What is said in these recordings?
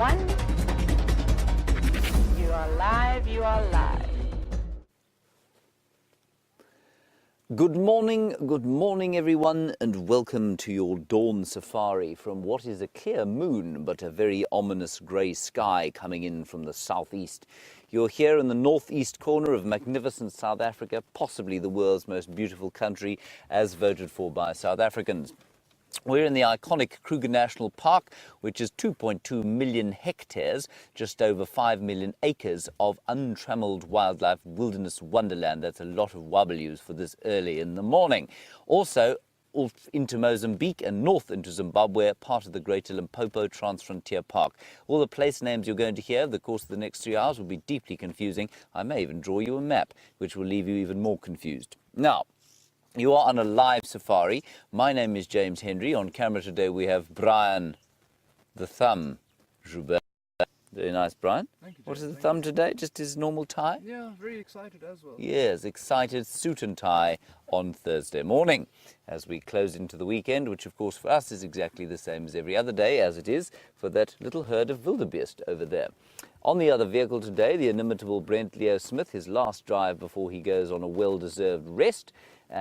1. You are live, you are live. Good morning everyone, and welcome to your dawn safari from what is a clear moon but a very ominous grey sky coming in from the southeast. You're here in the northeast corner of magnificent South Africa, possibly the world's most beautiful country as voted for by South Africans. We're in the iconic Kruger National Park, which is 2.2 million hectares, just over 5 million acres of untrammeled wildlife wilderness wonderland. That's a lot of W's for this early in the morning. Also, off into Mozambique and north into Zimbabwe, part of the Greater Limpopo Transfrontier Park. All the place names you're going to hear over the course of the next 3 hours will be deeply confusing. I may even draw you a map, which will leave you even more confused. Now, you are on a live safari. My name is James Henry. On camera today we have Brian the Thumb Joubert. Very nice, Brian. Thank you, James. What is the thumb today? Just his normal tie? Yeah, very excited as well. Yes, excited suit and tie on Thursday morning as we close into the weekend, which of course for us is exactly the same as every other day, as it is for that little herd of wildebeest over there. On the other vehicle today, the inimitable Brent Leo Smith, his last drive before he goes on a well-deserved rest.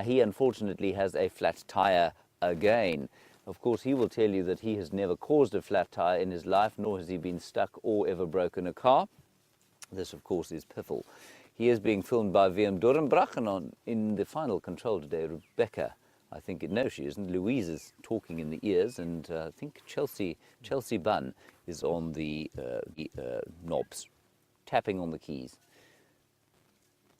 He unfortunately has a flat tyre again. Of course, he will tell you that he has never caused a flat tyre in his life, nor has he been stuck or ever broken a car. This, of course, is piffle. He is being filmed by VM Dorenbrach, and in the final control today, Rebecca, I think, no, she isn't, Louise is talking in the ears, and I think Chelsea Bunn is on the knobs, tapping on the keys.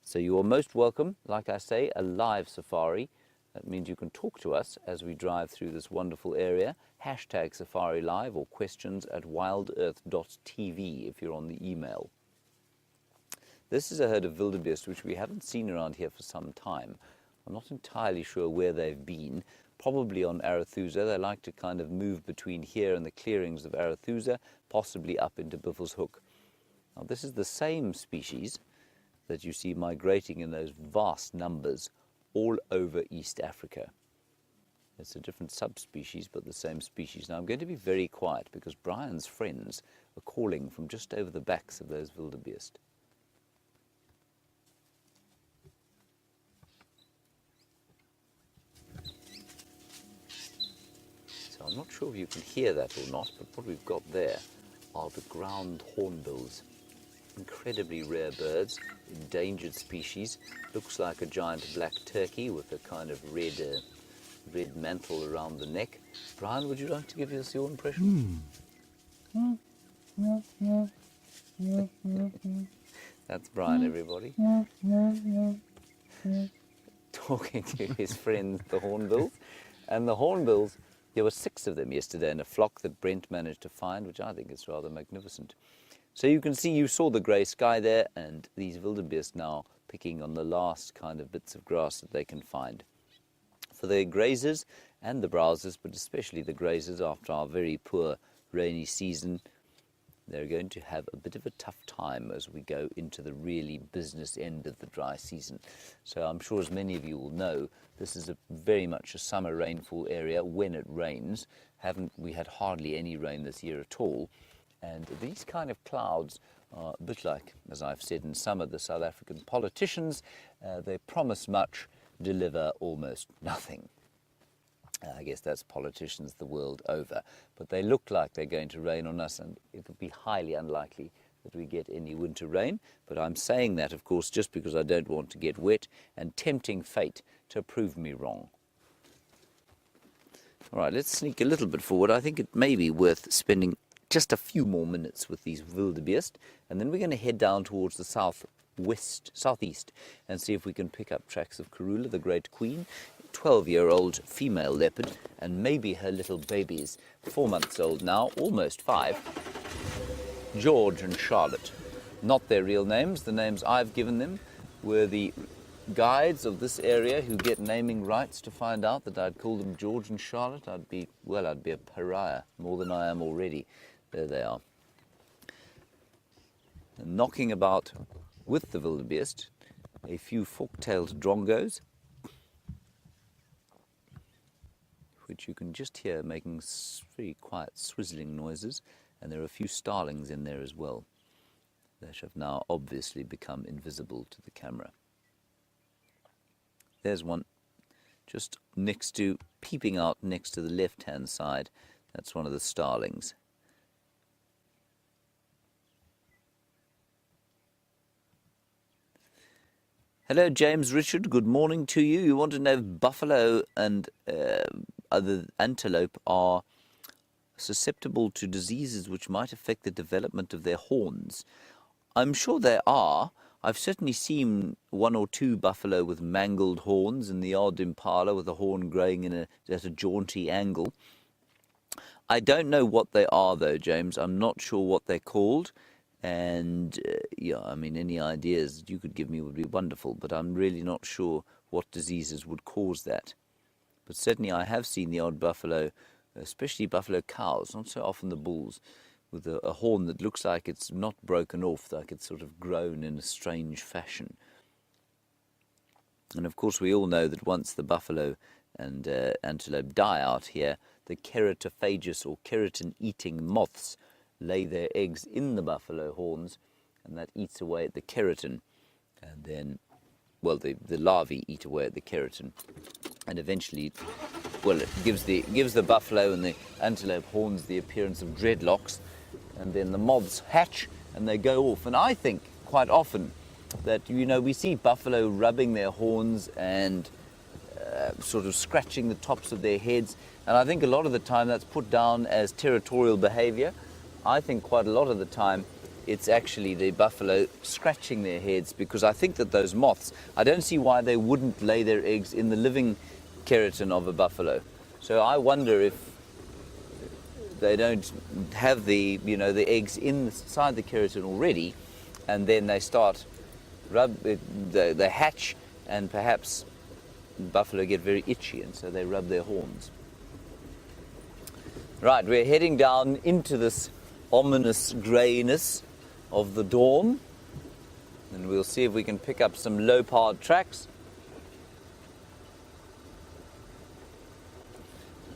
So you are most welcome. Like I say, a live safari. That means you can talk to us as we drive through this wonderful area. Hashtag Safari Live or questions at wildearth.tv if you're on the email. This is a herd of wildebeest which we haven't seen around here for some time. I'm not entirely sure where they've been. Probably on Arethusa. They like to kind of move between here and the clearings of Arethusa, possibly up into Buffelshoek. Now this is the same species that you see migrating in those vast numbers all over East Africa. It's a different subspecies, but the same species. Now I'm going to be very quiet because Brian's friends are calling from just over the backs of those wildebeest. So I'm not sure if you can hear that or not, but what we've got there are the ground hornbills. Incredibly rare birds, endangered species. Looks like a giant black turkey with a kind of red mantle around the neck. Brian, would you like to give us your impression? That's Brian, everybody. Talking to his friends, the hornbills. And the hornbills, there were 6 of them yesterday in a flock that Brent managed to find, which I think is rather magnificent. So you can see, you saw the grey sky there, and these wildebeest now picking on the last kind of bits of grass that they can find. For the grazers and the browsers, but especially the grazers after our very poor rainy season, they're going to have a bit of a tough time as we go into the really business end of the dry season. So I'm sure, as many of you will know, this is very much a summer rainfall area when it rains. We had hardly any rain this year at all. And these kind of clouds are a bit like, as I've said, in some of the South African politicians, they promise much, deliver almost nothing. I guess that's politicians the world over. But they look like they're going to rain on us, and it would be highly unlikely that we get any winter rain. But I'm saying that, of course, just because I don't want to get wet and tempting fate to prove me wrong. All right, let's sneak a little bit forward. I think it may be worth spending just a few more minutes with these wildebeest, and then we're going to head down towards the southeast, and see if we can pick up tracks of Karula, the great queen, 12-year-old female leopard, and maybe her little babies, 4 months old now, almost 5, George and Charlotte. Not their real names. The names I've given them were the guides of this area who get naming rights to find out that I'd call them George and Charlotte. I'd be a pariah, more than I am already. There they are. And knocking about with the wildebeest, a few fork-tailed drongos, which you can just hear making very quiet swizzling noises, And there are a few starlings in there as well that have now obviously become invisible to the camera. There's one just next to, peeping out next to the left-hand side. That's one of the starlings. Hello, James Richard. Good morning to you. You want to know if buffalo and other antelope are susceptible to diseases which might affect the development of their horns. I'm sure they are. I've certainly seen one or two buffalo with mangled horns and the odd impala with a horn growing at a jaunty angle. I don't know what they are, though, James. I'm not sure what they're called. And, any ideas you could give me would be wonderful, but I'm really not sure what diseases would cause that. But certainly I have seen the odd buffalo, especially buffalo cows, not so often the bulls, with a horn that looks like it's not broken off, like it's sort of grown in a strange fashion. And of course we all know that once the buffalo and antelope die out here, the keratophagous or keratin-eating moths lay their eggs in the buffalo horns, and that eats away at the keratin. And then, the larvae eat away at the keratin. And eventually, it gives the buffalo and the antelope horns the appearance of dreadlocks. And then the moths hatch and they go off. And I think quite often that, we see buffalo rubbing their horns and sort of scratching the tops of their heads. And I think a lot of the time that's put down as territorial behavior. I think quite a lot of the time it's actually the buffalo scratching their heads, because I think that those moths, I don't see why they wouldn't lay their eggs in the living keratin of a buffalo. So I wonder if they don't have the eggs inside the keratin already, and then they start they hatch, and perhaps buffalo get very itchy, and so they rub their horns. Right, we're heading down into this ominous greyness of the dawn, and we'll see if we can pick up some low-powered tracks.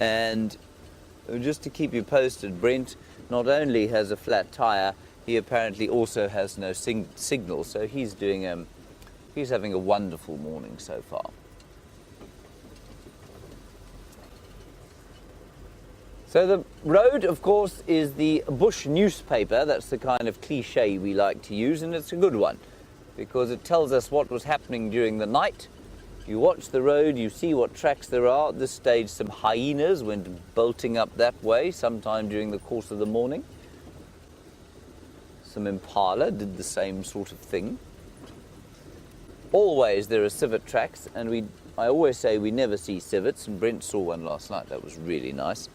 And just to keep you posted, Brent not only has a flat tyre, he apparently also has no signal, so he's having a wonderful morning so far. So the road, of course, is the bush newspaper. That's the kind of cliche we like to use, and it's a good one because it tells us what was happening during the night. You watch the road, you see what tracks there are. At this stage, some hyenas went bolting up that way sometime during the course of the morning. Some impala did the same sort of thing. Always there are civet tracks, and I always say we never see civets, and Brent saw one last night. That was really nice.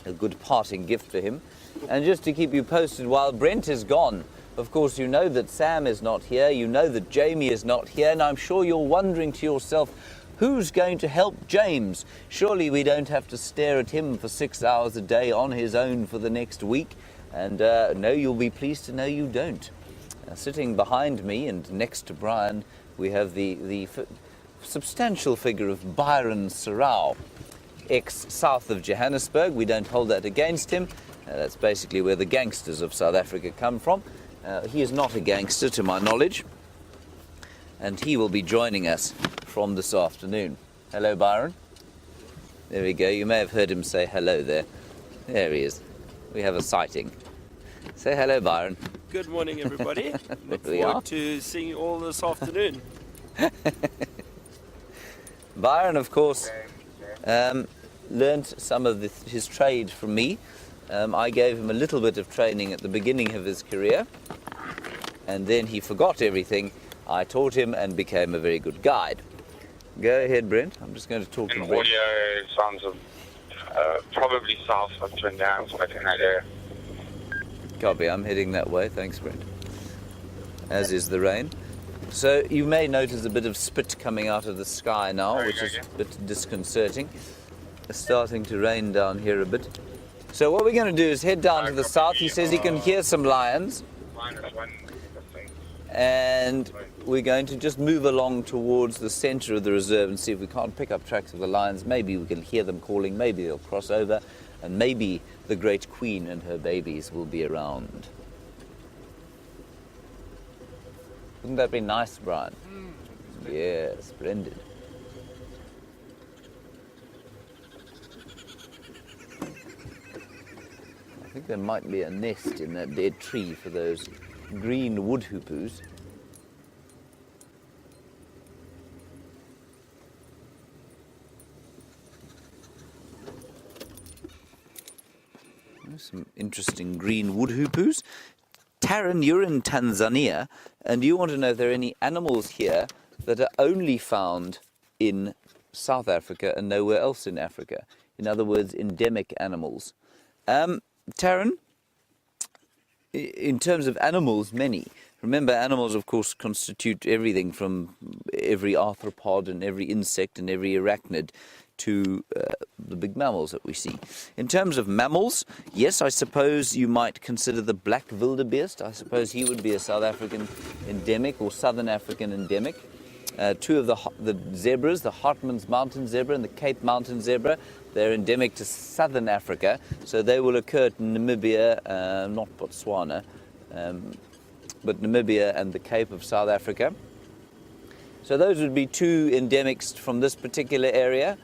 A good parting gift for him. And just to keep you posted, while Brent is gone, of course you know that Sam is not here, you know that Jamie is not here, and I'm sure you're wondering to yourself, who's going to help James? Surely we don't have to stare at him for 6 hours a day on his own for the next week. And no, you'll be pleased to know you don't. Sitting behind me and next to Brian, we have the substantial figure of Byron Serrao, ex-south of Johannesburg. We don't hold that against him. That's basically where the gangsters of South Africa come from. He is not a gangster, to my knowledge, and he will be joining us from this afternoon. Hello, Byron. There we go. You may have heard him say hello there. There he is. We have a sighting. Say hello, Byron. Good morning, everybody. Look forward to seeing you all this afternoon. Byron, of course, learnt some of his trade from me. I gave him a little bit of training at the beginning of his career, and then he forgot everything I taught him and became a very good guide. Go ahead, Brent. I'm just going to talk to Brent. Audio sounds of probably south of Twin Downs, but in that area. Copy. I'm heading that way. Thanks, Brent. As is the rain. So you may notice a bit of spit coming out of the sky now, which is a bit disconcerting. It's starting to rain down here a bit. So what we're going to do is head down to the south. He says he can hear some lions. And we're going to just move along towards the centre of the reserve and see if we can't pick up tracks of the lions. Maybe we can hear them calling, maybe they'll cross over, and maybe the great queen and her babies will be around. Wouldn't that be nice, Brian? Yeah, splendid. I think there might be a nest in that dead tree for those green wood hoopus. Some interesting green wood hoopus. Taryn, you're in Tanzania, and you want to know if there are any animals here that are only found in South Africa and nowhere else in Africa. In other words, endemic animals. Taryn, in terms of animals, many. Remember, animals, of course, constitute everything from every arthropod and every insect and every arachnid to the big mammals that we see. In terms of mammals, yes, I suppose you might consider the black wildebeest. I suppose he would be a South African endemic or Southern African endemic. Two of the zebras, the Hartmann's mountain zebra and the Cape mountain zebra, they're endemic to southern Africa, so they will occur in Namibia, not Botswana, but Namibia and the Cape of South Africa. So those would be two endemics from this particular area.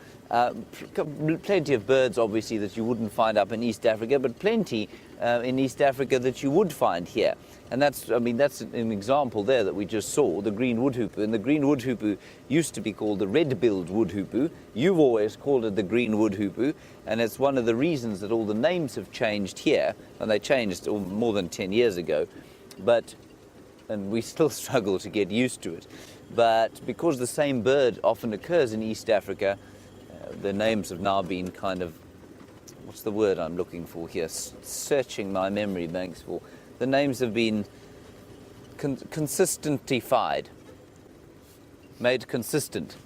Plenty of birds, obviously, that you wouldn't find up in East Africa, but plenty in East Africa that you would find here. And that's an example there that we just saw, the green wood hoopoo. And the green wood hoopoo used to be called the red-billed wood hoopoo. You've always called it the green wood hoopoo, and it's one of the reasons that all the names have changed here, and they changed more than 10 years ago. And we still struggle to get used to it. But because the same bird often occurs in East Africa, the names have now been kind of, what's the word I'm looking for here? Searching my memory banks for. The names have been consistentified, made consistent.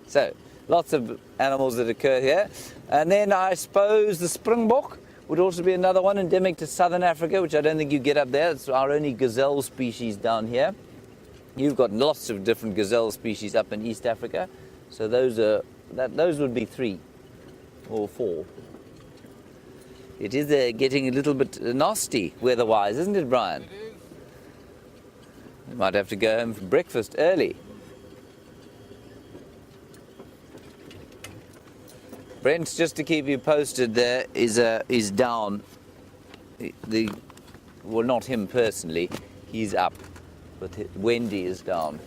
So, lots of animals that occur here. And then I suppose the springbok would also be another one endemic to southern Africa, which I don't think you get up there. It's our only gazelle species down here. You've got lots of different gazelle species up in East Africa. So those would be 3 or 4. It is getting a little bit nasty weather-wise, isn't it, Brian? It is. You might have to go home for breakfast early. Brent, just to keep you posted, there is down. Well, not him personally. He's up, but Wendy is down.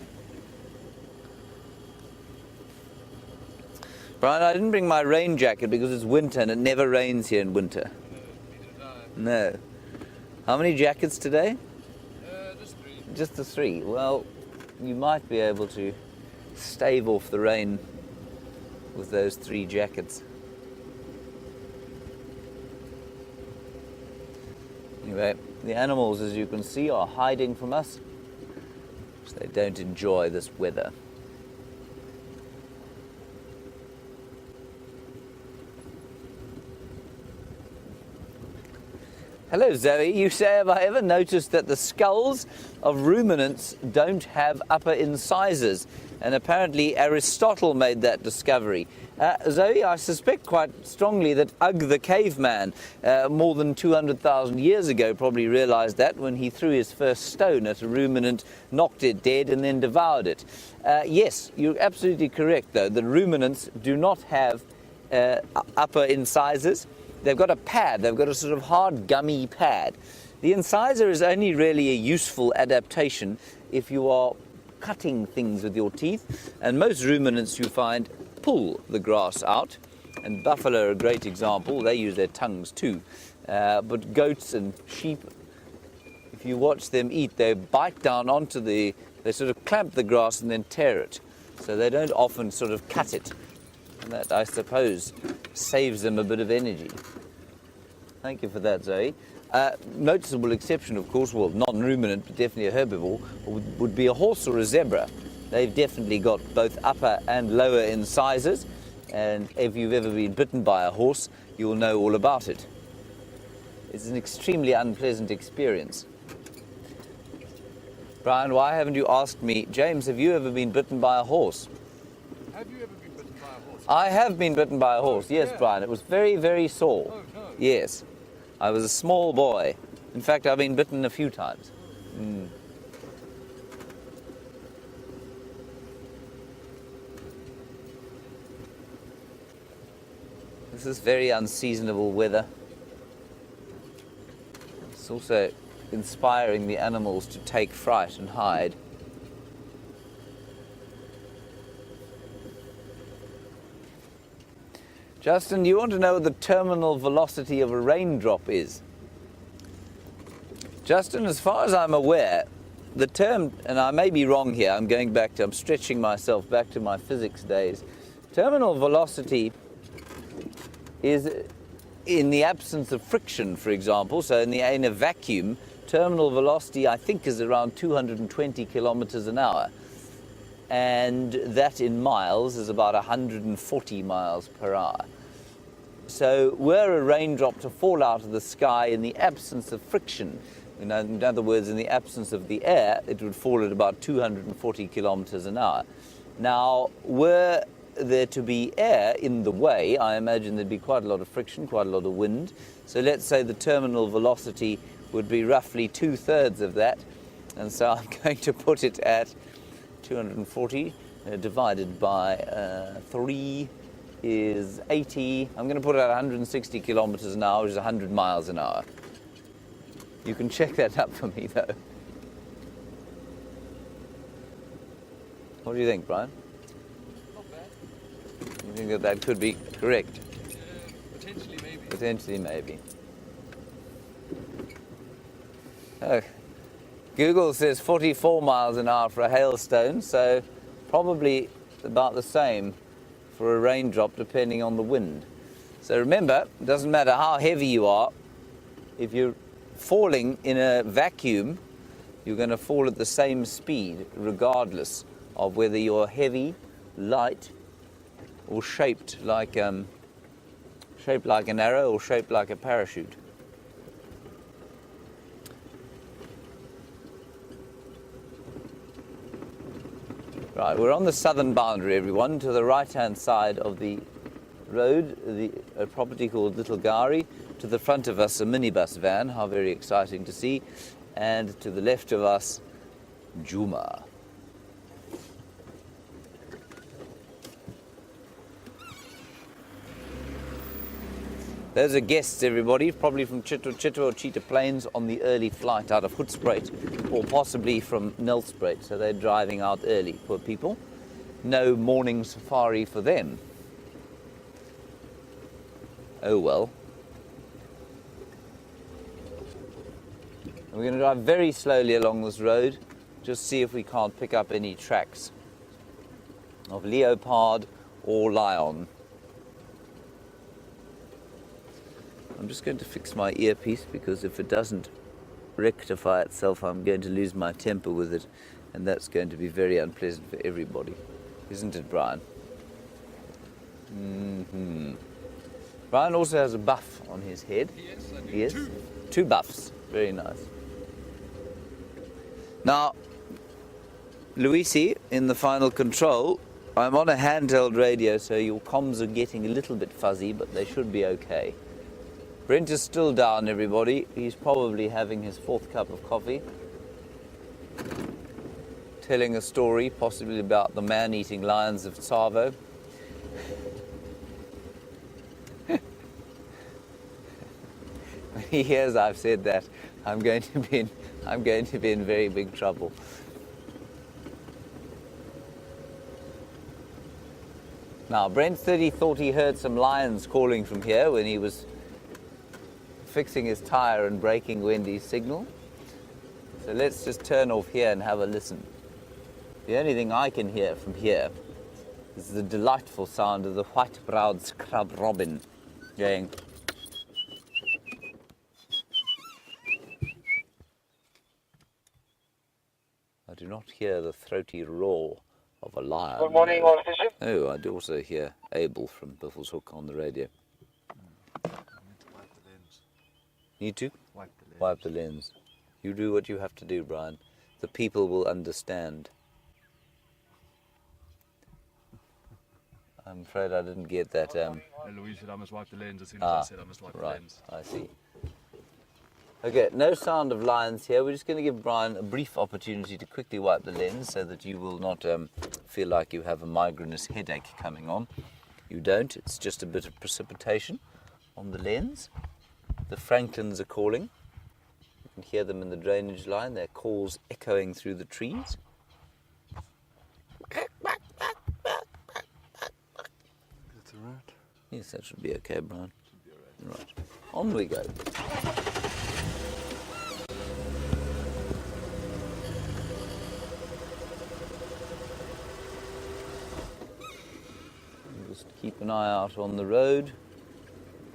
Brian, I didn't bring my rain jacket because it's winter and it never rains here in winter. No. How many jackets today? Just 3. Just the 3. Well, you might be able to stave off the rain with those 3 jackets. Anyway, the animals, as you can see, are hiding from us, so they don't enjoy this weather. Hello, Zoe. You say, have I ever noticed that the skulls of ruminants don't have upper incisors? And apparently Aristotle made that discovery. Zoe, I suspect quite strongly that Ugg the caveman, more than 200,000 years ago, probably realized that when he threw his first stone at a ruminant, knocked it dead, and then devoured it. Yes, you're absolutely correct, though. The ruminants do not have upper incisors. They've got a pad, they've got a sort of hard, gummy pad. The incisor is only really a useful adaptation if you are cutting things with your teeth, and most ruminants you find pull the grass out, and buffalo are a great example. They use their tongues too. But goats and sheep, if you watch them eat, they bite down onto they sort of clamp the grass and then tear it. So they don't often sort of cut it. And that, I suppose, saves them a bit of energy. Thank you for that, Zoe. Noticeable exception, of course, well, not a ruminant, but definitely a herbivore, would be a horse or a zebra. They've definitely got both upper and lower incisors, and if you've ever been bitten by a horse, you'll know all about it. It's an extremely unpleasant experience. Brian, why haven't you asked me? James, have you ever been bitten by a horse? Have you ever been bitten by a horse? I have been bitten by a horse, yes, yeah. Brian. It was very, very sore. Oh, no. Yes. I was a small boy. In fact, I've been bitten a few times. This is very unseasonable weather. It's also inspiring the animals to take fright and hide. Justin, you want to know what the terminal velocity of a raindrop is? Justin, as far as I'm aware, the term, and I may be wrong here, I'm stretching myself back to my physics days. Terminal velocity is in the absence of friction, for example. So in a vacuum, terminal velocity, I think, is around 220 kilometers an hour. And that in miles is about 140 miles per hour. So were a raindrop to fall out of the sky in the absence of friction, in other words, in the absence of the air, it would fall at about 240 kilometers an hour. Now, were there to be air in the way, I imagine there'd be quite a lot of friction, quite a lot of wind. So let's say the terminal velocity would be roughly 2/3 of that. And so I'm going to put it at 240 divided by 3 is 80. I'm going to put it at 160 kilometers an hour, which is 100 miles an hour. You can check that up for me, though. What do you think, Brian? Not bad. You think that that could be correct? Potentially, maybe. Potentially, maybe. Oh, Google says 44 miles an hour for a hailstone, so probably about the same for a raindrop, depending on the wind. So remember, it doesn't matter how heavy you are, if you're falling in a vacuum, you're going to fall at the same speed, regardless of whether you're heavy, light, or shaped like an arrow or shaped like a parachute. Right, we're on the southern boundary, everyone, to the right-hand side of the road, a property called Little Gowrie. To the front of us, a minibus van, how very exciting to see. And to the left of us, Juma. Those are guests, everybody, probably from Chitto or Cheetah Plains on the early flight out of Hoedspruit, or possibly from Nelspruit, so they're driving out early, poor people. No morning safari for them. Oh well. We're going to drive very slowly along this road, just see if we can't pick up any tracks of leopard or lion. I'm just going to fix my earpiece, because if it doesn't rectify itself, I'm going to lose my temper with it, and that's going to be very unpleasant for everybody. Isn't it, Brian? Brian also has a buff on his head. Yes, I do. Yes, two buffs. Very nice. Now, Luisi, in the final control, I'm on a handheld radio, so your comms are getting a little bit fuzzy, but they should be okay. Brent is still down, everybody. He's probably having his 4th cup of coffee, telling a story, possibly about the man-eating lions of Tsavo. When he hears I've said that, I'm going to be in very big trouble. Now, Brent said he thought he heard some lions calling from here when he was fixing his tire and braking Wendy's signal. So let's just turn off here and have a listen. The only thing I can hear from here is the delightful sound of the white-browed scrub robin going. I do not hear the throaty roar of a lion. Good morning, officer. Oh, I do also hear Abel from Biffle's Hook on the radio. Need to? Wipe the lens. Wipe the lens. You do what you have to do, Brian. The people will understand. I'm afraid I didn't get that. And Louise said I must wipe the lens as soon as I said I must wipe the Right, lens. I see. Okay, no sound of lions here. We're just going to give Brian a brief opportunity to quickly wipe the lens so that you will not feel like you have a migrainous headache coming on. You don't. It's just a bit of precipitation on the lens. The francolins are calling. You can hear them in the drainage line. Their calls echoing through the trees. That's all right. Yes, that should be okay, Brian. Should be all right. Right, on we go. Just keep an eye out on the road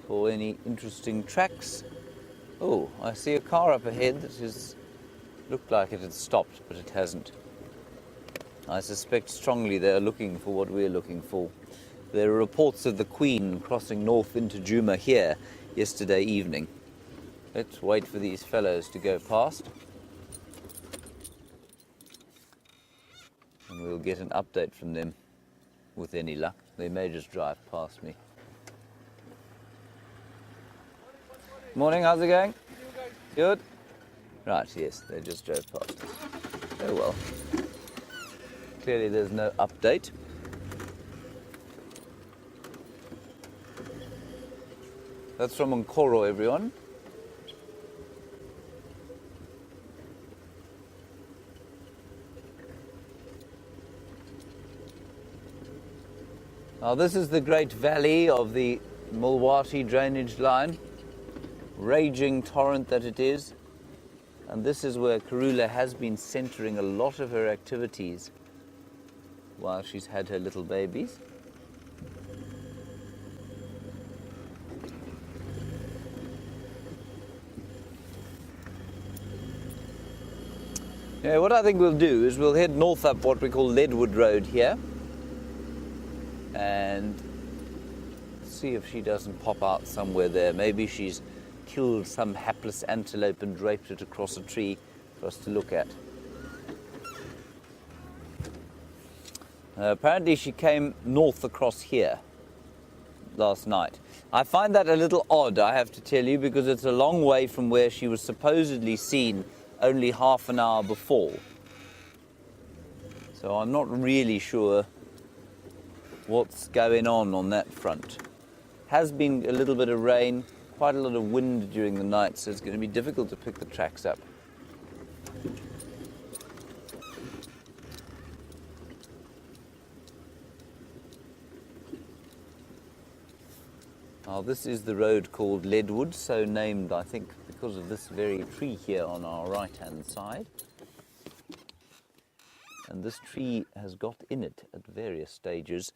for any interesting tracks. Oh, I see a car up ahead that looked like it had stopped, but it hasn't. I suspect strongly they're looking for what we're looking for. There are reports of the Queen crossing north into Djuma here yesterday evening. Let's wait for these fellows to go past. And we'll get an update from them with any luck. They may just drive past me. Morning, how's it going? Good? Right, yes, they just drove past us. Oh well. Clearly there's no update. That's from Nkoro, everyone. Now this is the great valley of the Mulwati drainage line. Raging torrent that it is. And this is where Karula has been centering a lot of her activities while she's had her little babies. Yeah, what I think we'll do is we'll head north up what we call Leadwood Road here and see if she doesn't pop out somewhere there. Maybe she's killed some hapless antelope and draped it across a tree for us to look at. Apparently she came north across here last night. I find that a little odd, I have to tell you, because it's a long way from where she was supposedly seen only half an hour before. So I'm not really sure what's going on that front. Has been a little bit of rain, quite a lot of wind during the night, so it's going to be difficult to pick the tracks up. Now this is the road called Leadwood, so named, I think, because of this very tree here on our right-hand side. And this tree has got in it, at various stages,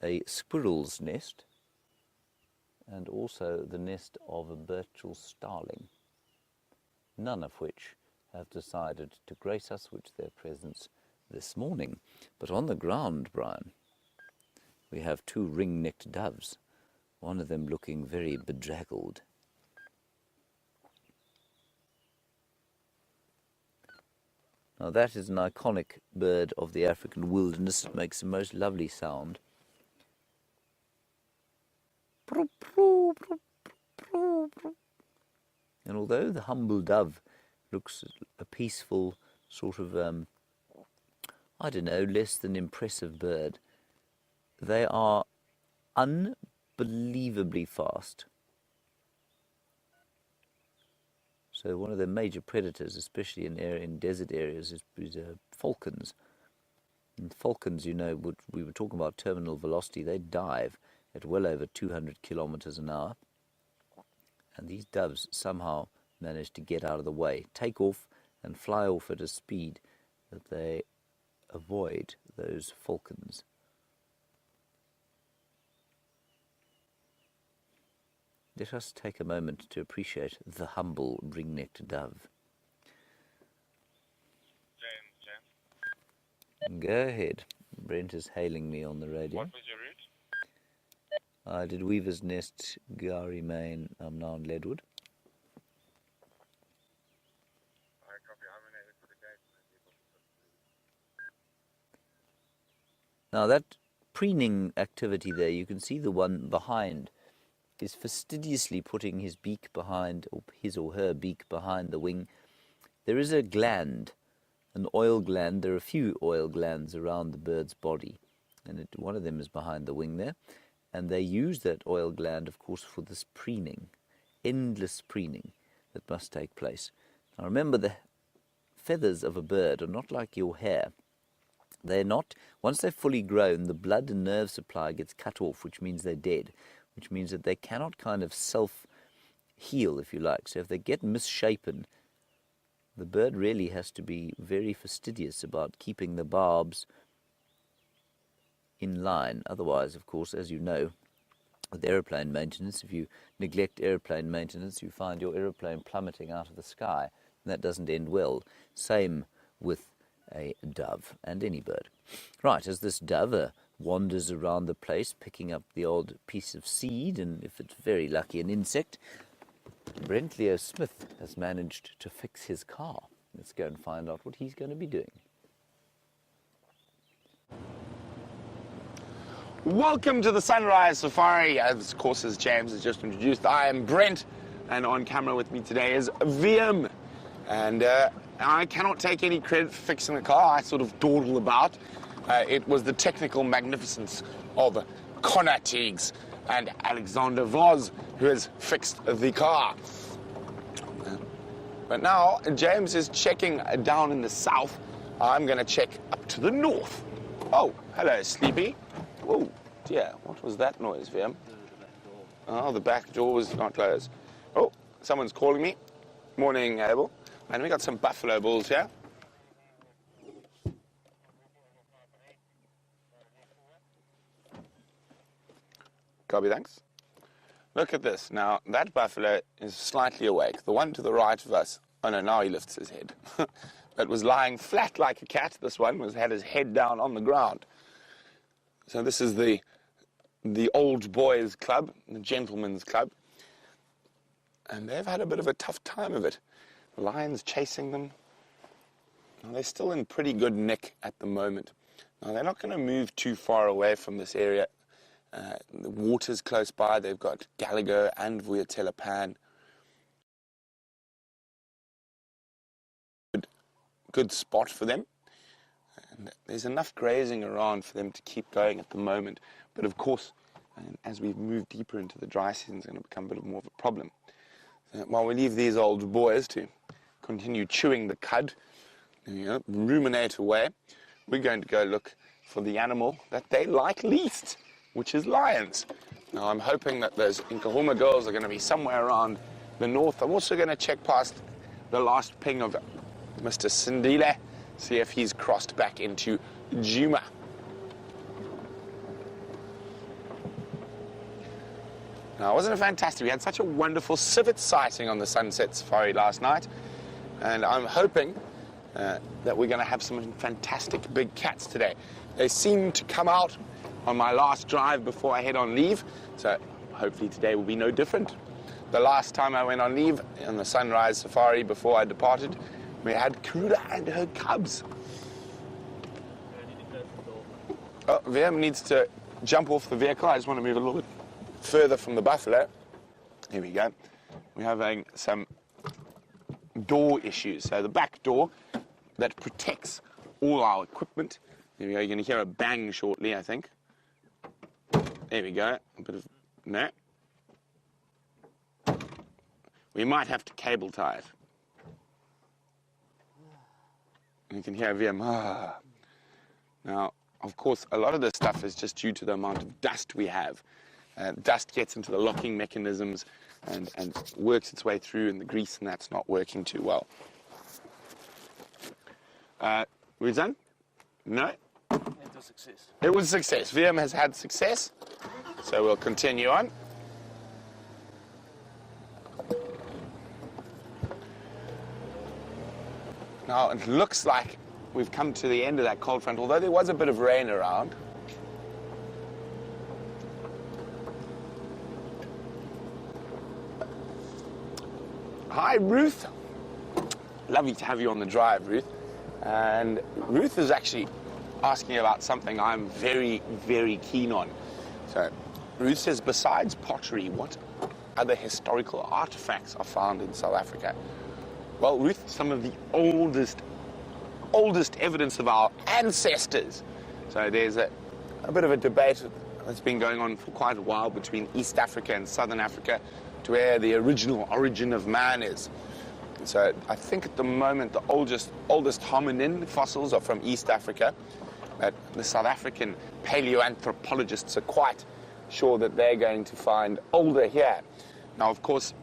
a squirrel's nest, and also the nest of a Birchall starling, none of which have decided to grace us with their presence this morning. But on the ground, Brian, we have two ring-necked doves, one of them looking very bedraggled. Now that is an iconic bird of the African wilderness. It makes the most lovely sound. And although the humble dove looks a peaceful sort of, I don't know, less than impressive bird, they are unbelievably fast. So one of their major predators, especially in desert areas, is falcons. And falcons, you know, we were talking about terminal velocity, they dive at well over 200 kilometers an hour. And these doves somehow manage to get out of the way, take off and fly off at a speed that they avoid those falcons. Let us take a moment to appreciate the humble ring-necked dove. James. Go ahead. Brent is hailing me on the radio. What was your route? I did Weaver's Nest, Gari, Main. I'm now in Leadwood. I copy. I'm unable to the gate. Now that preening activity there, you can see the one behind is fastidiously putting his beak behind, or his or her beak behind the wing. There is a gland, an oil gland. There are a few oil glands around the bird's body, and one of them is behind the wing there. And they use that oil gland, of course, for this preening, endless preening that must take place. Now remember, the feathers of a bird are not like your hair. They're not, once they're fully grown, the blood and nerve supply gets cut off, which means they're dead, which means that they cannot kind of self-heal, if you like. So if they get misshapen, the bird really has to be very fastidious about keeping the barbs in line. Otherwise, of course, as you know, with aeroplane maintenance, if you neglect aeroplane maintenance, you find your aeroplane plummeting out of the sky, and that doesn't end well. Same with a dove and any bird. Right, as this dove wanders around the place, picking up the odd piece of seed, and if it's very lucky, an insect, Brent Leo Smith has managed to fix his car. Let's go and find out what he's going to be doing. Welcome to the Sunrise Safari. Of course, as James has just introduced, I am Brent, and on camera with me today is VM. And I cannot take any credit for fixing the car. I sort of dawdle about. It was the technical magnificence of Connor Teagues and Alexander Voss who has fixed the car. But now James is checking down in the south. I'm going to check up to the north. Oh, hello, Sleepy. Oh, dear, what was that noise, VM? Oh, the back door was not closed. Oh, someone's calling me. Morning, Abel. And we got some buffalo bulls here. Copy, thanks. Look at this. Now, that buffalo is slightly awake. The one to the right of us, oh no, now he lifts his head. It was lying flat like a cat. This one had his head down on the ground. So this is the old boys club, the gentlemen's club. And they've had a bit of a tough time of it. Lions chasing them. Now, they're still in pretty good nick at the moment. Now, they're not going to move too far away from this area. The water's close by. They've got Gallagher and Vuyatela Pan. Good spot for them. And there's enough grazing around for them to keep going at the moment. But of course, as we move deeper into the dry season, it's going to become a bit more of a problem. So while we leave these old boys to continue chewing the cud, ruminate away, we're going to go look for the animal that they like least, which is lions. Now, I'm hoping that those Nkahuma girls are going to be somewhere around the north. I'm also going to check past the last ping of Mr. Sindile, see if he's crossed back into Juma. Now, wasn't it fantastic? We had such a wonderful civet sighting on the Sunset Safari last night, and I'm hoping that we're going to have some fantastic big cats today. They seem to come out on my last drive before I head on leave, so hopefully today will be no different. The last time I went on leave on the Sunrise Safari before I departed, we had Kruda and her cubs. Oh, VM needs to jump off the vehicle. I just want to move a little bit further from the buffalo. Here we go. We're having some door issues. So the back door that protects all our equipment. There we go. You're going to hear a bang shortly, I think. There we go. A bit of... No. We might have to cable tie it. You can hear VM. Ah. Now, of course, a lot of this stuff is just due to the amount of dust we have. Dust gets into the locking mechanisms and works its way through in the grease, and that's not working too well. We're done? No? It was a success. It was a success. VM has had success, so we'll continue on. Now, it looks like we've come to the end of that cold front, although there was a bit of rain around. Hi, Ruth. Lovely to have you on the drive, Ruth. And Ruth is actually asking about something I'm very, very keen on. So, Ruth says, besides pottery, what other historical artifacts are found in South Africa? Well, Ruth, some of the oldest evidence of our ancestors. So there's a bit of a debate that's been going on for quite a while between East Africa and Southern Africa to where the original origin of man is. So I think at the moment the oldest hominin fossils are from East Africa, but the South African paleoanthropologists are quite sure that they're going to find older here. Now, of course,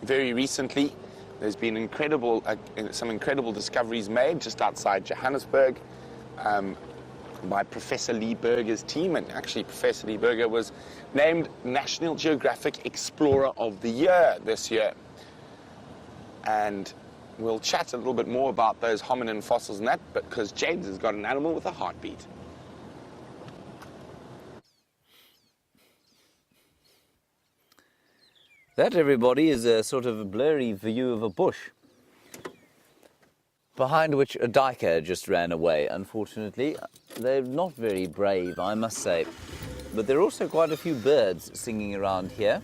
very recently there's been some incredible discoveries made just outside Johannesburg by Professor Lee Berger's team, and actually Professor Lee Berger was named National Geographic Explorer of the Year this year. And we'll chat a little bit more about those hominin fossils and that, because James has got an animal with a heartbeat. That, everybody, is a sort of a blurry view of a bush, behind which a duiker just ran away, unfortunately. They're not very brave, I must say. But there are also quite a few birds singing around here.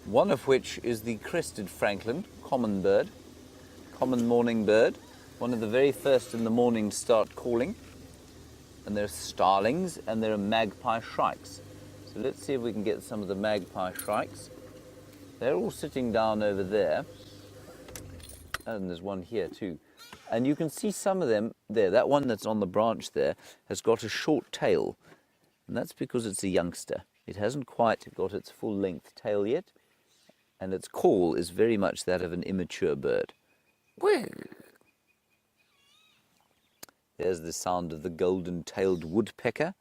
One of which is the crested francolin, common bird, common morning bird, one of the very first in the morning to start calling. And there are starlings and there are magpie shrikes. So let's see if we can get some of the magpie shrikes. They're all sitting down over there. And there's one here too. And you can see some of them there. That one that's on the branch there has got a short tail. And that's because it's a youngster. It hasn't quite got its full length tail yet. And its call is very much that of an immature bird. There's the sound of the golden-tailed woodpecker.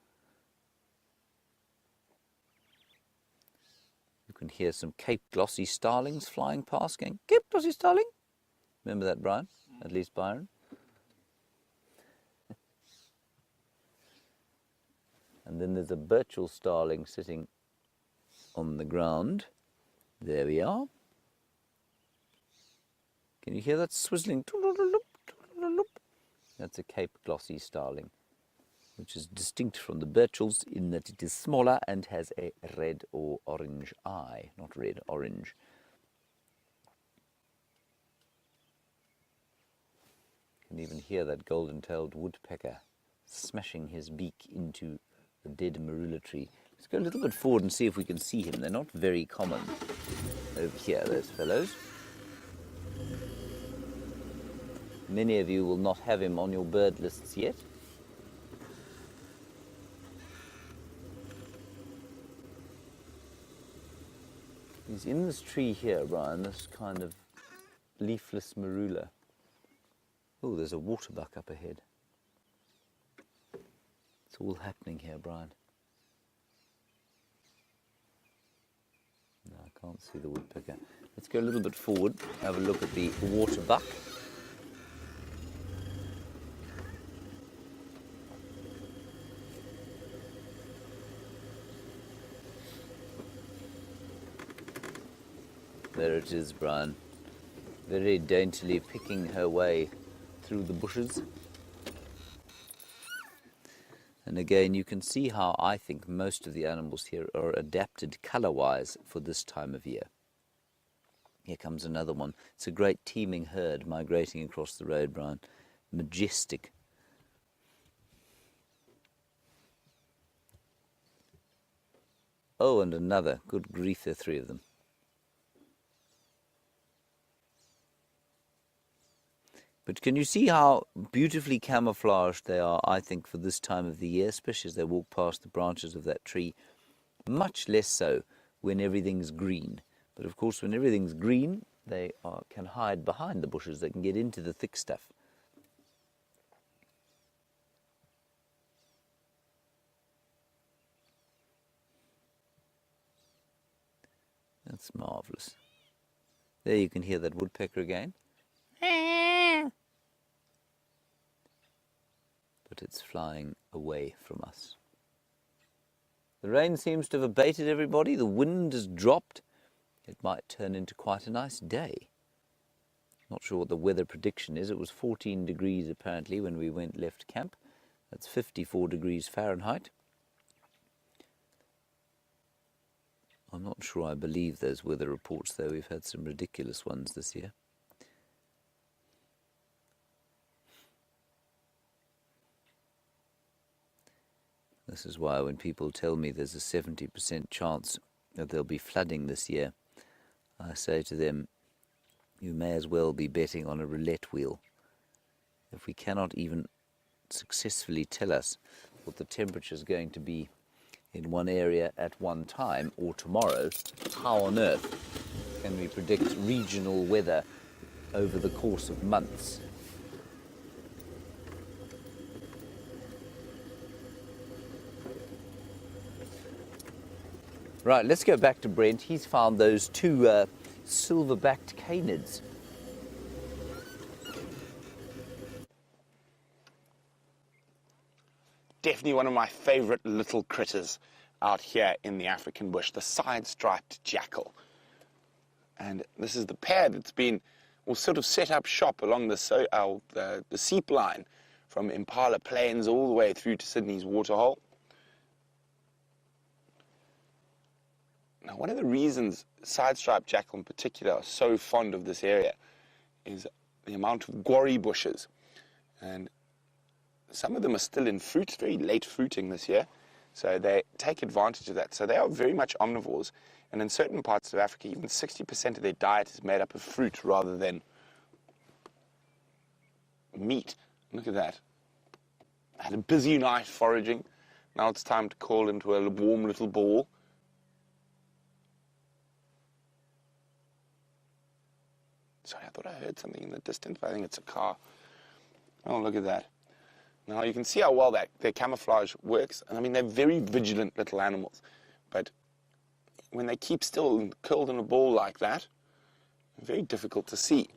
You can hear some Cape glossy starlings flying past, going, Cape glossy starling? Remember that, Brian? At least Byron. And then there's a Birchall starling sitting on the ground. There we are. Can you hear that swizzling? That's a Cape glossy starling, which is distinct from the Birchalls in that it is smaller and has a red or orange eye. Not red, orange. You can even hear that golden-tailed woodpecker smashing his beak into the dead marula tree. Let's go a little bit forward and see if we can see him. They're not very common over here, those fellows. Many of you will not have him on your bird lists yet. He's in this tree here, Brian, this kind of leafless marula. Oh, there's a waterbuck up ahead. It's all happening here, Brian. No, I can't see the woodpecker. Let's go a little bit forward, have a look at the waterbuck. There it is, Brian, very daintily picking her way through the bushes. And again, you can see how I think most of the animals here are adapted colour-wise for this time of year. Here comes another one. It's a great teeming herd migrating across the road, Brian. Majestic. Oh, and another. Good grief, there are three of them. But can you see how beautifully camouflaged they are, I think, for this time of the year, especially as they walk past the branches of that tree? Much less so when everything's green. But of course, when everything's green, they can hide behind the bushes. They can get into the thick stuff. That's marvellous. There you can hear that woodpecker again. But it's flying away from us. The rain seems to have abated, everybody. The wind has dropped. It might turn into quite a nice day. Not sure what the weather prediction is. It was 14 degrees apparently when we left camp. That's 54 degrees Fahrenheit. I'm not sure I believe those weather reports, though. We've had some ridiculous ones this year. This is why when people tell me there's a 70% chance that there'll be flooding this year, I say to them, you may as well be betting on a roulette wheel. If we cannot even successfully tell us what the temperature is going to be in one area at one time or tomorrow, how on earth can we predict regional weather over the course of months? Right, let's go back to Brent. He's found those two silver-backed canids. Definitely one of my favourite little critters out here in the African bush, the side-striped jackal. And this is the pair that's been, or sort of set up shop along the seep line from Impala Plains all the way through to Sydney's Waterhole. Now, one of the reasons side-striped jackal in particular are so fond of this area is the amount of gwarry bushes. And some of them are still in fruit, very late fruiting this year, so they take advantage of that. So they are very much omnivores, and in certain parts of Africa, even 60% of their diet is made up of fruit rather than meat. Look at that. I had a busy night foraging. Now it's time to call into a warm little ball. Sorry, I thought I heard something in the distance, but I think it's a car. Oh, look at that. Now you can see how well their camouflage works. And I mean, they're very vigilant little animals. But when they keep still and curled in a ball like that, very difficult to see.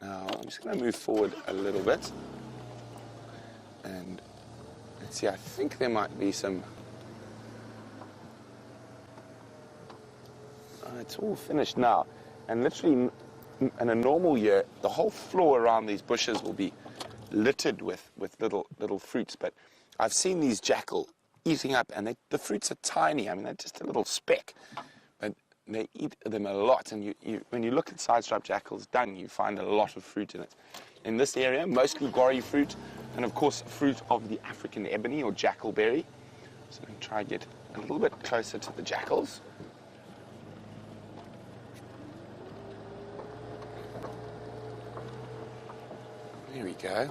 Now, I'm just going to move forward a little bit. And let's see, I think there might be some... it's all finished now. And literally, in a normal year, the whole floor around these bushes will be littered with little fruits. But I've seen these jackal eating up, and the fruits are tiny. I mean, they're just a little speck. But they eat them a lot. And when you look at side-striped jackal's dung, you find a lot of fruit in it. In this area, mostly gwarry fruit, and of course, fruit of the African ebony or jackalberry. So I'm going to try and get a little bit closer to the jackals. There we go.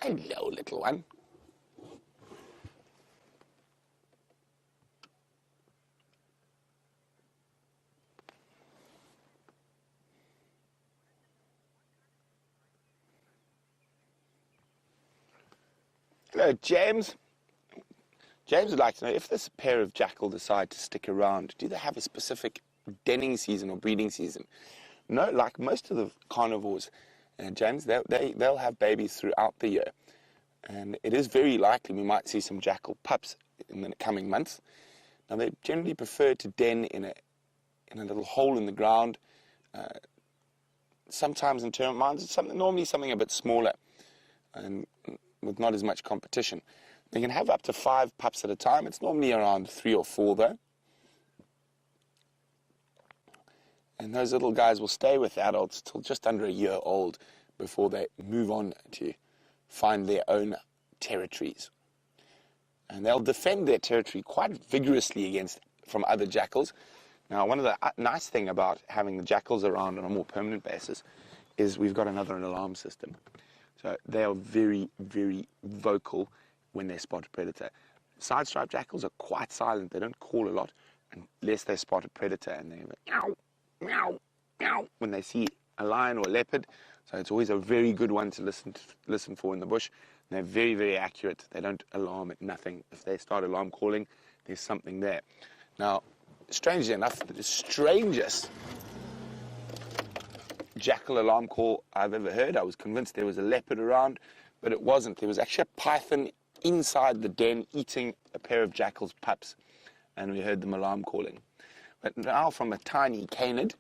Hello, little one. Hello, James. James would like to know, if this pair of jackal decide to stick around, do they have a specific denning season or breeding season? No, like most of the carnivores, James, they'll have babies throughout the year. And it is very likely we might see some jackal pups in the coming months. Now, they generally prefer to den in a little hole in the ground, sometimes in termite mines, normally something a bit smaller and with not as much competition. They can have up to 5 pups at a time. It's normally around 3 or 4, though. And those little guys will stay with adults till just under a year old before they move on to find their own territories. And they'll defend their territory quite vigorously from other jackals. Now, one of the nice thing about having the jackals around on a more permanent basis is we've got another alarm system. So they are very, very vocal when they spot a predator. Side-striped jackals are quite silent. They don't call a lot unless they spot a predator, and they meow, meow, meow when they see a lion or a leopard. So it's always a very good one to listen for in the bush. And they're very, very accurate. They don't alarm at nothing. If they start alarm calling, there's something there. Now, strangely enough, the strangest jackal alarm call I've ever heard, I was convinced there was a leopard around, but it wasn't. There was actually a python inside the den eating a pair of jackal's pups, and we heard them alarm calling. But now from a tiny canid,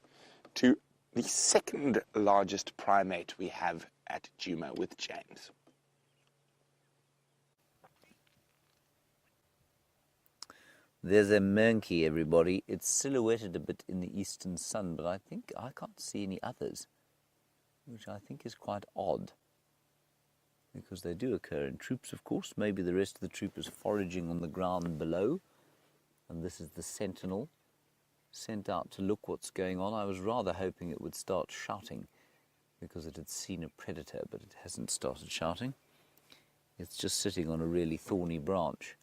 to the second largest primate we have at Djuma with James. There's a monkey, everybody. It's silhouetted a bit in the eastern sun, but I think I can't see any others, which I think is quite odd, because they do occur in troops, of course. Maybe the rest of the troop is foraging on the ground below, and this is the sentinel sent out to look what's going on. I was rather hoping it would start shouting because it had seen a predator, but it hasn't started shouting. It's just sitting on a really thorny branch.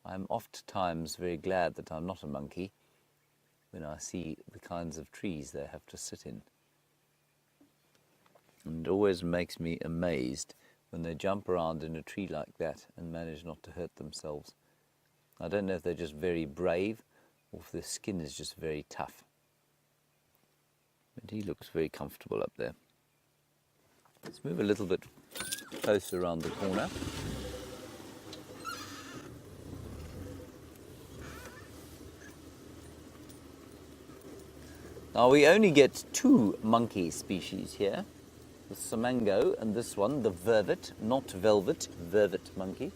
I'm oftentimes very glad that I'm not a monkey when I see the kinds of trees they have to sit in. And it always makes me amazed when they jump around in a tree like that and manage not to hurt themselves. I don't know if they're just very brave or if their skin is just very tough. But he looks very comfortable up there. Let's move a little bit closer around the corner. Now we only get two monkey species here, the Samango and this one, the vervet, not velvet, vervet monkey.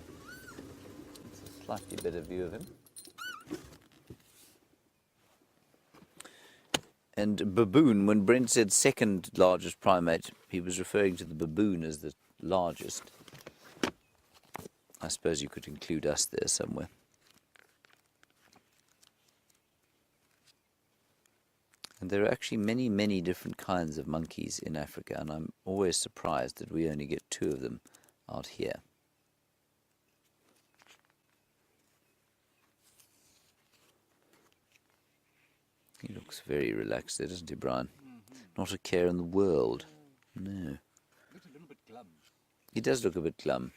It's a slightly better view of him. And baboon, when Brent said second largest primate, he was referring to the baboon as the largest. I suppose you could include us there somewhere. And there are actually many, many different kinds of monkeys in Africa, and I'm always surprised that we only get two of them out here. He looks very relaxed there, doesn't he, Brian? Not a care in the world. No. Looks a little bit glum. He does look a bit glum,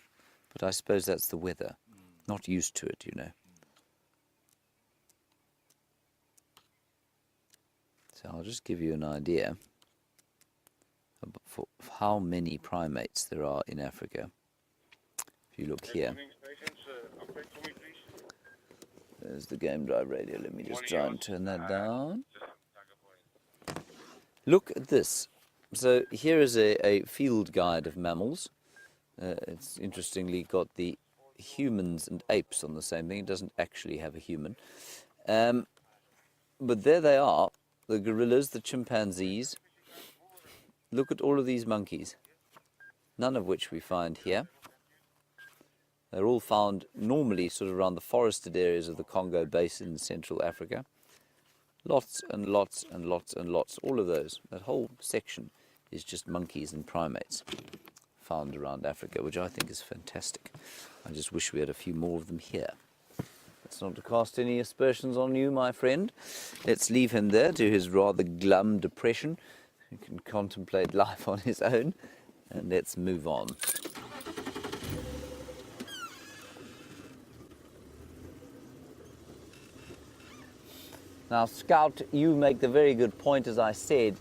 but I suppose that's the weather. Not used to it, you know. So I'll just give you an idea of how many primates there are in Africa. If you look here, there's the game drive radio. Let me just try and turn that down. Look at this. So here is a field guide of mammals. It's interestingly got the humans and apes on the same thing. It doesn't actually have a human. But there they are. The gorillas, the chimpanzees. Look at all of these monkeys, none of which we find here. They're all found normally sort of around the forested areas of the Congo Basin in Central Africa. Lots and lots and lots and lots, all of those. That whole section is just monkeys and primates found around Africa, which I think is fantastic. I just wish we had a few more of them here. That's not to cast any aspersions on you, my friend. Let's leave him there to his rather glum depression. He can contemplate life on his own, and let's move on. Now, Scout, you make the very good point, as I said.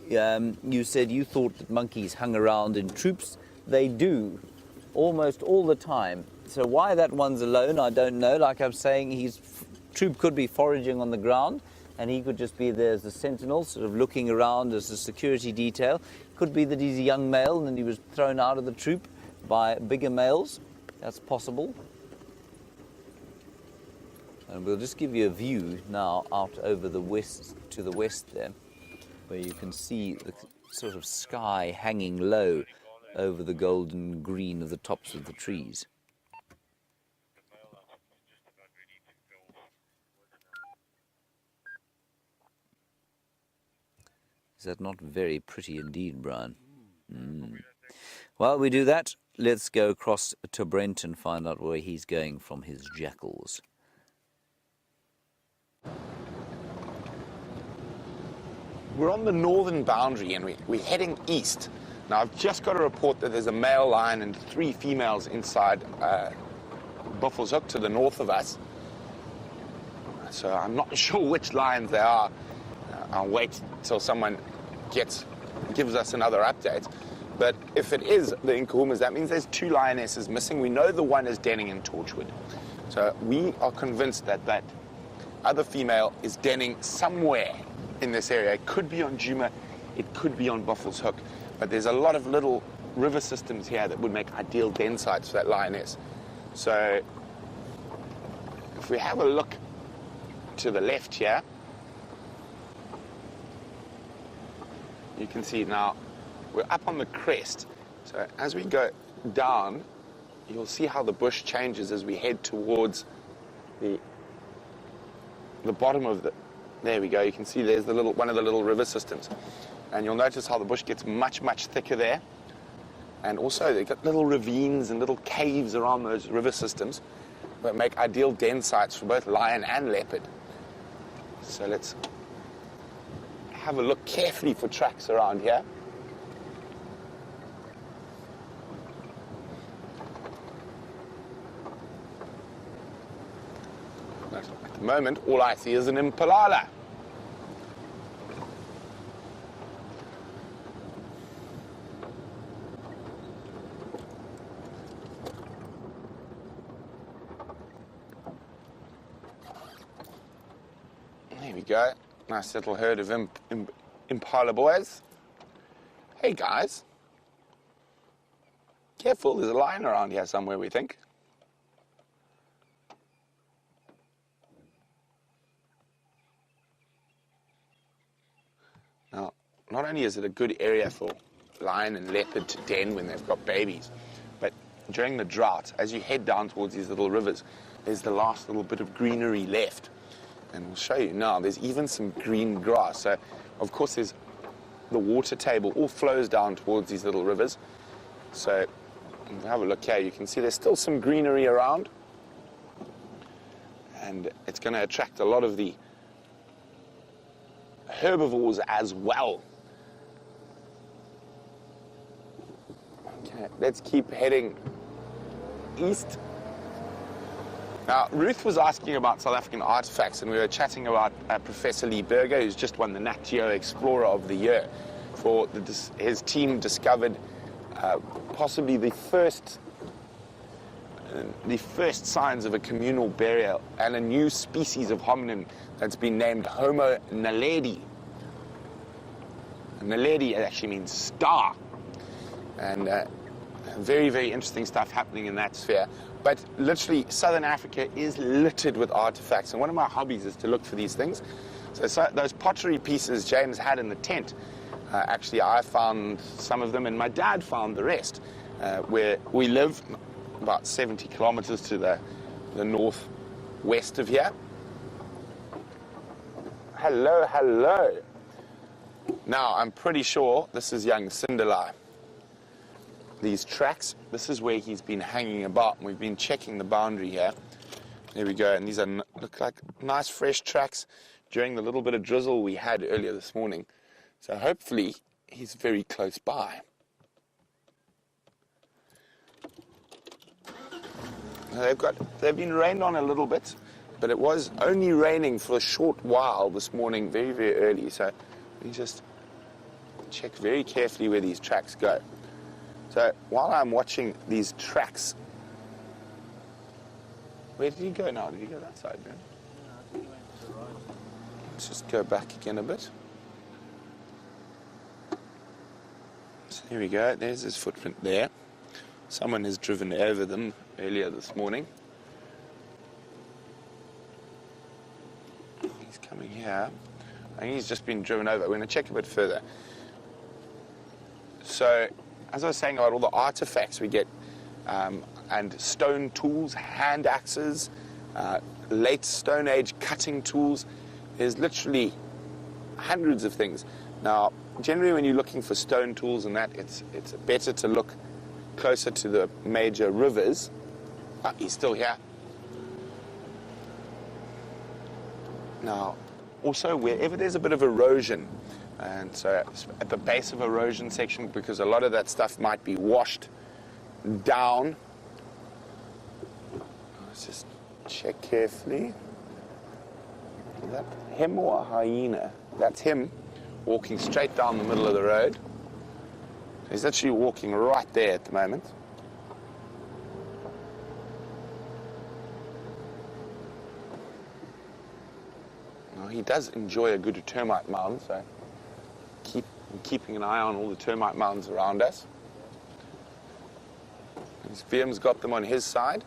You said you thought that monkeys hung around in troops. They do, almost all the time. So why that one's alone, I don't know. Like I'm saying, his troop could be foraging on the ground, and he could just be there as the sentinel, sort of looking around as a security detail. Could be that he's a young male and he was thrown out of the troop by bigger males. That's possible. And we'll just give you a view now out over the west, to the west there, where you can see the sort of sky hanging low over the golden green of the tops of the trees. Is that not very pretty indeed, Brian? While we do that, let's go across to Brent and find out where he's going from his jackals. We're on the northern boundary and we're heading east. Now, I've just got a report that there's a male lion and 3 females inside Buffalo's Hook to the north of us. So I'm not sure which lions they are. I'll wait till someone gives us another update. But if it is the Nkuhumas, that means there's 2 lionesses missing. We know the one is denning in Torchwood. So we are convinced that that other female is denning somewhere in this area. It could be on Djuma, it could be on Boffel's Hook, but there's a lot of little river systems here that would make ideal den sites for that lioness. So if we have a look to the left here, you can see now we're up on the crest. So as we go down, you'll see how the bush changes as we head towards the bottom of the... There we go. You can see there's one of the little river systems. And you'll notice how the bush gets much, much thicker there. And also they've got little ravines and little caves around those river systems that make ideal den sites for both lion and leopard. So let's have a look carefully for tracks around here. At the moment, all I see is an impala. There we go. Nice little herd of impala boys. Hey guys. Careful, there's a lion around here somewhere, we think. Now, not only is it a good area for lion and leopard to den when they've got babies, but during the drought, as you head down towards these little rivers, there's the last little bit of greenery left. And we'll show you now, there's even some green grass. So, of course, there's the water table all flows down towards these little rivers. So, if you have a look here, you can see there's still some greenery around. And it's going to attract a lot of the herbivores as well. Okay, let's keep heading east. Now, Ruth was asking about South African artifacts, and we were chatting about Professor Lee Berger, who's just won the Nat Geo Explorer of the Year. For his team discovered possibly the first signs of a communal burial and a new species of hominin that's been named Homo naledi. Naledi actually means star. And very, very interesting stuff happening in that sphere. But literally, Southern Africa is littered with artifacts. And one of my hobbies is to look for these things. So those pottery pieces James had in the tent, actually I found some of them and my dad found the rest. Where we live, about 70 kilometers to the northwest of here. Hello, hello. Now, I'm pretty sure this is young Cinderlai. These tracks, this is where he's been hanging about. We've been checking the boundary here. There we go, and these look like nice fresh tracks during the little bit of drizzle we had earlier this morning. So hopefully he's very close by. They've been rained on a little bit, but it was only raining for a short while this morning, very, very early. So we just check very carefully where these tracks go. So while I'm watching these tracks, where did he go now? Did he go that side, Brent? No, I think he went to the right. Let's just go back again a bit. So here we go. There's his footprint there. Someone has driven over them earlier this morning. He's coming here. I think he's just been driven over. We're going to check a bit further. So, as I was saying about all the artifacts we get, and stone tools, hand axes, late Stone Age cutting tools, there's literally hundreds of things. Now, generally when you're looking for stone tools and that, it's better to look closer to the major rivers. Ah, he's still here. Now, also wherever there's a bit of erosion, and so at the base of erosion section, because a lot of that stuff might be washed down. Let's just check carefully. Is that him or a hyena? That's him walking straight down the middle of the road. He's actually walking right there at the moment. Now, he does enjoy a good termite mound, so keeping an eye on all the termite mounds around us. VM's got them on his side.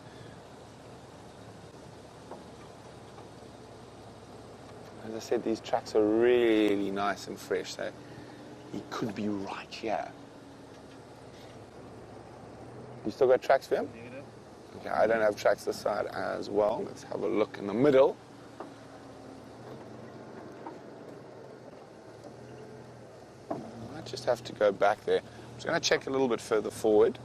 As I said, these tracks are really nice and fresh, so he could be right here. You still got tracks, VM? Okay, I don't have tracks this side as well. Let's have a look in the middle. I might just have to go back there. I'm just going to check a little bit further forward.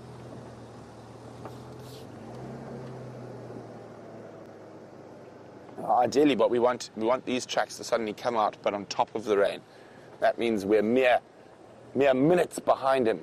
Ideally, what we want these tracks to suddenly come out, but on top of the rain. That means we're mere minutes behind him.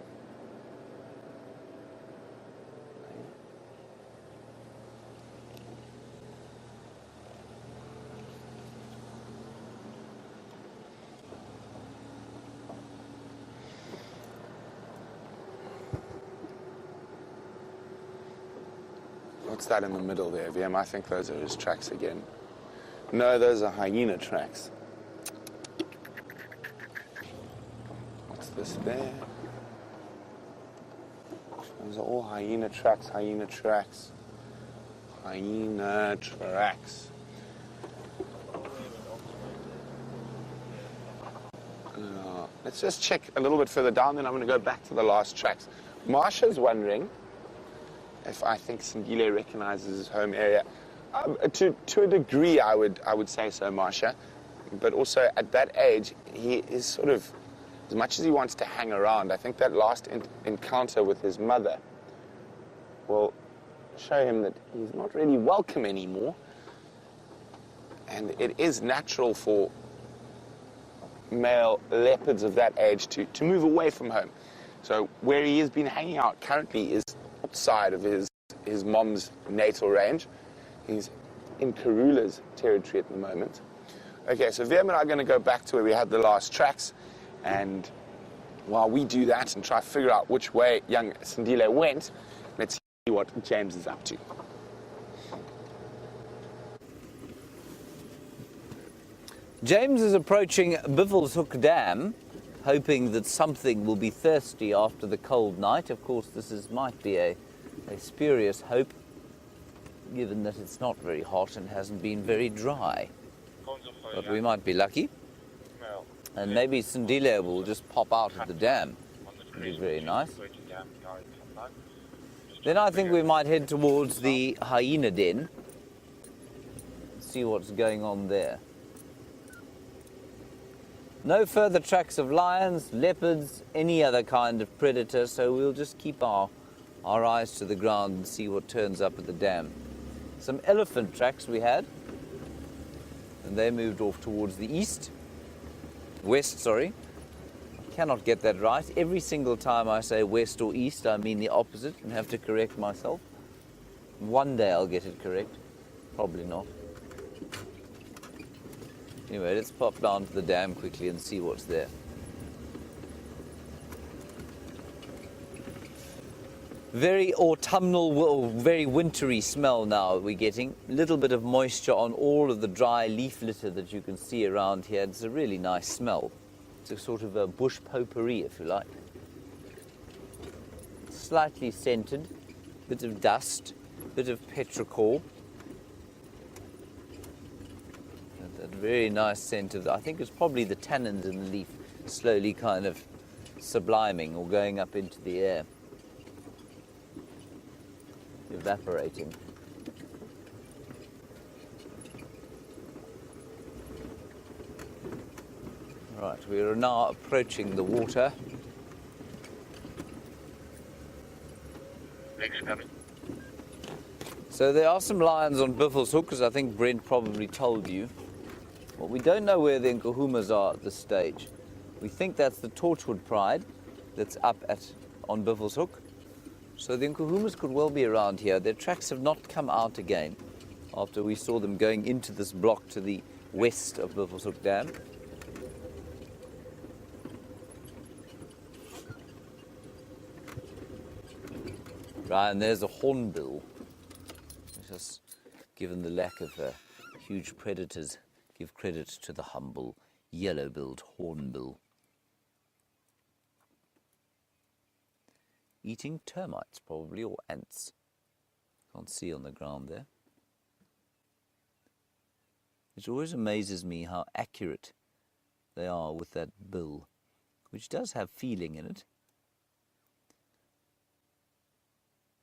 What's that in the middle there, VM? I think those are his tracks again. No, those are hyena tracks. What's this there? Those are all hyena tracks, hyena tracks. Hyena tracks. Let's just check a little bit further down, then I'm going to go back to the last tracks. Marsha's wondering if I think Sindile recognizes his home area. To a degree, I would say so, Marsha. But also, at that age, he is sort of, as much as he wants to hang around, I think that last encounter with his mother will show him that he's not really welcome anymore. And it is natural for male leopards of that age to move away from home. So where he has been hanging out currently is outside of his mom's natal range. He's in Karula's territory at the moment. Okay, so VM and I are going to go back to where we had the last tracks, and while we do that and try to figure out which way young Sindile went, let's see what James is up to. James is approaching Buffelshoek Dam, hoping that something will be thirsty after the cold night. Of course, this might be a spurious hope, given that it's not very hot and hasn't been very dry. But we might be lucky. And maybe Sindile will just pop out of the dam. It'd be very nice. Then I think we might head towards the hyena den. See what's going on there. No further tracks of lions, leopards, any other kind of predator, so we'll just keep our eyes to the ground and see what turns up at the dam. Some elephant tracks we had, and they moved off towards the west, sorry. I cannot get that right. Every single time I say west or east, I mean the opposite and have to correct myself. One day I'll get it correct. Probably not. Anyway, let's pop down to the dam quickly and see what's there. Very autumnal, very wintry smell now we're getting. A little bit of moisture on all of the dry leaf litter that you can see around here. It's a really nice smell. It's a sort of a bush potpourri, if you like. Slightly scented, bit of dust, bit of petrichor. That very nice scent of, I think it's probably the tannins in the leaf slowly kind of subliming or going up into the air. Evaporating. Right, we are now approaching the water. Next coming. So there are some lions on Buffelshoek, as I think Brent probably told you. Well, we don't know where the Nkuhumas are at this stage. We think that's the Torchwood Pride that's up on Buffelshoek. So the Nkuhumas could well be around here. Their tracks have not come out again after we saw them going into this block to the west of Buffelshoek Dam. Right, and there's a hornbill. Just given the lack of huge predators give credit to the humble yellow-billed hornbill. Eating termites, probably, or ants. Can't see on the ground there. It always amazes me how accurate they are with that bill, which does have feeling in it.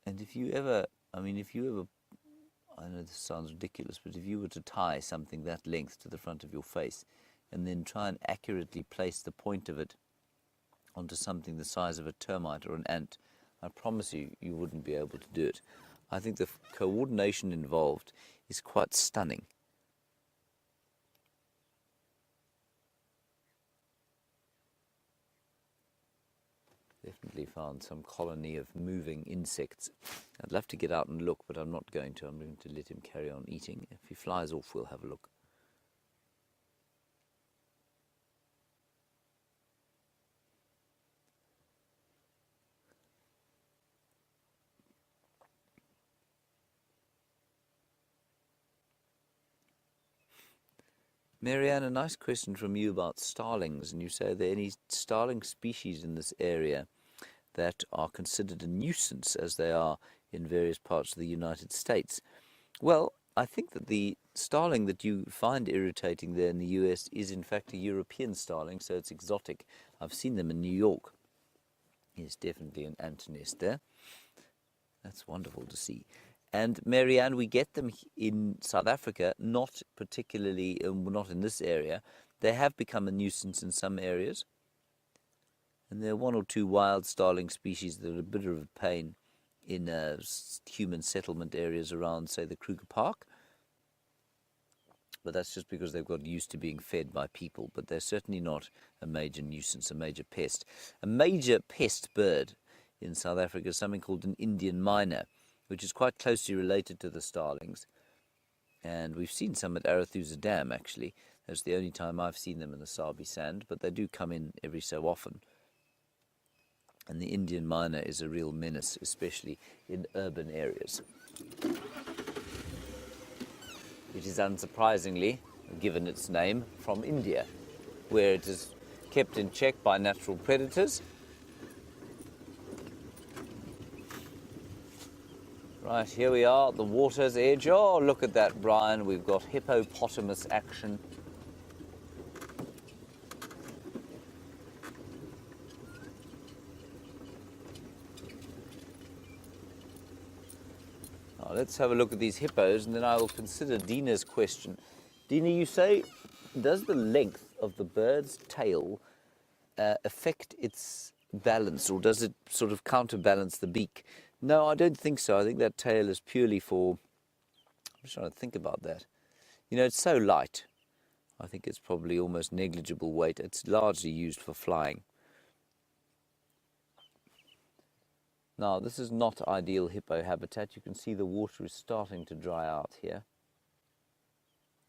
And if you ever, I know this sounds ridiculous, but if you were to tie something that length to the front of your face and then try and accurately place the point of it onto something the size of a termite or an ant, I promise you, you wouldn't be able to do it. I think the coordination involved is quite stunning. Definitely found some colony of moving insects. I'd love to get out and look, but I'm not going to. I'm going to let him carry on eating. If he flies off, we'll have a look. Marianne, a nice question from you about starlings, and you say, are there any starling species in this area that are considered a nuisance as they are in various parts of the United States? Well, I think that the starling that you find irritating there in the US is in fact a European starling, so it's exotic. I've seen them in New York. There's definitely an ant nest there. That's wonderful to see. And Marianne, we get them in South Africa, not particularly, not in this area. They have become a nuisance in some areas. And there are one or two wild starling species that are a bit of a pain in human settlement areas around, say, the Kruger Park. But that's just because they've got used to being fed by people. But they're certainly not a major nuisance, a major pest. A major pest bird in South Africa is something called an Indian myna, which is quite closely related to the starlings. And we've seen some at Arathusa Dam, actually. That's the only time I've seen them in the Sabi Sand, but they do come in every so often. And the Indian myna is a real menace, especially in urban areas. It is unsurprisingly, given its name, from India, where it is kept in check by natural predators. Right, here we are at the water's edge. Oh, look at that, Brian. We've got hippopotamus action. Now, let's have a look at these hippos, and then I will consider Dina's question. Dina, you say, does the length of the bird's tail affect its balance, or does it sort of counterbalance the beak? No, I don't think so. I think that tail is purely for... I'm just trying to think about that. You know, it's so light. I think it's probably almost negligible weight. It's largely used for flying. Now, this is not ideal hippo habitat. You can see the water is starting to dry out here.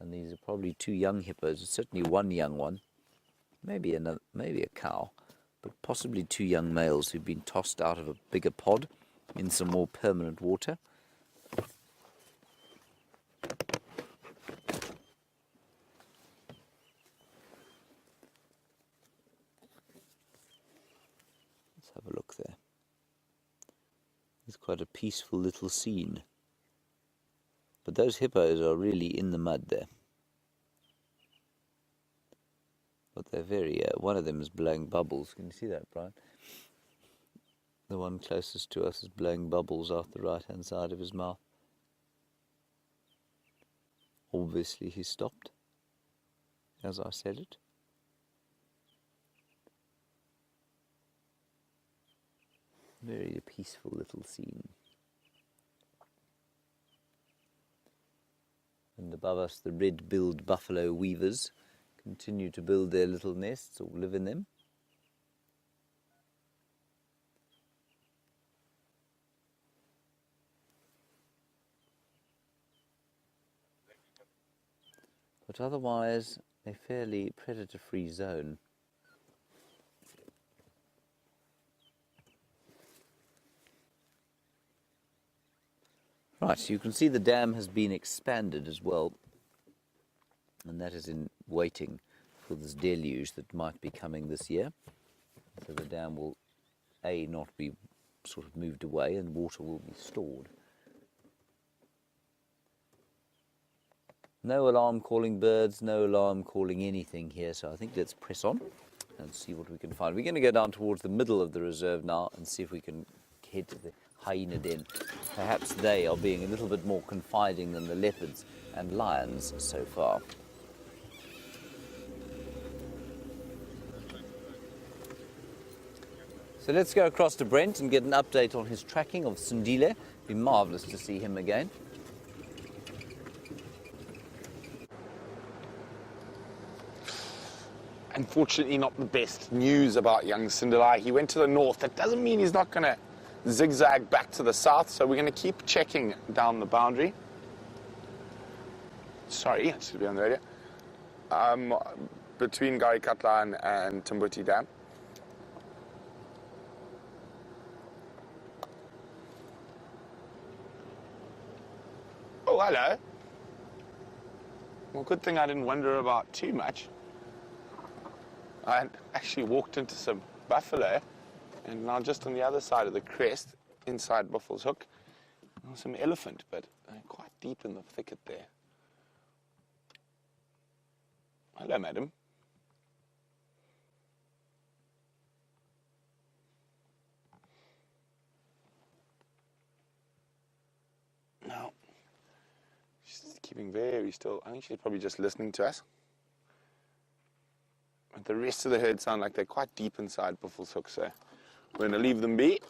And these are probably two young hippos. There's certainly one young one. Maybe another, maybe a cow. But possibly two young males who've been tossed out of a bigger pod in some more permanent water. Let's have a look there. It's quite a peaceful little scene. But those hippos are really in the mud there. But they're very, one of them is blowing bubbles. Can you see that, Brian? The one closest to us is blowing bubbles out the right-hand side of his mouth. Obviously he stopped, as I said it. Very peaceful little scene. And above us the red-billed buffalo weavers continue to build their little nests or live in them. But otherwise, a fairly predator-free zone. Right, so you can see the dam has been expanded as well. and that is in waiting for this deluge that might be coming this year. So the dam will, A, not be sort of moved away, and water will be stored. No alarm calling birds, no alarm calling anything here, so I think let's press on and see what we can find. We're going to go down towards the middle of the reserve now and see if we can head to the hyena den. Perhaps they are being a little bit more confiding than the leopards and lions so far. So let's go across to Brent and get an update on his tracking of Sindile. It'd be marvellous to see him again. Unfortunately, not the best news about young Sindile. He went to the north. That doesn't mean he's not going to zigzag back to the south, so we're going to keep checking down the boundary. Sorry, I should be on the radio. Between Garikatlan and Timbuti Dam. Oh, hello. Well, good thing I didn't wonder about too much. I actually walked into some buffalo, and now just on the other side of the crest, inside Buffalo's Hook, some elephant, but quite deep in the thicket there. Hello, madam. Now, she's keeping very still. I think she's probably just listening to us. But the rest of the herd sound like they're quite deep inside Buffalo's Hook, so we're going to leave them be.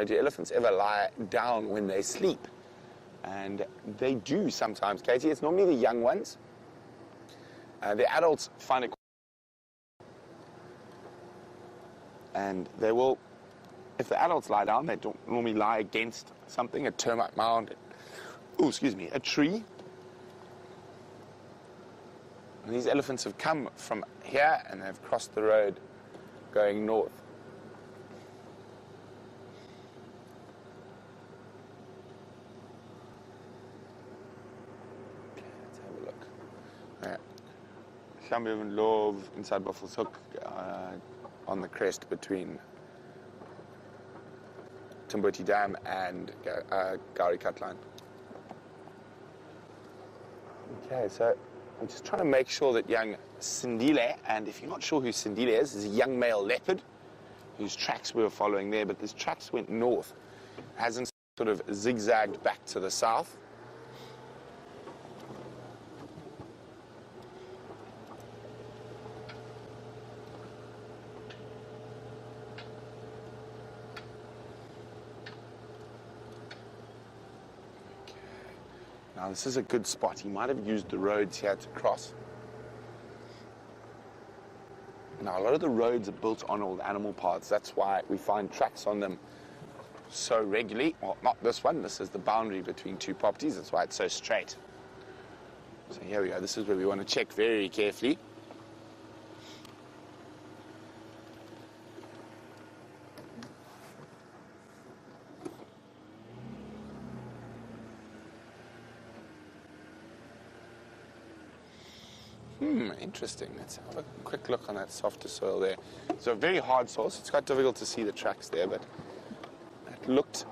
Do elephants ever lie down when they sleep? And they do sometimes, Katie. It's normally the young ones. The adults find it, and they will, if the adults lie down, they don't normally lie against something, a termite mound, a tree. And these elephants have come from here and they've crossed the road going north. Okay, let's have a look. Yeah. Shambiv Love inside Buffalo's Hook on the crest between Timbuti Dam and Garikatlan. Okay, so I'm just trying to make sure that young Sindile, and if you're not sure who Sindile is a young male leopard whose tracks we were following there, but his tracks went north, hasn't sort of zigzagged back to the south. Now, this is a good spot. He might have used the roads here to cross. Now, a lot of the roads are built on old animal paths. That's why we find tracks on them so regularly. Well, not this one. This is the boundary between two properties. That's why it's so straight. So here we go. This is where we want to check very carefully. Interesting. Let's have a quick look on that softer soil there. It's a very hard soil, so it's quite difficult to see the tracks there, but it looked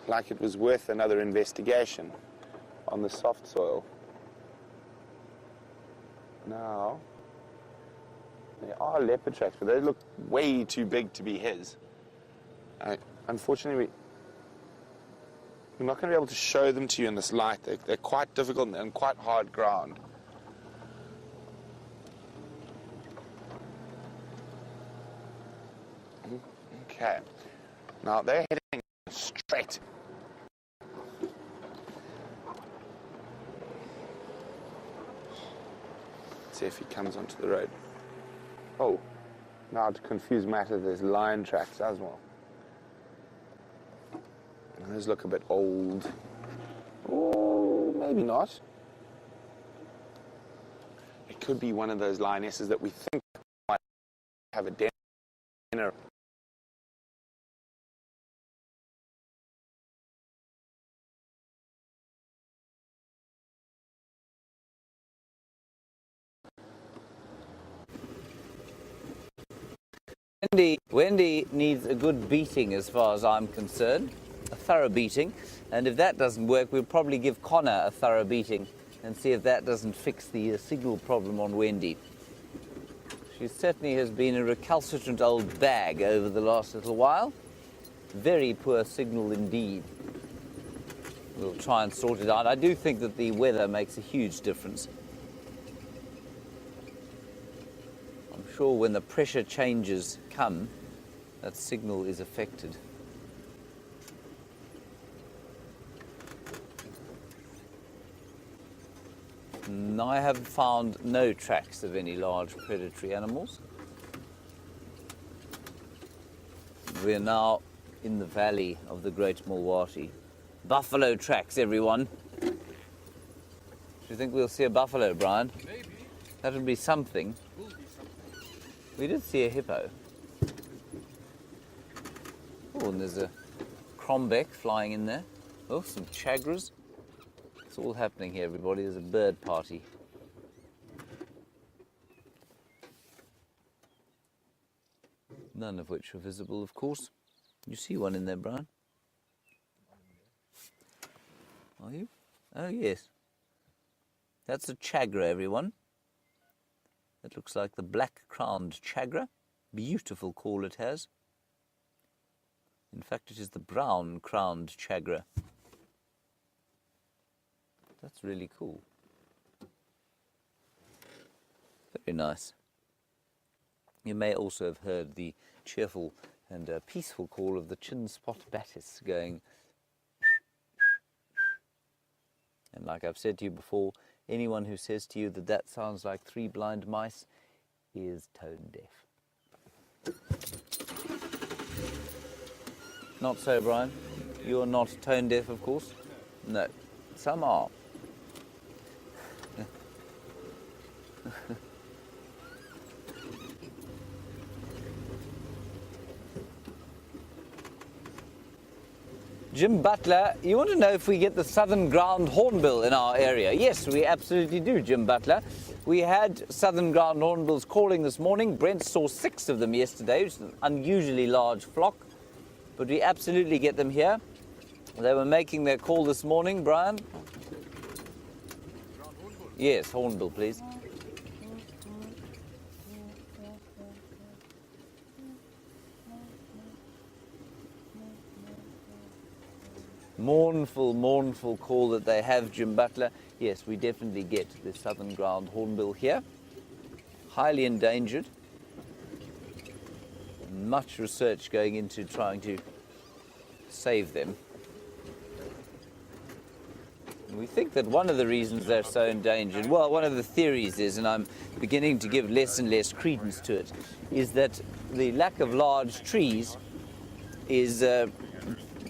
like it was worth another investigation on the soft soil. Now, there are leopard tracks, but they look way too big to be his. Unfortunately, we're not going to be able to show them to you in this light. They're quite difficult and quite hard ground. Okay, now they're heading straight. Let's see if he comes onto the road. Oh, now to confuse matters, there's lion tracks as well. Those look a bit old. Oh, maybe not. could be one of those lionesses that we think might have a den in her. Wendy needs a good beating as far as I'm concerned, a thorough beating, and if that doesn't work, we'll probably give Connor a thorough beating and see if that doesn't fix the signal problem on Wendy. She certainly has been a recalcitrant old bag over the last little while. Very poor signal indeed. We'll try and sort it out. I do think that the weather makes a huge difference. I'm sure when the pressure changes come, that signal is affected. I have found no tracks of any large predatory animals. We're now in the valley of the Great Mulwati. Buffalo tracks, everyone. Do you think we'll see a buffalo, Brian? Maybe. That would be something. Will be something. We did see a hippo. Oh, and there's a crombeck flying in there. Oh, some chagras. It's all happening here, everybody. There's a bird party. None of which are visible, of course. You see one in there, Brian? Are you? Oh, yes. That's a chagra, everyone. That looks like the black-crowned chagra. Beautiful call it has. In fact, it is the brown-crowned chagra. That's really cool. Very nice. You may also have heard the cheerful and peaceful call of the chin-spot batis going. And like I've said to you before, anyone who says to you that that sounds like three blind mice is tone deaf. Not so, Brian. You're not tone deaf, of course. No, some are. Jim Butler, you want to know if we get the southern ground hornbill in our area? Yes, we absolutely do, Jim Butler. We had southern ground hornbills calling this morning. Brent saw 6 of them yesterday, which is an unusually large flock. But we absolutely get them here. They were making their call this morning, Brian. Yes, hornbill, please. Mournful, mournful call that they have, Jim Butler. Yes, we definitely get the southern ground hornbill here. Highly endangered. Much research going into trying to save them. We think that one of the reasons they're so endangered, well, one of the theories is, and I'm beginning to give less and less credence to it, is that the lack of large trees is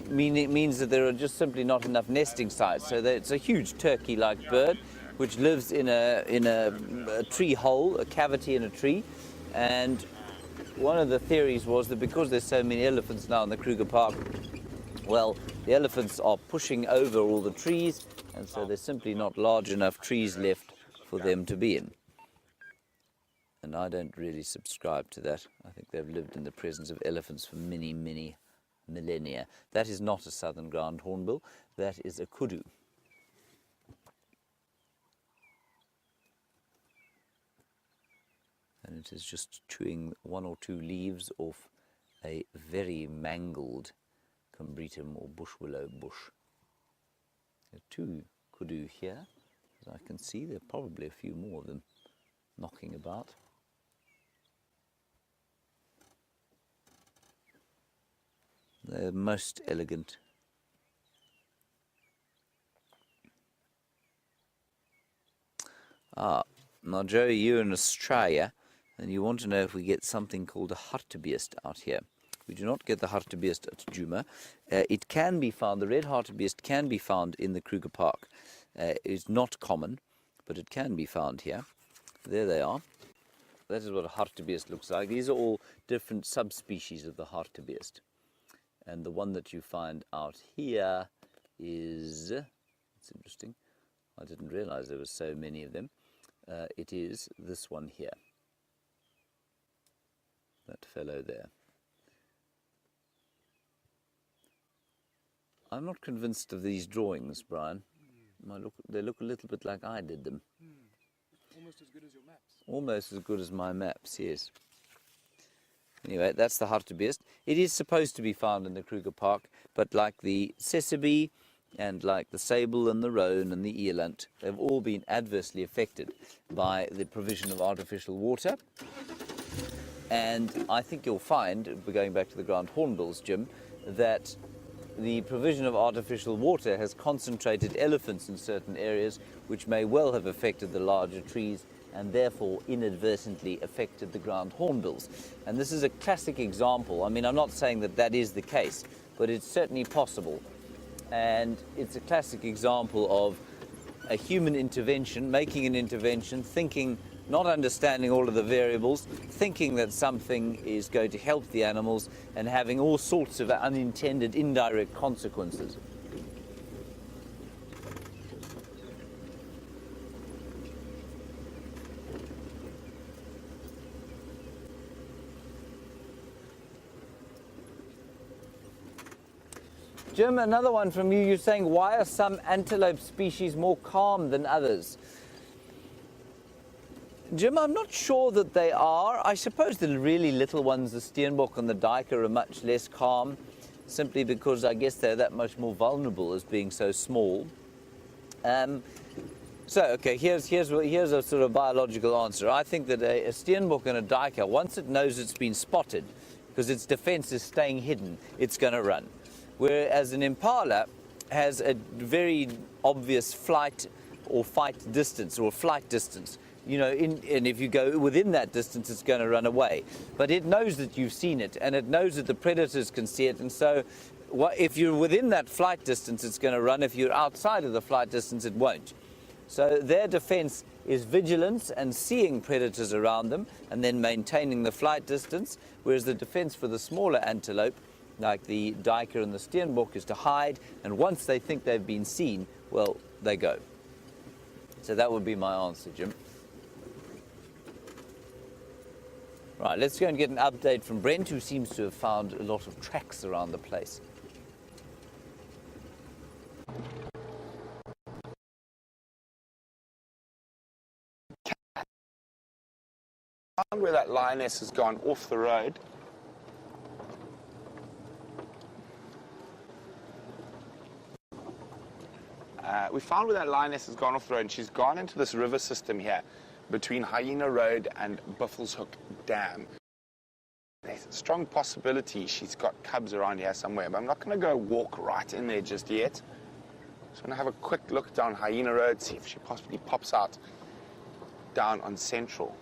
means that there are just simply not enough nesting sites. So it's a huge turkey-like bird which lives in a tree hole, a cavity in a tree. And one of the theories was that because there's so many elephants now in the Kruger Park, well, the elephants are pushing over all the trees, and so there's simply not large enough trees left for them to be in. And I don't really subscribe to that. I think they've lived in the presence of elephants for many, many millennia. That is not a southern ground hornbill. That is a kudu. And it is just chewing 1 or 2 leaves off a very mangled combretum or bush willow bush. There are 2 kudu here, as I can see. There are probably a few more of them knocking about. They're most elegant. Now Joe, you're in Australia, and you want to know if we get something called a hartebeest out here. We do not get the hartebeest at Djuma. It can be found, the red hartebeest can be found in the Kruger Park. It's not common, but it can be found here. There they are. That is what a hartebeest looks like. These are all different subspecies of the hartebeest. And the one that you find out here is, it's interesting, I didn't realize there were so many of them. It is this one here, that fellow there. I'm not convinced of these drawings, Brian. They look a little bit like I did them. Almost as good as your maps. Almost as good as my maps, yes. Anyway, that's the hartebeest. It is supposed to be found in the Kruger Park, but like the tsessebe and like the sable and the roan and the eland, they've all been adversely affected by the provision of artificial water. And I think you'll find, going back to the ground hornbills, Jim, that the provision of artificial water has concentrated elephants in certain areas, which may well have affected the larger trees and therefore inadvertently affected the ground hornbills. And this is a classic example. I mean, I'm not saying that that is the case, but it's certainly possible. And it's a classic example of a human intervention, making an intervention, thinking, not understanding all of the variables, thinking that something is going to help the animals and having all sorts of unintended indirect consequences. Jim, another one from you. You're saying, why are some antelope species more calm than others? Jim, I'm not sure that they are. I suppose the really little ones, the steenbok and the duiker, are much less calm, simply because I guess they're that much more vulnerable as being so small. Okay, here's a sort of biological answer. I think that a steenbok and a duiker, once it knows it's been spotted, because its defense is staying hidden, it's going to run. Whereas an impala has a very obvious flight or fight distance or flight distance. You know, and if you go within that distance, it's going to run away. But it knows that you've seen it, and it knows that the predators can see it. And so if you're within that flight distance, it's going to run. If you're outside of the flight distance, it won't. So their defense is vigilance and seeing predators around them and then maintaining the flight distance, whereas the defense for the smaller antelope, like the duiker and the steenbok, is to hide, and once they think they've been seen, well, they go. So that would be my answer, Jim. Right, let's go and get an update from Brent, who seems to have found a lot of tracks around the place. Found where that lioness has gone off the road. We found where that lioness has gone off the road, and she's gone into this river system here between Hyena Road and Buffelshoek Dam. There's a strong possibility she's got cubs around here somewhere, but I'm not going to go walk right in there just yet. Just want to have a quick look down Hyena Road, see if she possibly pops out down on Central.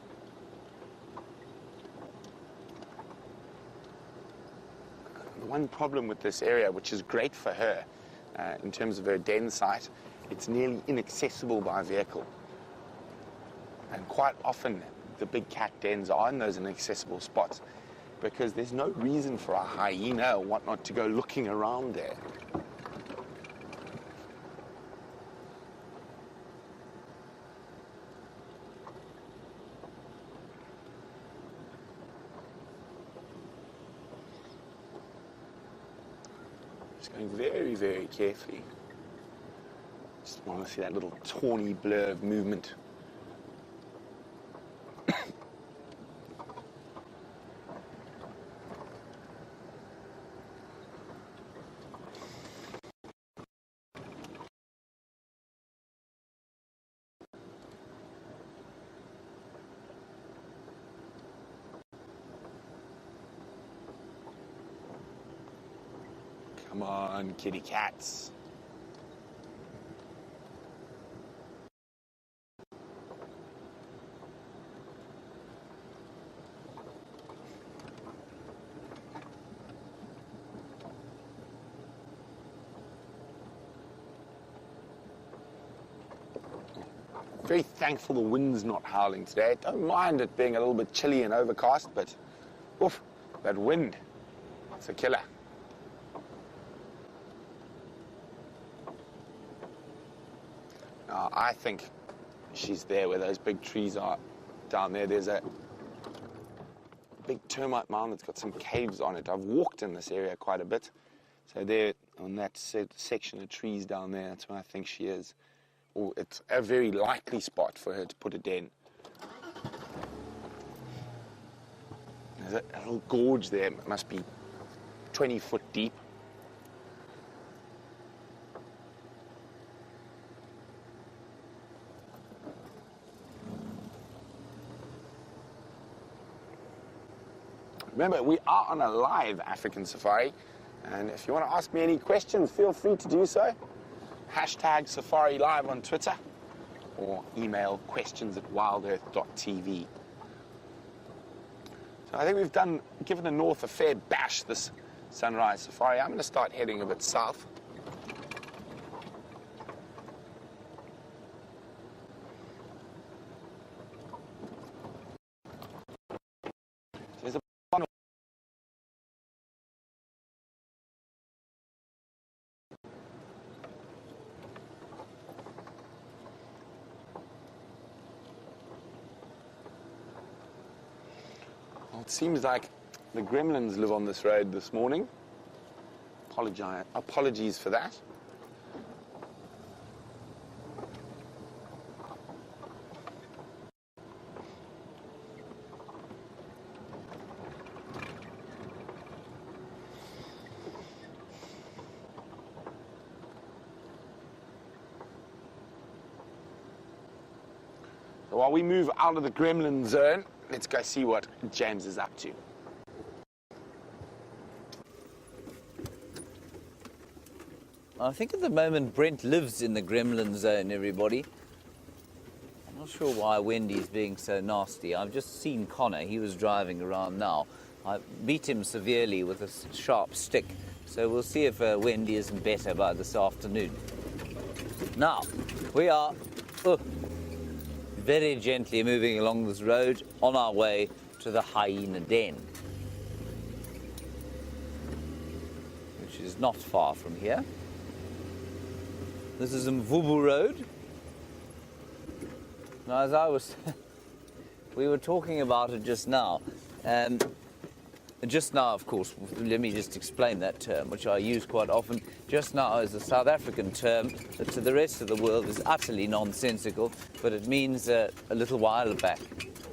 The one problem with this area, which is great for her in terms of her den site, it's nearly inaccessible by vehicle. And quite often, the big cat dens are in those inaccessible spots because there's no reason for a hyena or whatnot to go looking around there. Just going very, very carefully. Just want to see that little tawny blur of movement. Come on, kitty cats. very thankful the wind's not howling today. Don't mind it being a little bit chilly and overcast, but oof, that wind, it's a killer. Now, I think she's there where those big trees are down there. There's a big termite mound that's got some caves on it. I've walked in this area quite a bit. So there, on that section of trees down there, that's where I think she is. Or it's a very likely spot for her to put a den. There's a little gorge there. It must be 20 foot deep. Remember, we are on a live African safari, and if you want to ask me any questions, feel free to do so. Hashtag Safari Live on Twitter, or email questions@wildearth.tv. So I think we've given the north a fair bash this sunrise safari. I'm going to start heading a bit south. There's a It seems like the gremlins live on this road this morning. Apologies for that. So while we move out of the gremlin zone, let's go see what James is up to. I think at the moment Brent lives in the gremlin zone, everybody. I'm not sure why Wendy's being so nasty. I've just seen Connor. He was driving around now. I beat him severely with a sharp stick. So we'll see if Wendy isn't better by this afternoon. Now, we are very gently moving along this road on our way to the hyena den, which is not far from here. This is Mvubu Road. Now, as I was, we were talking about it just now. Just now, of course, let me just explain that term, which I use quite often. Just now is a South African term that to the rest of the world is utterly nonsensical, but it means a little while back.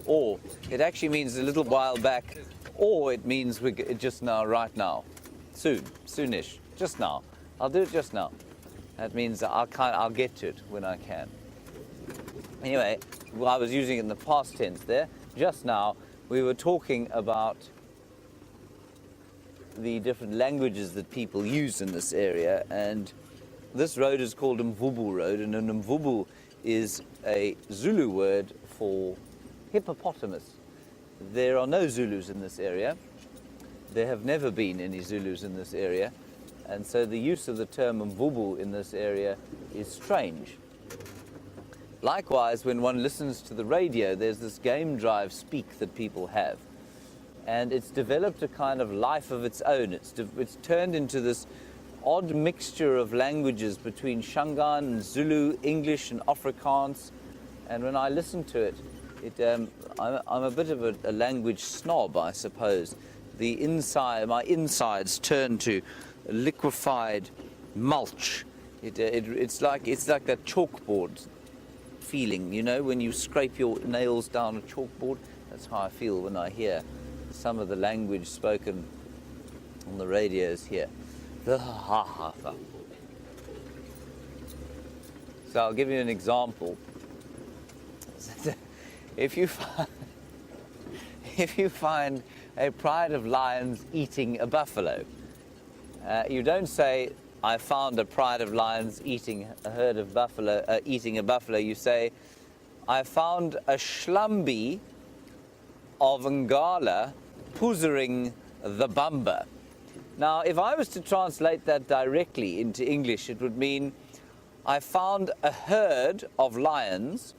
Or it actually means a little while back, or it means just now, right now. Soon, soonish, just now. I'll do it just now. That means I'll get to it when I can. Anyway, well, I was using it in the past tense there. Just now, we were talking about the different languages that people use in this area, and this road is called Mvubu Road, and an Mvubu is a Zulu word for hippopotamus. There are no Zulus in this area. There have never been any Zulus in this area, and so the use of the term Mvubu in this area is strange. Likewise, when one listens to the radio, there's this game drive speak that people have. And it's developed a kind of life of its own. It's turned into this odd mixture of languages between Shangaan and Zulu, English and Afrikaans. And when I listen to it, I'm a bit of a language snob, I suppose. My insides turn to liquefied mulch. It's like that chalkboard feeling, you know, when you scrape your nails down a chalkboard. That's how I feel when I hear some of the language spoken on the radios here. So I'll give you an example. If you find a pride of lions eating a buffalo, you don't say, I found a pride of lions eating a herd of buffalo, eating a buffalo. You say, I found a shlambi of Ngala poozering the bumba. Now, if I was to translate that directly into English, it would mean I found a herd of lions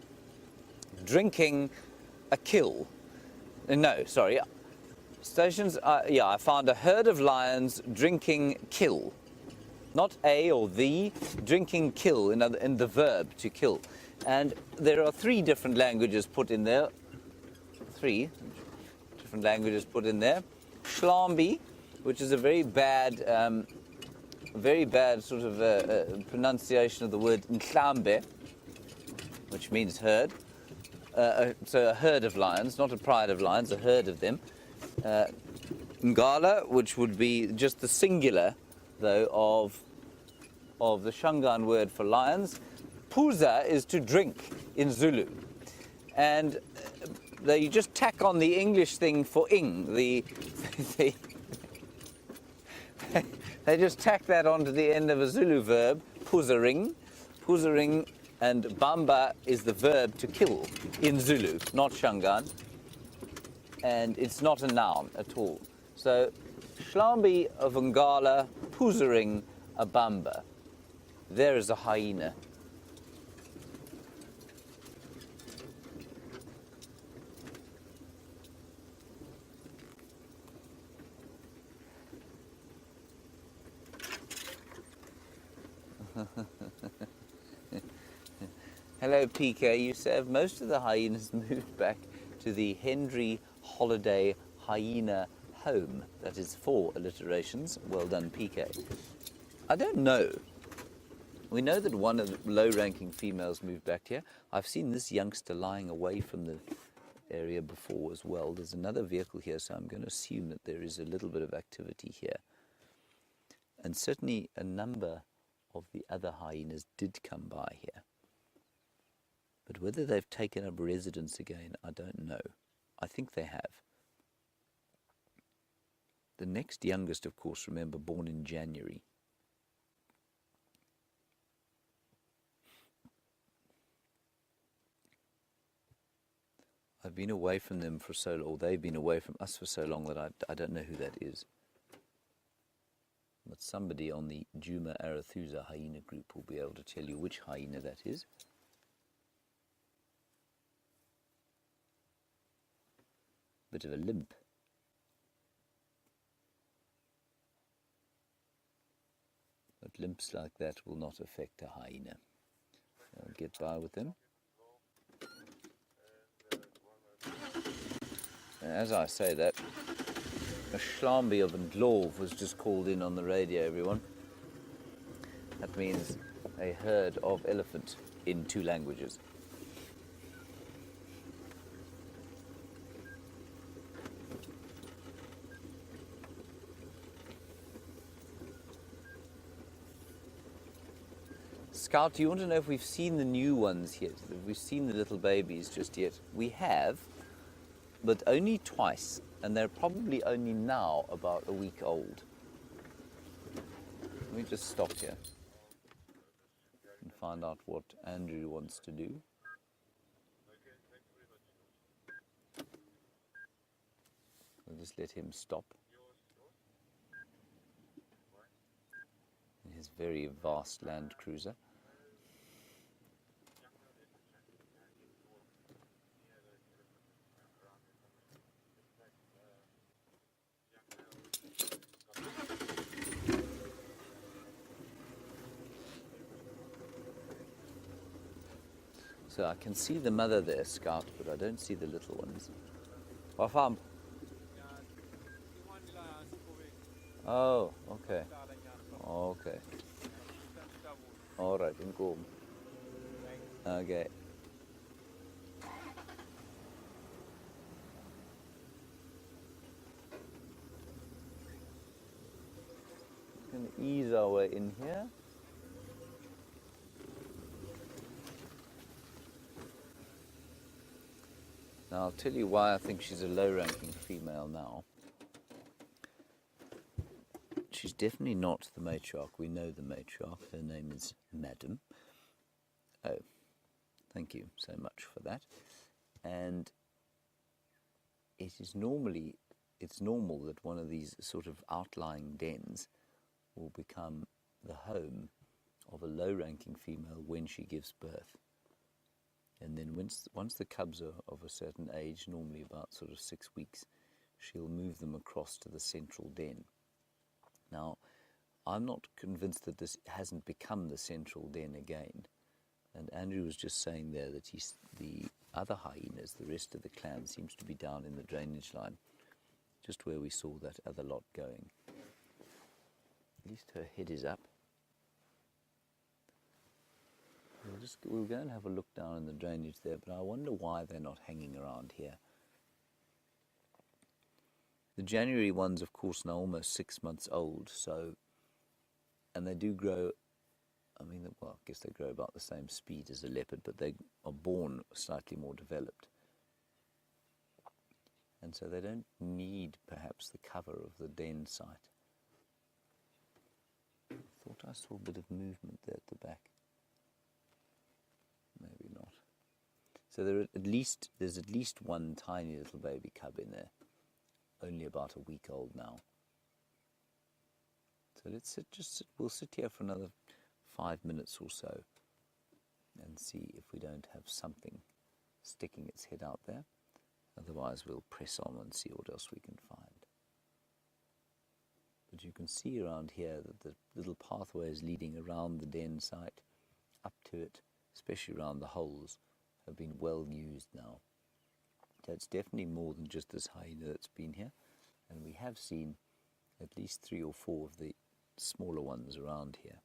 drinking a kill. No, sorry. Stations, I found a herd of lions drinking kill. Not a or the, drinking kill in the verb to kill. And there are 3 different languages put in there. 3 different languages put in there. Shlambi, which is a very bad sort of pronunciation of the word Nhlambe, which means herd. So a herd of lions, not a pride of lions, a herd of them. Ngala, which would be just the singular, though, of the Shangaan word for lions. Puza is to drink in Zulu. And you just tack on the English thing for ing. They just tack that onto the end of a Zulu verb, puzaring. Puzaring, and bamba is the verb to kill in Zulu, not Shangaan. And it's not a noun at all. So, Shlambi of Ngala, puzaring a bamba. There is a hyena. Hello, PK. You say most of the hyenas moved back to the Hendry Holiday Hyena Home. That is 4 alliterations. Well done, PK. I don't know. We know that one of the low-ranking females moved back here. I've seen this youngster lying away from the area before as well. There's another vehicle here, so I'm going to assume that there is a little bit of activity here. And certainly a number of the other hyenas did come by here. But whether they've taken up residence again, I don't know. I think they have. The next youngest, of course, remember, born in January. I've been away from them for so long, or they've been away from us for so long that I don't know who that is. But somebody on the Juma Arathusa hyena group will be able to tell you which hyena that is. Bit of a limp. But limps like that will not affect a hyena. I'll get by with them. And as I say that, a Shlambi of Ndlov was just called in on the radio, everyone. That means a herd of elephant in 2 languages. Scout, do you want to know if we've seen the new ones yet? If we've seen the little babies just yet? We have, but only twice, and they're probably only now about a week old. Let me just stop here and find out what Andrew wants to do. We'll just let him stop in his very vast Land Cruiser. So I can see the mother there, Scout, but I don't see the little ones. Wafam? Oh, okay. Okay. All right, inkom. Okay. Going to ease our way in here. Now, I'll tell you why I think she's a low-ranking female now. She's definitely not the matriarch. We know the matriarch. Her name is Madam. Oh, thank you so much for that. And it's normal that one of these sort of outlying dens will become the home of a low-ranking female when she gives birth. And then once the cubs are of a certain age, normally about sort of 6 weeks, she'll move them across to the central den. Now, I'm not convinced that this hasn't become the central den again. And Andrew was just saying there that the other hyenas, the rest of the clan, seems to be down in the drainage line, just where we saw that other lot going. At least her head is up. We'll go and have a look down in the drainage there, but I wonder why they're not hanging around here. The January ones, of course, now almost 6 months old, and they do grow, I guess they grow about the same speed as a leopard, but they are born slightly more developed. And so they don't need, perhaps, the cover of the den site. I thought I saw a bit of movement there at the back. Maybe not. So there's at least one tiny little baby cub in there, only about a week old now. So we'll sit here for another 5 minutes or so and see if we don't have something sticking its head out there. Otherwise we'll press on and see what else we can find. But you can see around here that the little pathways leading around the den site up to it, especially around the holes, have been well used now. So it's definitely more than just this hyena that's been here, and we have seen at least 3 or 4 of the smaller ones around here.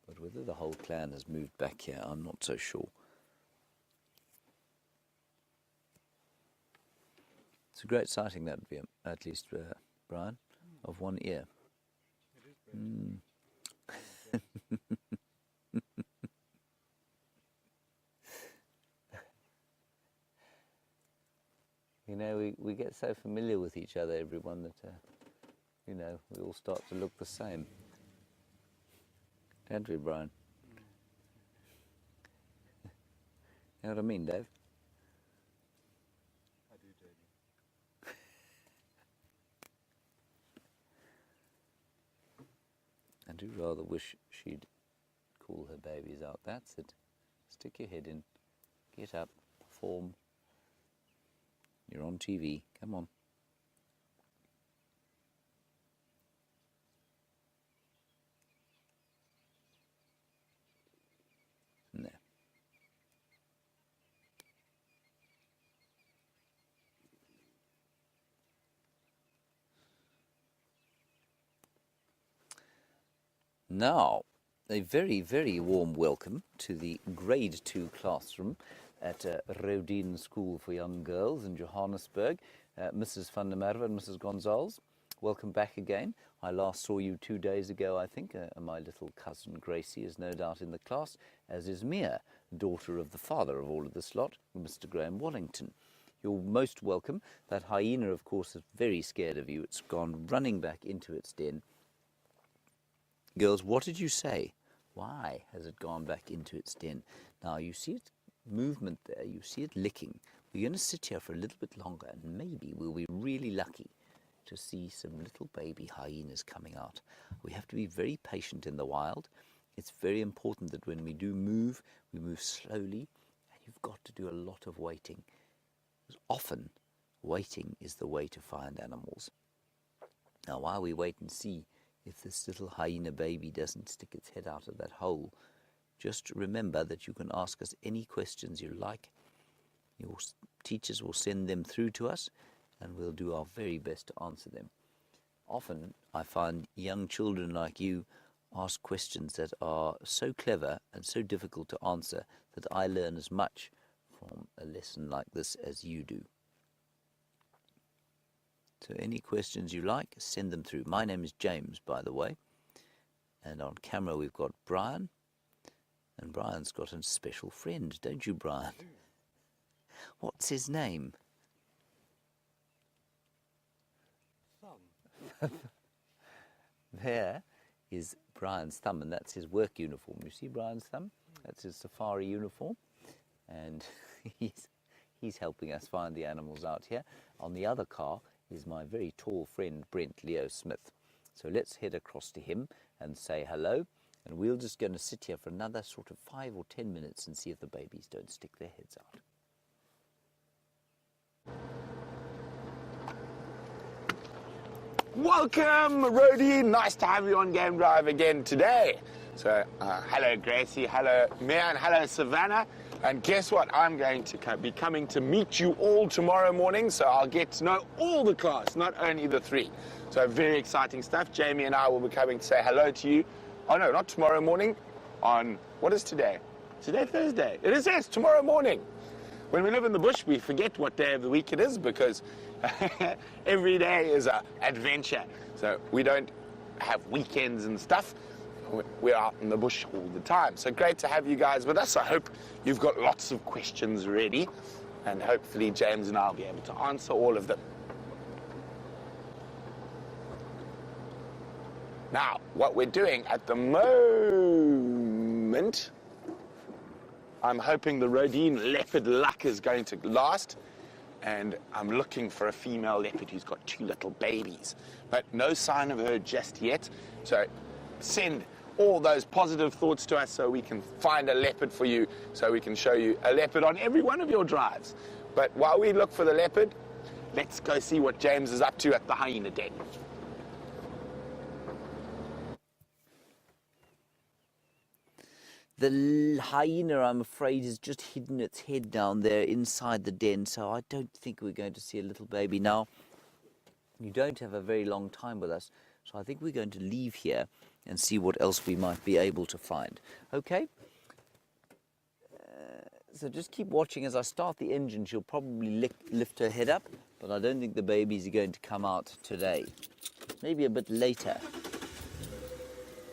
But whether the whole clan has moved back here, I'm not so sure. It's a great sighting, that, at least, Brian, of one ear. It is great. You know, we get so familiar with each other, everyone, that, we all start to look the same. Don't we, Brian? You know what I mean, Dave? I do, Jamie. I do rather wish she'd call her babies out. That's it. Stick your head in. Get up. Perform. You're on TV. Come on. There. Now, a very, very warm welcome to the Grade 2 classroom at Rodin School for Young Girls in Johannesburg. Mrs. van der Merwe and Mrs. Gonzalez, welcome back again. I last saw you 2 days ago, I think. My little cousin Gracie is no doubt in the class, as is Mia, daughter of the father of all of this lot, Mr. Graham Wallington. You're most welcome. That hyena, of course, is very scared of you. It's gone running back into its den. Girls, what did you say? Why has it gone back into its den? Now, you see its movement there. You see it licking. We're going to sit here for a little bit longer, and maybe we'll be really lucky to see some little baby hyenas coming out. We have to be very patient in the wild. It's very important that when we do move, we move slowly, and you've got to do a lot of waiting. Because often, waiting is the way to find animals. Now, while we wait and see if this little hyena baby doesn't stick its head out of that hole, just remember that you can ask us any questions you like. Your teachers will send them through to us, and we'll do our very best to answer them. Often, I find young children like you ask questions that are so clever and so difficult to answer that I learn as much from a lesson like this as you do. So any questions you like, send them through. My name is James, by the way. And on camera we've got Brian. And Brian's got a special friend, don't you, Brian? What's his name? Thumb. There is Brian's thumb, and that's his work uniform. You see Brian's thumb? That's his safari uniform. And he's helping us find the animals out here. On the other car is my very tall friend, Brent Leo Smith. So let's head across to him and say hello And we're just going to sit here for another sort of 5 or 10 minutes and see if the babies don't stick their heads out. Welcome, Rhodey. Nice to have you on Game Drive again today. So, hello, Gracie. Hello, Mia, and hello, Savannah. And guess what? I'm going to be coming to meet you all tomorrow morning, so I'll get to know all the class, not only the 3. So, very exciting stuff. Jamie and I will be coming to say hello to you. Oh, no, not tomorrow morning. On, what is today? Today, Thursday. It is, yes, tomorrow morning. When we live in the bush, we forget what day of the week it is because every day is an adventure. So we don't have weekends and stuff. We're out in the bush all the time. So great to have you guys with us. I hope you've got lots of questions ready. And hopefully James and I will be able to answer all of them. Now, what we're doing at the moment, I'm hoping the Rhodine leopard luck is going to last, and I'm looking for a female leopard who's got 2 little babies, but no sign of her just yet. So send all those positive thoughts to us so we can find a leopard for you, so we can show you a leopard on every one of your drives. But while we look for the leopard, let's go see what James is up to at the hyena den. The hyena, I'm afraid, has just hidden its head down there inside the den, so I don't think we're going to see a little baby. Now, you don't have a very long time with us, so I think we're going to leave here and see what else we might be able to find. Okay? So just keep watching as I start the engine. She'll probably lift her head up, but I don't think the babies are going to come out today. Maybe a bit later.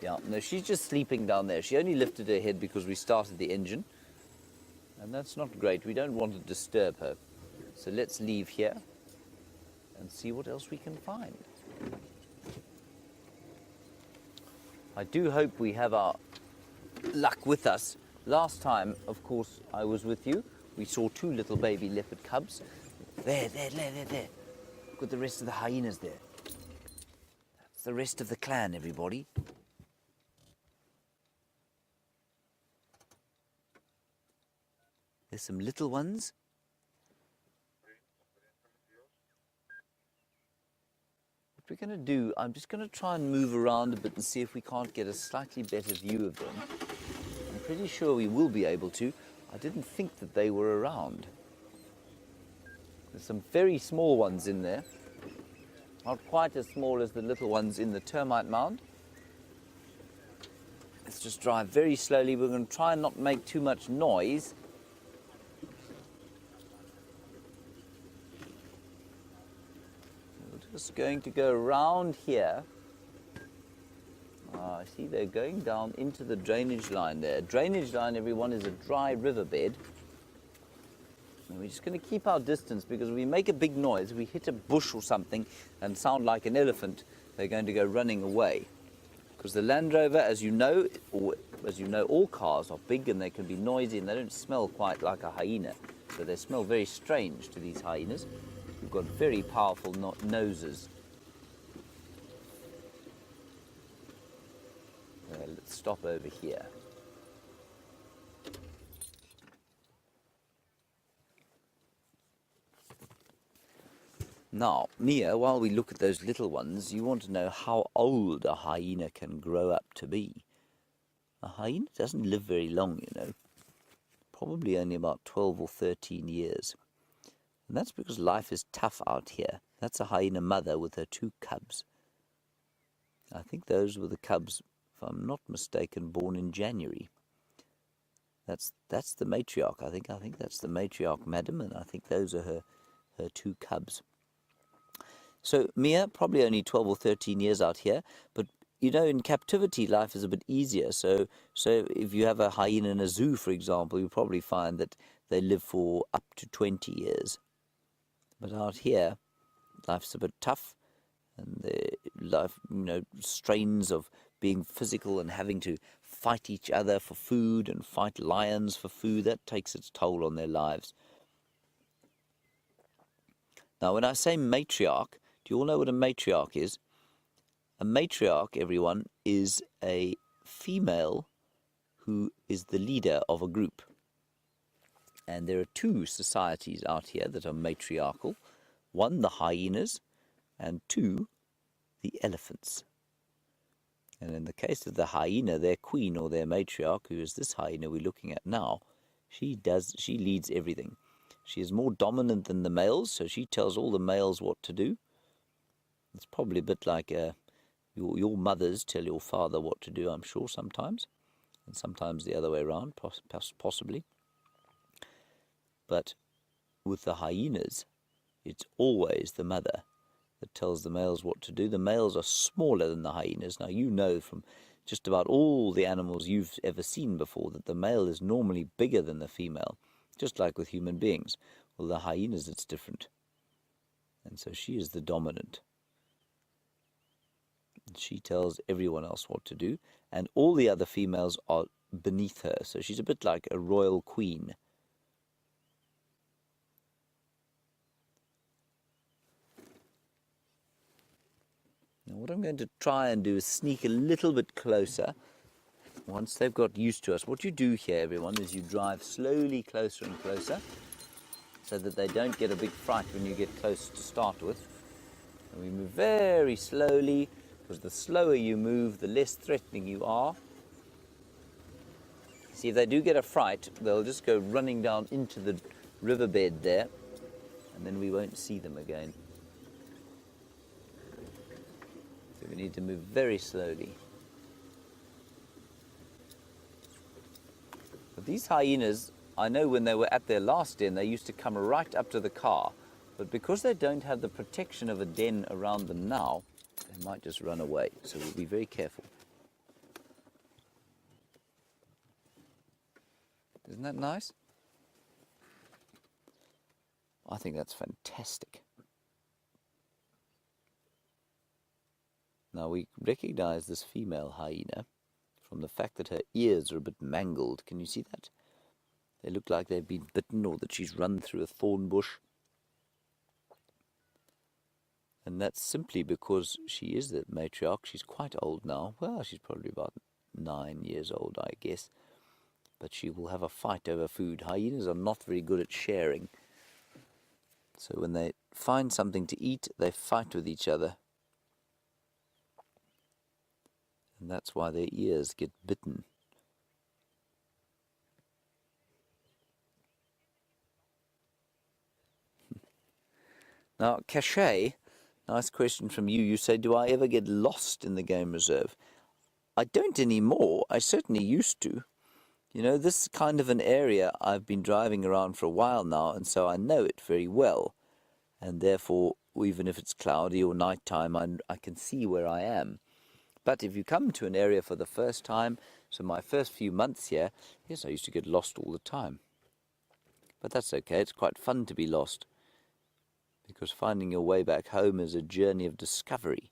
Yeah, no, she's just sleeping down there. She only lifted her head because we started the engine. And that's not great. We don't want to disturb her. So let's leave here and see what else we can find. I do hope we have our luck with us. Last time, of course, I was with you. We saw 2 little baby leopard cubs. There. Look at the rest of the hyenas there. That's the rest of the clan, everybody. There's some little ones. What we're going to do, I'm just going to try and move around a bit and see if we can't get a slightly better view of them. I'm pretty sure we will be able to. I didn't think that they were around. There's some very small ones in there. Not quite as small as the little ones in the termite mound. Let's just drive very slowly. We're going to try and not make too much noise. Just going to go around here. I see they're going down into the drainage line there. Drainage line, everyone, is a dry riverbed. And we're just going to keep our distance because if we make a big noise, we hit a bush or something and sound like an elephant, they're going to go running away. Because the Land Rover, as you know, all cars are big and they can be noisy and they don't smell quite like a hyena. So they smell very strange to these hyenas. We've got very powerful noses. Let's stop over here. Now, Mia, while we look at those little ones, you want to know how old a hyena can grow up to be. A hyena doesn't live very long, you know. Probably only about 12 or 13 years. And that's because life is tough out here. That's a hyena mother with her 2 cubs. I think those were the cubs, if I'm not mistaken, born in January. That's the matriarch, I think. I think that's the matriarch, madam, and I think those are her 2 cubs. So Mia, probably only 12 or 13 years out here, but you know, in captivity, life is a bit easier. So if you have a hyena in a zoo, for example, you'll probably find that they live for up to 20 years. But out here, life's a bit tough, and the life, you know, strains of being physical and having to fight each other for food and fight lions for food, that takes its toll on their lives. Now, when I say matriarch, do you all know what a matriarch is? A matriarch, everyone, is a female who is the leader of a group. And there are two societies out here that are matriarchal. One, the hyenas, and two, the elephants. And in the case of the hyena, their queen or their matriarch, who is this hyena we're looking at now, she leads everything. She is more dominant than the males, so she tells all the males what to do. It's probably a bit like your mothers tell your father what to do, I'm sure, sometimes. And sometimes the other way around, possibly. But with the hyenas, it's always the mother that tells the males what to do. The males are smaller than the hyenas. Now, you know from just about all the animals you've ever seen before that the male is normally bigger than the female, just like with human beings. Well, the hyenas, it's different. And so she is the dominant. She tells everyone else what to do, and all the other females are beneath her. So she's a bit like a royal queen. Now, what I'm going to try and do is sneak a little bit closer. Once they've got used to us, what you do here, everyone, is you drive slowly closer and closer so that they don't get a big fright when you get close to start with. And we move very slowly, because the slower you move, the less threatening you are. See, if they do get a fright, they'll just go running down into the riverbed there, and then we won't see them again. So we need to move very slowly. But these hyenas, I know when they were at their last den, they used to come right up to the car. But because they don't have the protection of a den around them now, they might just run away. So we'll be very careful. Isn't that nice? I think that's fantastic. Now, we recognize this female hyena from the fact that her ears are a bit mangled. Can you see that? They look like they've been bitten or that she's run through a thorn bush. And that's simply because she is the matriarch. She's quite old now. Well, she's probably about 9 years old, I guess. But she will have a fight over food. Hyenas are not very good at sharing. So when they find something to eat, they fight with each other. And that's why their ears get bitten. Now, Cachet, nice question from you. You say, do I ever get lost in the game reserve? I don't anymore. I certainly used to. You know, this kind of an area I've been driving around for a while now, and so I know it very well. And therefore, even if it's cloudy or nighttime, I can see where I am. But if you come to an area for the first time, so my first few months here, yes, I used to get lost all the time. But that's okay. It's quite fun to be lost, because finding your way back home is a journey of discovery.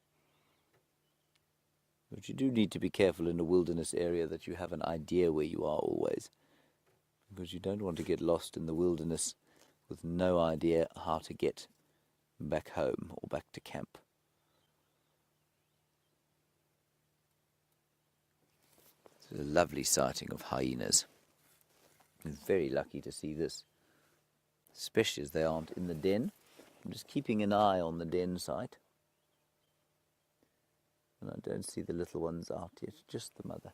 But you do need to be careful in a wilderness area that you have an idea where you are always, because you don't want to get lost in the wilderness with no idea how to get back home or back to camp. It's a lovely sighting of hyenas. I'm very lucky to see this, especially as they aren't in the den. I'm just keeping an eye on the den site. And I don't see the little ones out yet, just the mother.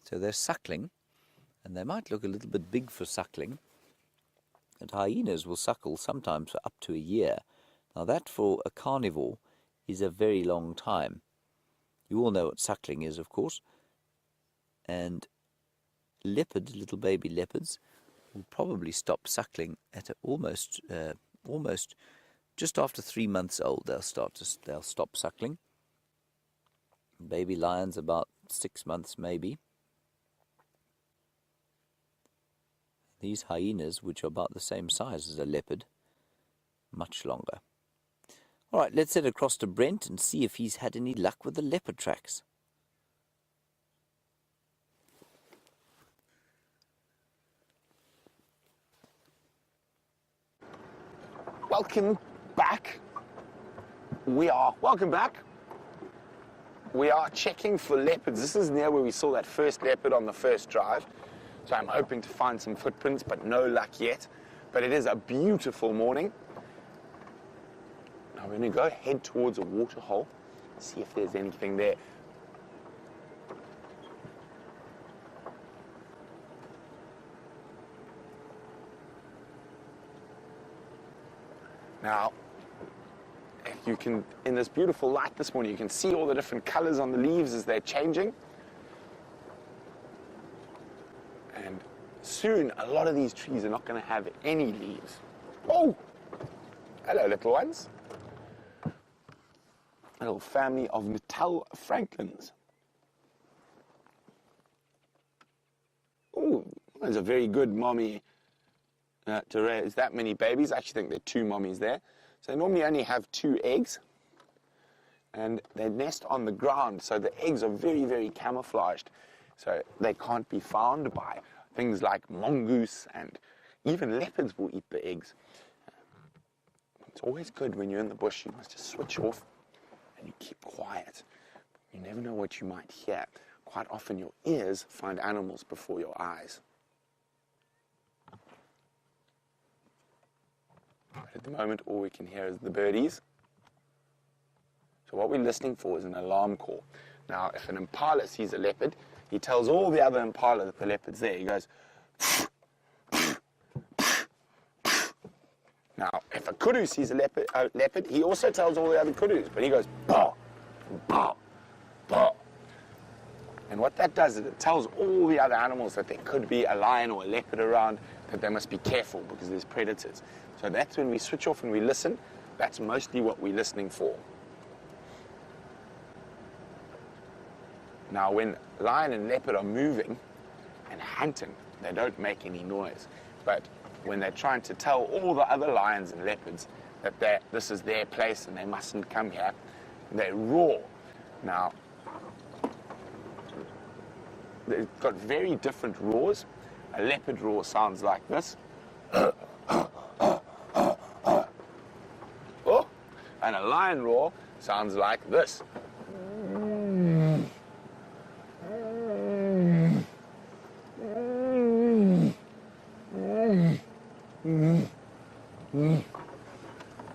So they're suckling, and they might look a little bit big for suckling. And hyenas will suckle sometimes for up to a year. Now that for a carnivore is a very long time. You all know what suckling is, of course. And little baby leopards will probably stop suckling at almost just after 3 months old. They'll stop suckling. Baby lions about 6 months maybe. These hyenas, which are about the same size as a leopard, much longer. All right, let's head across to Brent and see if he's had any luck with the leopard tracks. Welcome back. welcome back. We are checking for leopards. This is near where we saw that first leopard on the first drive. So I'm hoping to find some footprints, but no luck yet. But it is a beautiful morning. Now we're going to go head towards a water hole, see if there's anything there. Now, you can, in this beautiful light this morning, you can see all the different colors on the leaves as they're changing. And soon, a lot of these trees are not going to have any leaves. Oh! Hello, little ones. A little family of Natal franklins. Oh, there's a very good mommy to raise that many babies. I actually think there are 2 mommies there. So they normally only have 2 eggs, and they nest on the ground, so the eggs are very, very camouflaged, so they can't be found by things like mongoose, and even leopards will eat the eggs. It's always good when you're in the bush, you must just switch off and you keep quiet. You never know what you might hear. Quite often your ears find animals before your eyes. But at the moment, all we can hear is the birdies. So what we're listening for is an alarm call. Now, if an impala sees a leopard, he tells all the other impala that the leopard's there. He goes, now, if a kudu sees a leopard, he also tells all the other kudus, but he goes, bah, bah, bah. And what that does is it tells all the other animals that there could be a lion or a leopard around, that they must be careful because there's predators. So that's when we switch off and we listen. That's mostly what we're listening for. Now, when lion and leopard are moving and hunting, they don't make any noise. But when they're trying to tell all the other lions and leopards that this is their place and they mustn't come here, they roar. Now, they've got very different roars. A leopard roar sounds like this. Oh, and a lion roar sounds like this.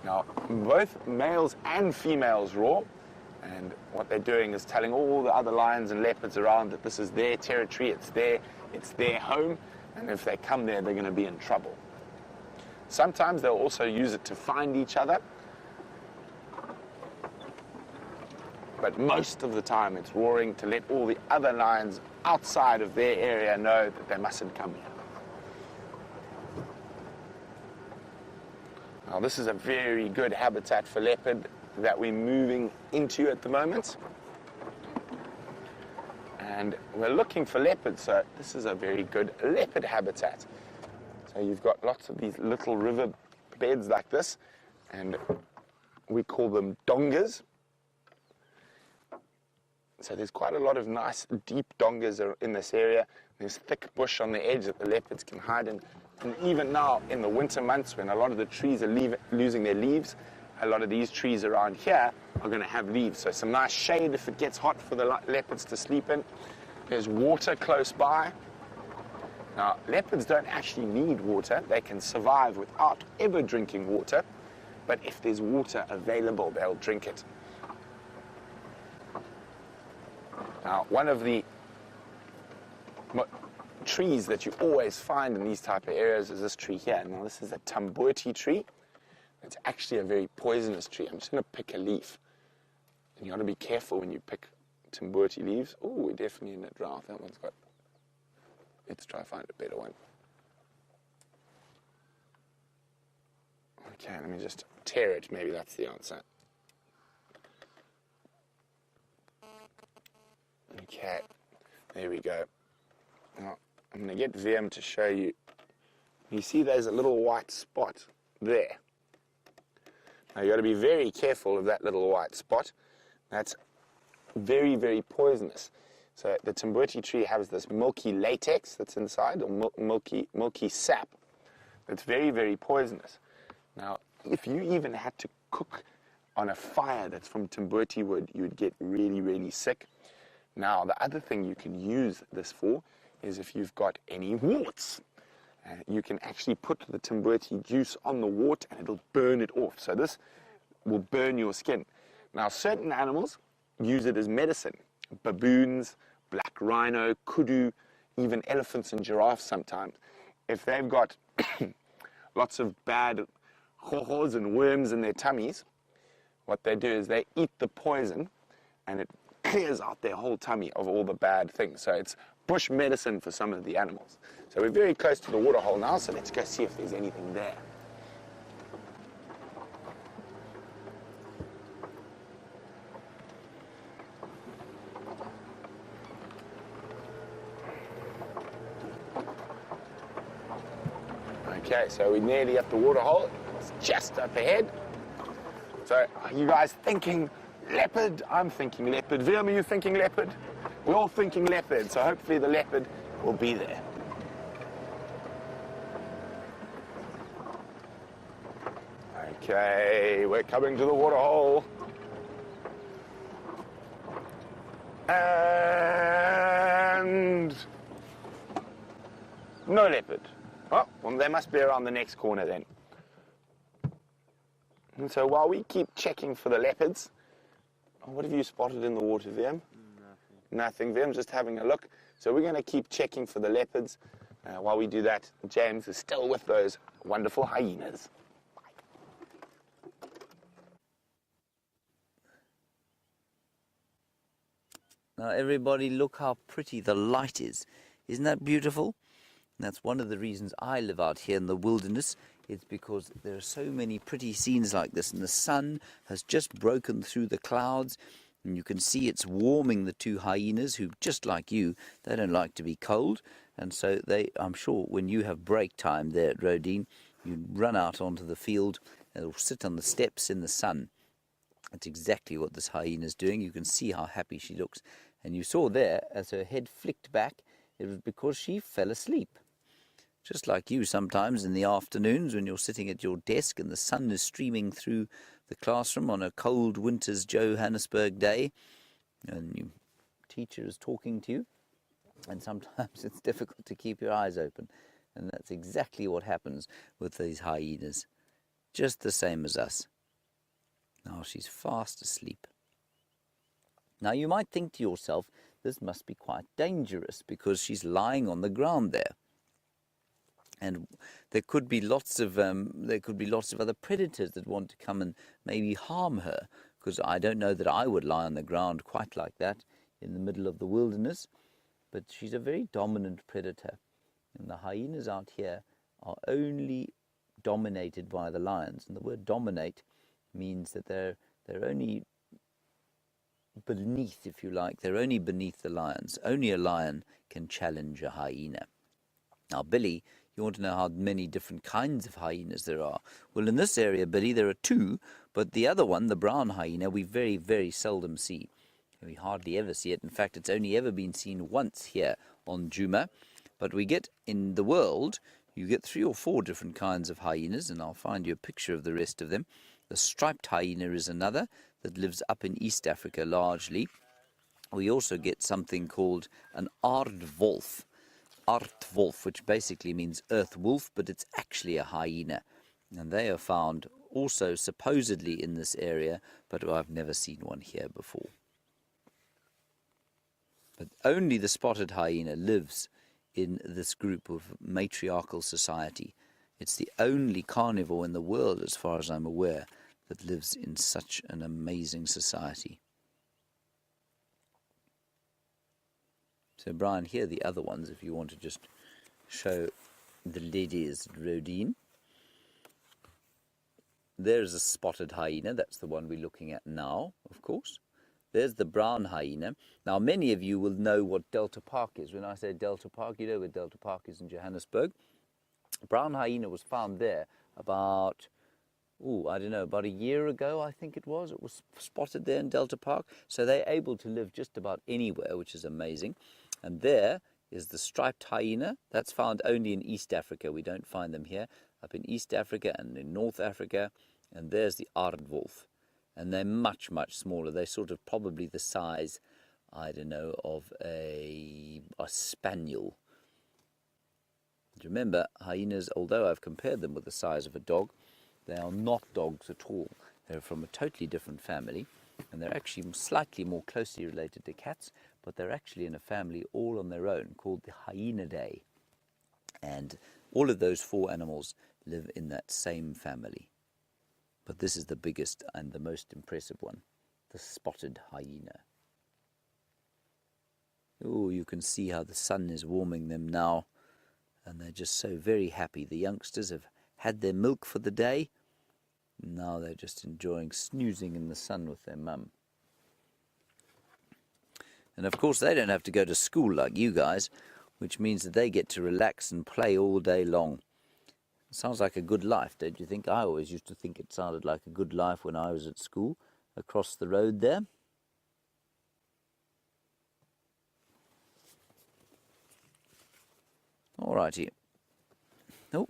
Now, both males and females roar, and what they're doing is telling all the other lions and leopards around that this is their territory, it's their home, and if they come there, they're going to be in trouble. Sometimes they'll also use it to find each other, but most of the time it's roaring to let all the other lions outside of their area know that they mustn't come here. Now, this is a very good habitat for leopard that we're moving into at the moment. And we're looking for leopards, so this is a very good leopard habitat. So you've got lots of these little river beds like this, and we call them dongas. So there's quite a lot of nice deep dongas in this area. There's thick bush on the edge that the leopards can hide in. And even now, in the winter months, when a lot of the trees are losing their leaves, a lot of these trees around here are going to have leaves. So some nice shade if it gets hot for the leopards to sleep in. There's water close by. Now, leopards don't actually need water. They can survive without ever drinking water. But if there's water available, they'll drink it. Now, one of the trees that you always find in these type of areas is this tree here. Now, this is a tambuti tree. It's actually a very poisonous tree. I'm just going to pick a leaf. And you got to be careful when you pick tambuti leaves. Oh, we're definitely in a drought. That one's got... Let's try to find a better one. Okay, let me just tear it. Maybe that's the answer. Okay, there we go. Now, I'm going to get VM to show you. You see there's a little white spot there. Now, you've got to be very careful of that little white spot. That's very, very poisonous. So the tambuti tree has this milky latex that's inside, or milky sap, that's very, very poisonous. Now, if you even had to cook on a fire that's from Timbuti wood, you would get really, really sick. Now, the other thing you can use this for is if you've got any warts. You can actually put the Timbuti juice on the wart and it'll burn it off. So this will burn your skin. Now, certain animals use it as medicine. Baboons, black rhino, kudu, even elephants and giraffes sometimes. If they've got lots of bad hohos and worms in their tummies, what they do is they eat the poison and it clears out their whole tummy of all the bad things. So it's bush medicine for some of the animals. So we're very close to the waterhole now, so let's go see if there's anything there. Okay, so we're nearly at the waterhole. It's just up ahead. So are you guys thinking leopard? I'm thinking leopard. Willem, are you thinking leopard? We're all thinking leopard, so hopefully the leopard will be there. Okay, we're coming to the waterhole. And no leopard. Oh, well, they must be around the next corner then. And so while we keep checking for the leopards, what have you spotted in the water, VM? Nothing. Vim's just having a look. So we're going to keep checking for the leopards. While we do that, James is still with those wonderful hyenas. Now everybody, look how pretty the light is. Isn't that beautiful? And that's one of the reasons I live out here in the wilderness. It's because there are so many pretty scenes like this, and the sun has just broken through the clouds, and you can see it's warming the two hyenas who, just like you, they don't like to be cold. And so I'm sure when you have break time there at Rodine, you run out onto the field and it'll sit on the steps in the sun. That's exactly what this hyena is doing. You can see how happy she looks. And you saw there, as her head flicked back, it was because she fell asleep. Just like you sometimes in the afternoons when you're sitting at your desk and the sun is streaming through the classroom on a cold winter's Johannesburg day, and your teacher is talking to you, and sometimes it's difficult to keep your eyes open. And that's exactly what happens with these hyenas, just the same as us. Now she's fast asleep. Now you might think to yourself, this must be quite dangerous because she's lying on the ground there. And there could be lots of other predators that want to come and maybe harm her, because I don't know that I would lie on the ground quite like that in the middle of the wilderness. But she's a very dominant predator, and the hyenas out here are only dominated by the lions. And the word dominate means that they're only beneath, if you like, they're only beneath the lions. Only a lion can challenge a hyena. Now, Billy, you want to know how many different kinds of hyenas there are. Well, in this area, Billy, there are two, but the other one, the brown hyena, we very, very seldom see. We hardly ever see it. In fact, it's only ever been seen once here on Djuma. But we get, in the world, you get 3 or 4 different kinds of hyenas, and I'll find you a picture of the rest of them. The striped hyena is another that lives up in East Africa largely. We also get something called an aardwolf. Aardwolf, which basically means earth wolf, but it's actually a hyena. And they are found also supposedly in this area, but I've never seen one here before. But only the spotted hyena lives in this group of matriarchal society. It's the only carnivore in the world, as far as I'm aware, that lives in such an amazing society. So, Brian, here are the other ones, if you want to just show the ladies at Rodine. There's a spotted hyena. That's the one we're looking at now, of course. There's the brown hyena. Now, many of you will know what Delta Park is. When I say Delta Park, you know where Delta Park is in Johannesburg. Brown hyena was found there about a year ago, I think it was. It was spotted there in Delta Park. So they're able to live just about anywhere, which is amazing. And there is the striped hyena. That's found only in East Africa. We don't find them here. Up in East Africa and in North Africa. And there's the aardwolf. and they're much, much smaller. They're sort of probably the size, I don't know, of a spaniel. Remember, hyenas, although I've compared them with the size of a dog, they are not dogs at all. They're from a totally different family, and they're actually slightly more closely related to cats, but they're actually in a family all on their own called the Hyenidae. And all of those 4 animals live in that same family. But this is the biggest and the most impressive one, the spotted hyena. Oh, you can see how the sun is warming them now, and they're just so very happy. The youngsters have had their milk for the day. Now they're just enjoying snoozing in the sun with their mum. And of course they don't have to go to school like you guys, which means that they get to relax and play all day long. It sounds like a good life, don't you think? I always used to think it sounded like a good life when I was at school, across the road there. All righty. Oh.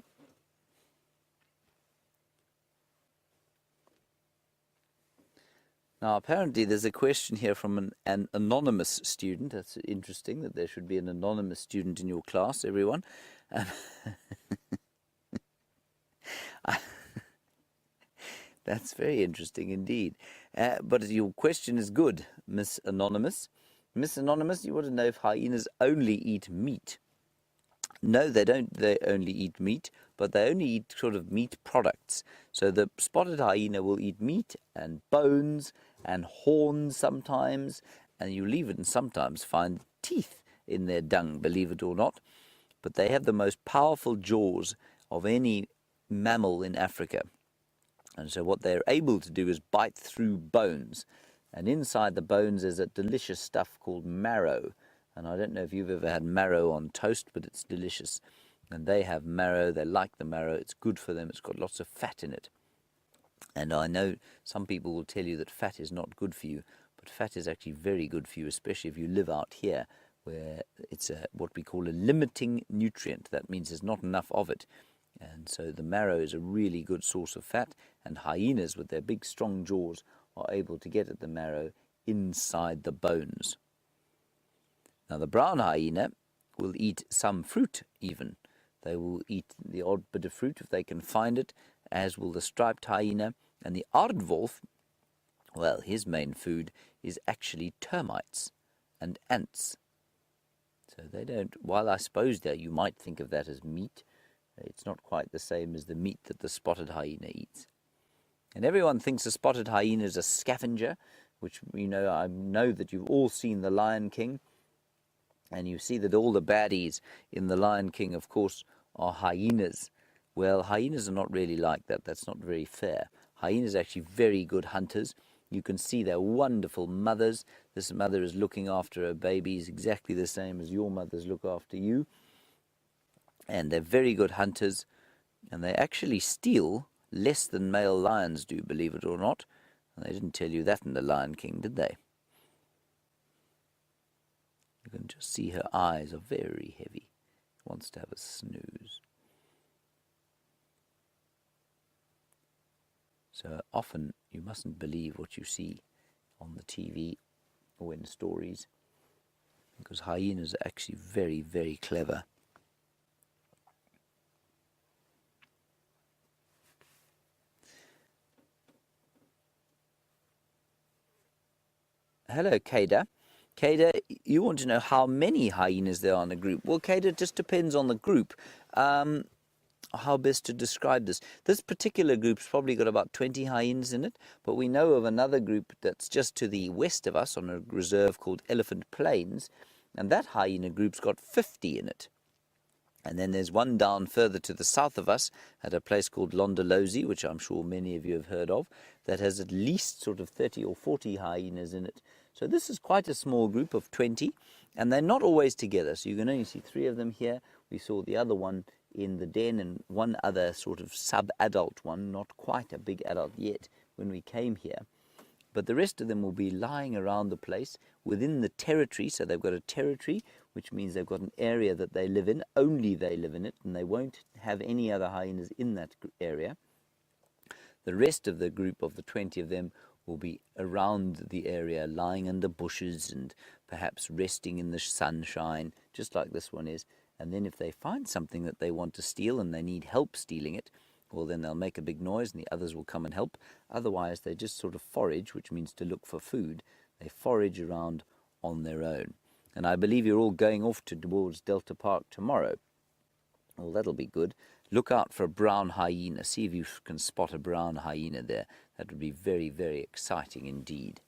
Now, apparently there's a question here from an anonymous student. That's interesting that there should be an anonymous student in your class, everyone. That's very interesting indeed. But your question is good, Miss Anonymous. Miss Anonymous, you want to know if hyenas only eat meat. No, they don't. They only eat meat, but they only eat sort of meat products. So the spotted hyena will eat meat and bones and horns sometimes, and you'll even sometimes find teeth in their dung, believe it or not. But they have the most powerful jaws of any mammal in Africa. And so what they're able to do is bite through bones. And inside the bones is a delicious stuff called marrow. And I don't know if you've ever had marrow on toast, but it's delicious. And they have marrow, they like the marrow, it's good for them, it's got lots of fat in it. And I know some people will tell you that fat is not good for you, but fat is actually very good for you, especially if you live out here, where it's what we call a limiting nutrient. That means there's not enough of it. And so the marrow is a really good source of fat, and hyenas with their big strong jaws are able to get at the marrow inside the bones. Now the brown hyena will eat some fruit even. They will eat the odd bit of fruit if they can find it, as will the striped hyena. And the aardwolf, well, his main food is actually termites and ants. So they don't, while I suppose that you might think of that as meat, it's not quite the same as the meat that the spotted hyena eats. And everyone thinks the spotted hyena is a scavenger, which, you know, I know that you've all seen The Lion King. And you see that all the baddies in The Lion King, of course, are hyenas. Well, hyenas are not really like that. That's not very fair. Hyenas are actually very good hunters. You can see they're wonderful mothers. This mother is looking after her babies exactly the same as your mothers look after you. And they're very good hunters. And they actually steal less than male lions do, believe it or not. And they didn't tell you that in The Lion King, did they? You can just see her eyes are very heavy. Wants to have a snooze. So often you mustn't believe what you see on the TV or in stories, because hyenas are actually very, very clever. Hello, Kada. Kada, you want to know how many hyenas there are in a group. Well, Kada, it just depends on the group. How best to describe this? This particular group's probably got about 20 hyenas in it, but we know of another group that's just to the west of us on a reserve called Elephant Plains, and that hyena group's got 50 in it. And then there's one down further to the south of us at a place called Londolozi, which I'm sure many of you have heard of, that has at least sort of 30 or 40 hyenas in it. So this is quite a small group of 20, and they're not always together. So you can only see 3 of them here. We saw the other one in the den and one other sort of sub-adult one, not quite a big adult yet, when we came here. But the rest of them will be lying around the place within the territory. So they've got a territory, which means they've got an area that they live in. Only they live in it, and they won't have any other hyenas in that area. The rest of the group of the 20 of them will be around the area, lying under bushes and perhaps resting in the sunshine, just like this one is. And then if they find something that they want to steal and they need help stealing it, well, then they'll make a big noise and the others will come and help. Otherwise, they just sort of forage, which means to look for food. They forage around on their own. And I believe you're all going off towards Delta Park tomorrow. Well, that'll be good. Look out for a brown hyena. See if you can spot a brown hyena there. That would be very, very exciting indeed.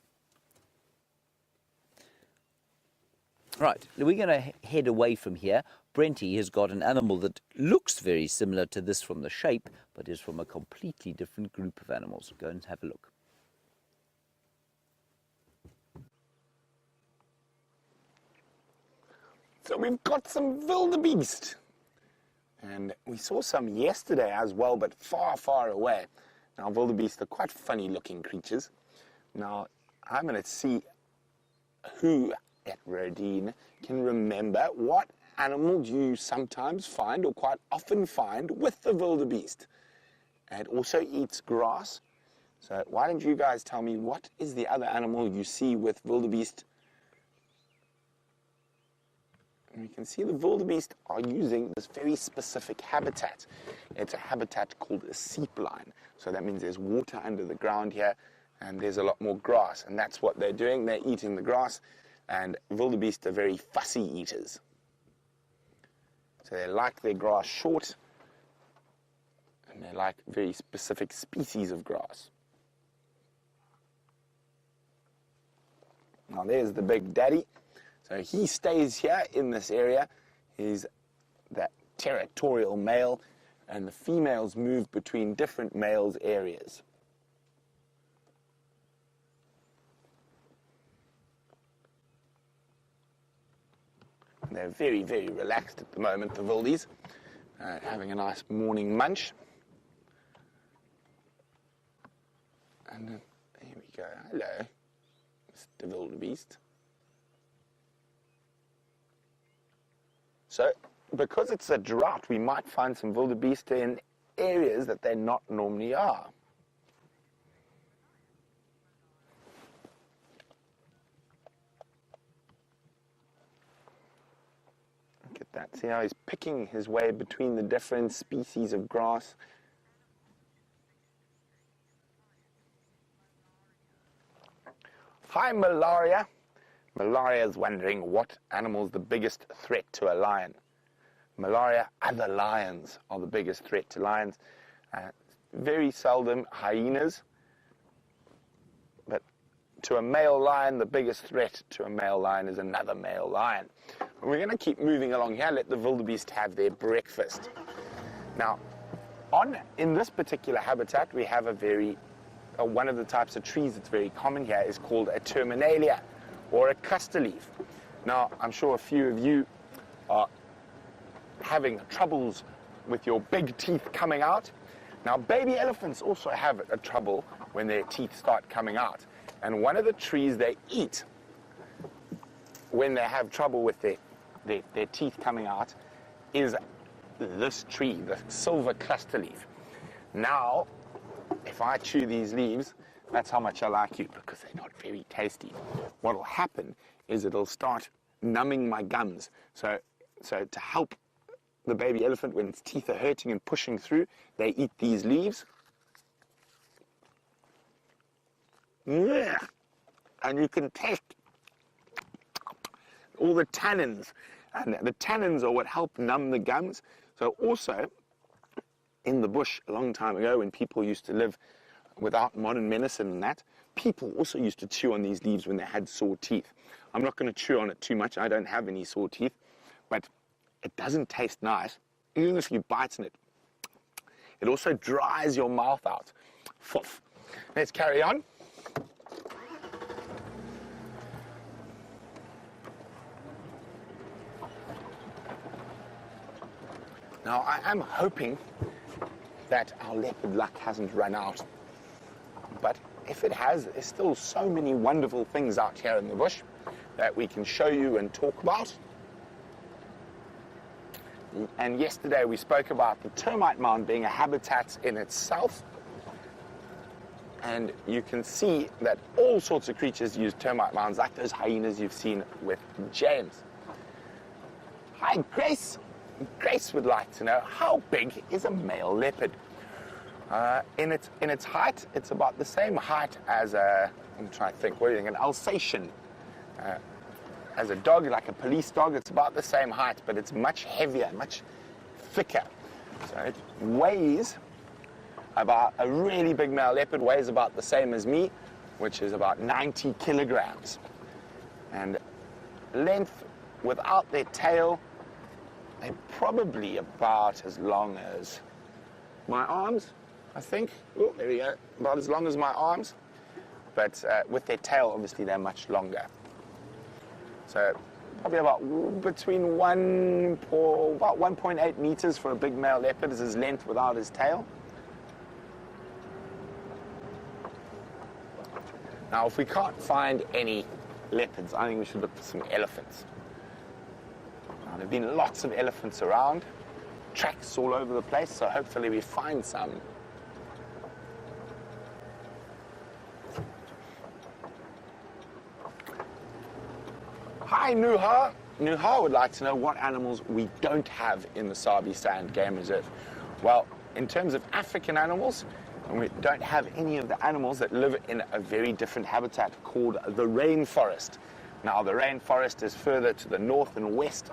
Right, we're going to head away from here. Brenty has got an animal that looks very similar to this from the shape, but is from a completely different group of animals. Go and have a look. So we've got some wildebeest. And we saw some yesterday as well, but far, far away. Now, wildebeest are quite funny-looking creatures. Now, I'm going to see who at Rodine can remember what animal do you sometimes find or quite often find with the wildebeest. And it also eats grass. So why don't you guys tell me what is the other animal you see with wildebeest? And you can see the wildebeest are using this very specific habitat. It's a habitat called a seep line. So that means there's water under the ground here and there's a lot more grass. And that's what they're doing. They're eating the grass. And wildebeest are very fussy eaters. So they like their grass short and they like very specific species of grass. Now there's the big daddy. So he stays here in this area. He's that territorial male, and the females move between different males' areas. And they're very, very relaxed at the moment, the wildies, having a nice morning munch. And here we go. Hello, Mr. Wildebeest. So, because it's a drought, we might find some wildebeest in areas that they not normally are. Look at that. See how he's picking his way between the different species of grass. Hi, Malaria. Malaria is wondering what animal is the biggest threat to a lion. Malaria, other lions are the biggest threat to lions. Very seldom hyenas, but to a male lion, the biggest threat to a male lion is another male lion. We're going to keep moving along here, let the wildebeest have their breakfast. Now, in this particular habitat, we have one of the types of trees that's very common here is called a terminalia, or a cluster leaf. Now, I'm sure a few of you are having troubles with your big teeth coming out. Now, baby elephants also have a trouble when their teeth start coming out. And one of the trees they eat when they have trouble with their teeth coming out is this tree, the silver cluster leaf. Now, if I chew these leaves, that's how much I like you, because they're not very tasty. What will happen is it'll start numbing my gums. So to help the baby elephant when its teeth are hurting and pushing through, they eat these leaves. Yeah. And you can taste all the tannins. And the tannins are what help numb the gums. So also, in the bush a long time ago when people used to live without modern medicine and that, people also used to chew on these leaves when they had sore teeth. I'm not going to chew on it too much. I don't have any sore teeth, but it doesn't taste nice, even if you bite in it. It also dries your mouth out. Foof. Let's carry on. Now, I am hoping that our leopard luck hasn't run out. But if it has, there's still so many wonderful things out here in the bush that we can show you and talk about. And yesterday we spoke about the termite mound being a habitat in itself. And you can see that all sorts of creatures use termite mounds, like those hyenas you've seen with James. Hi, Grace. Grace would like to know, how big is a male leopard? In its height, it's about the same height as I'm trying to think, what do you think, an Alsatian. As a dog, like a police dog, it's about the same height, but it's much heavier, much thicker. So it weighs about, a really big male leopard weighs about the same as me, which is about 90 kilograms. And length, without their tail, they're probably about as long as my arms, I think. Oh, there we go, about as long as my arms. But with their tail, obviously, they're much longer. So probably about between about 1.8 meters for a big male leopard is his length without his tail. Now, if we can't find any leopards, I think we should look for some elephants. Now, there have been lots of elephants around, tracks all over the place, so hopefully we find some. Hi, Nuha. Nuha would like to know what animals we don't have in the Sabi Sand Game Reserve. Well, in terms of African animals, we don't have any of the animals that live in a very different habitat called the rainforest. Now, the rainforest is further to the north and west,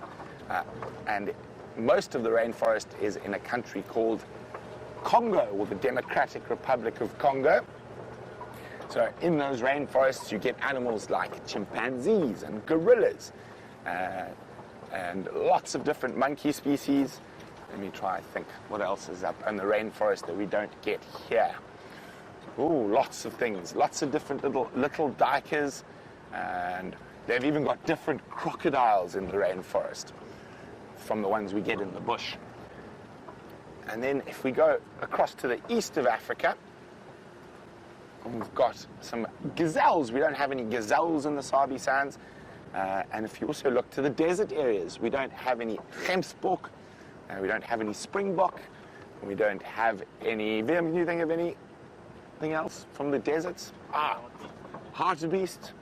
and most of the rainforest is in a country called Congo, or the Democratic Republic of Congo. So in those rainforests, you get animals like chimpanzees and gorillas, and lots of different monkey species. Let me try and think what else is up in the rainforest that we don't get here. Oh, lots of things, lots of different little duikers, and they've even got different crocodiles in the rainforest from the ones we get in the bush. And then if we go across to the east of Africa, we've got some gazelles. We don't have any gazelles in the Sabi Sands. And if you also look to the desert areas, we don't have any gemsbok, we don't have any springbok, and we don't have any... Wim, can you think of anything else from the deserts? Hartebeest,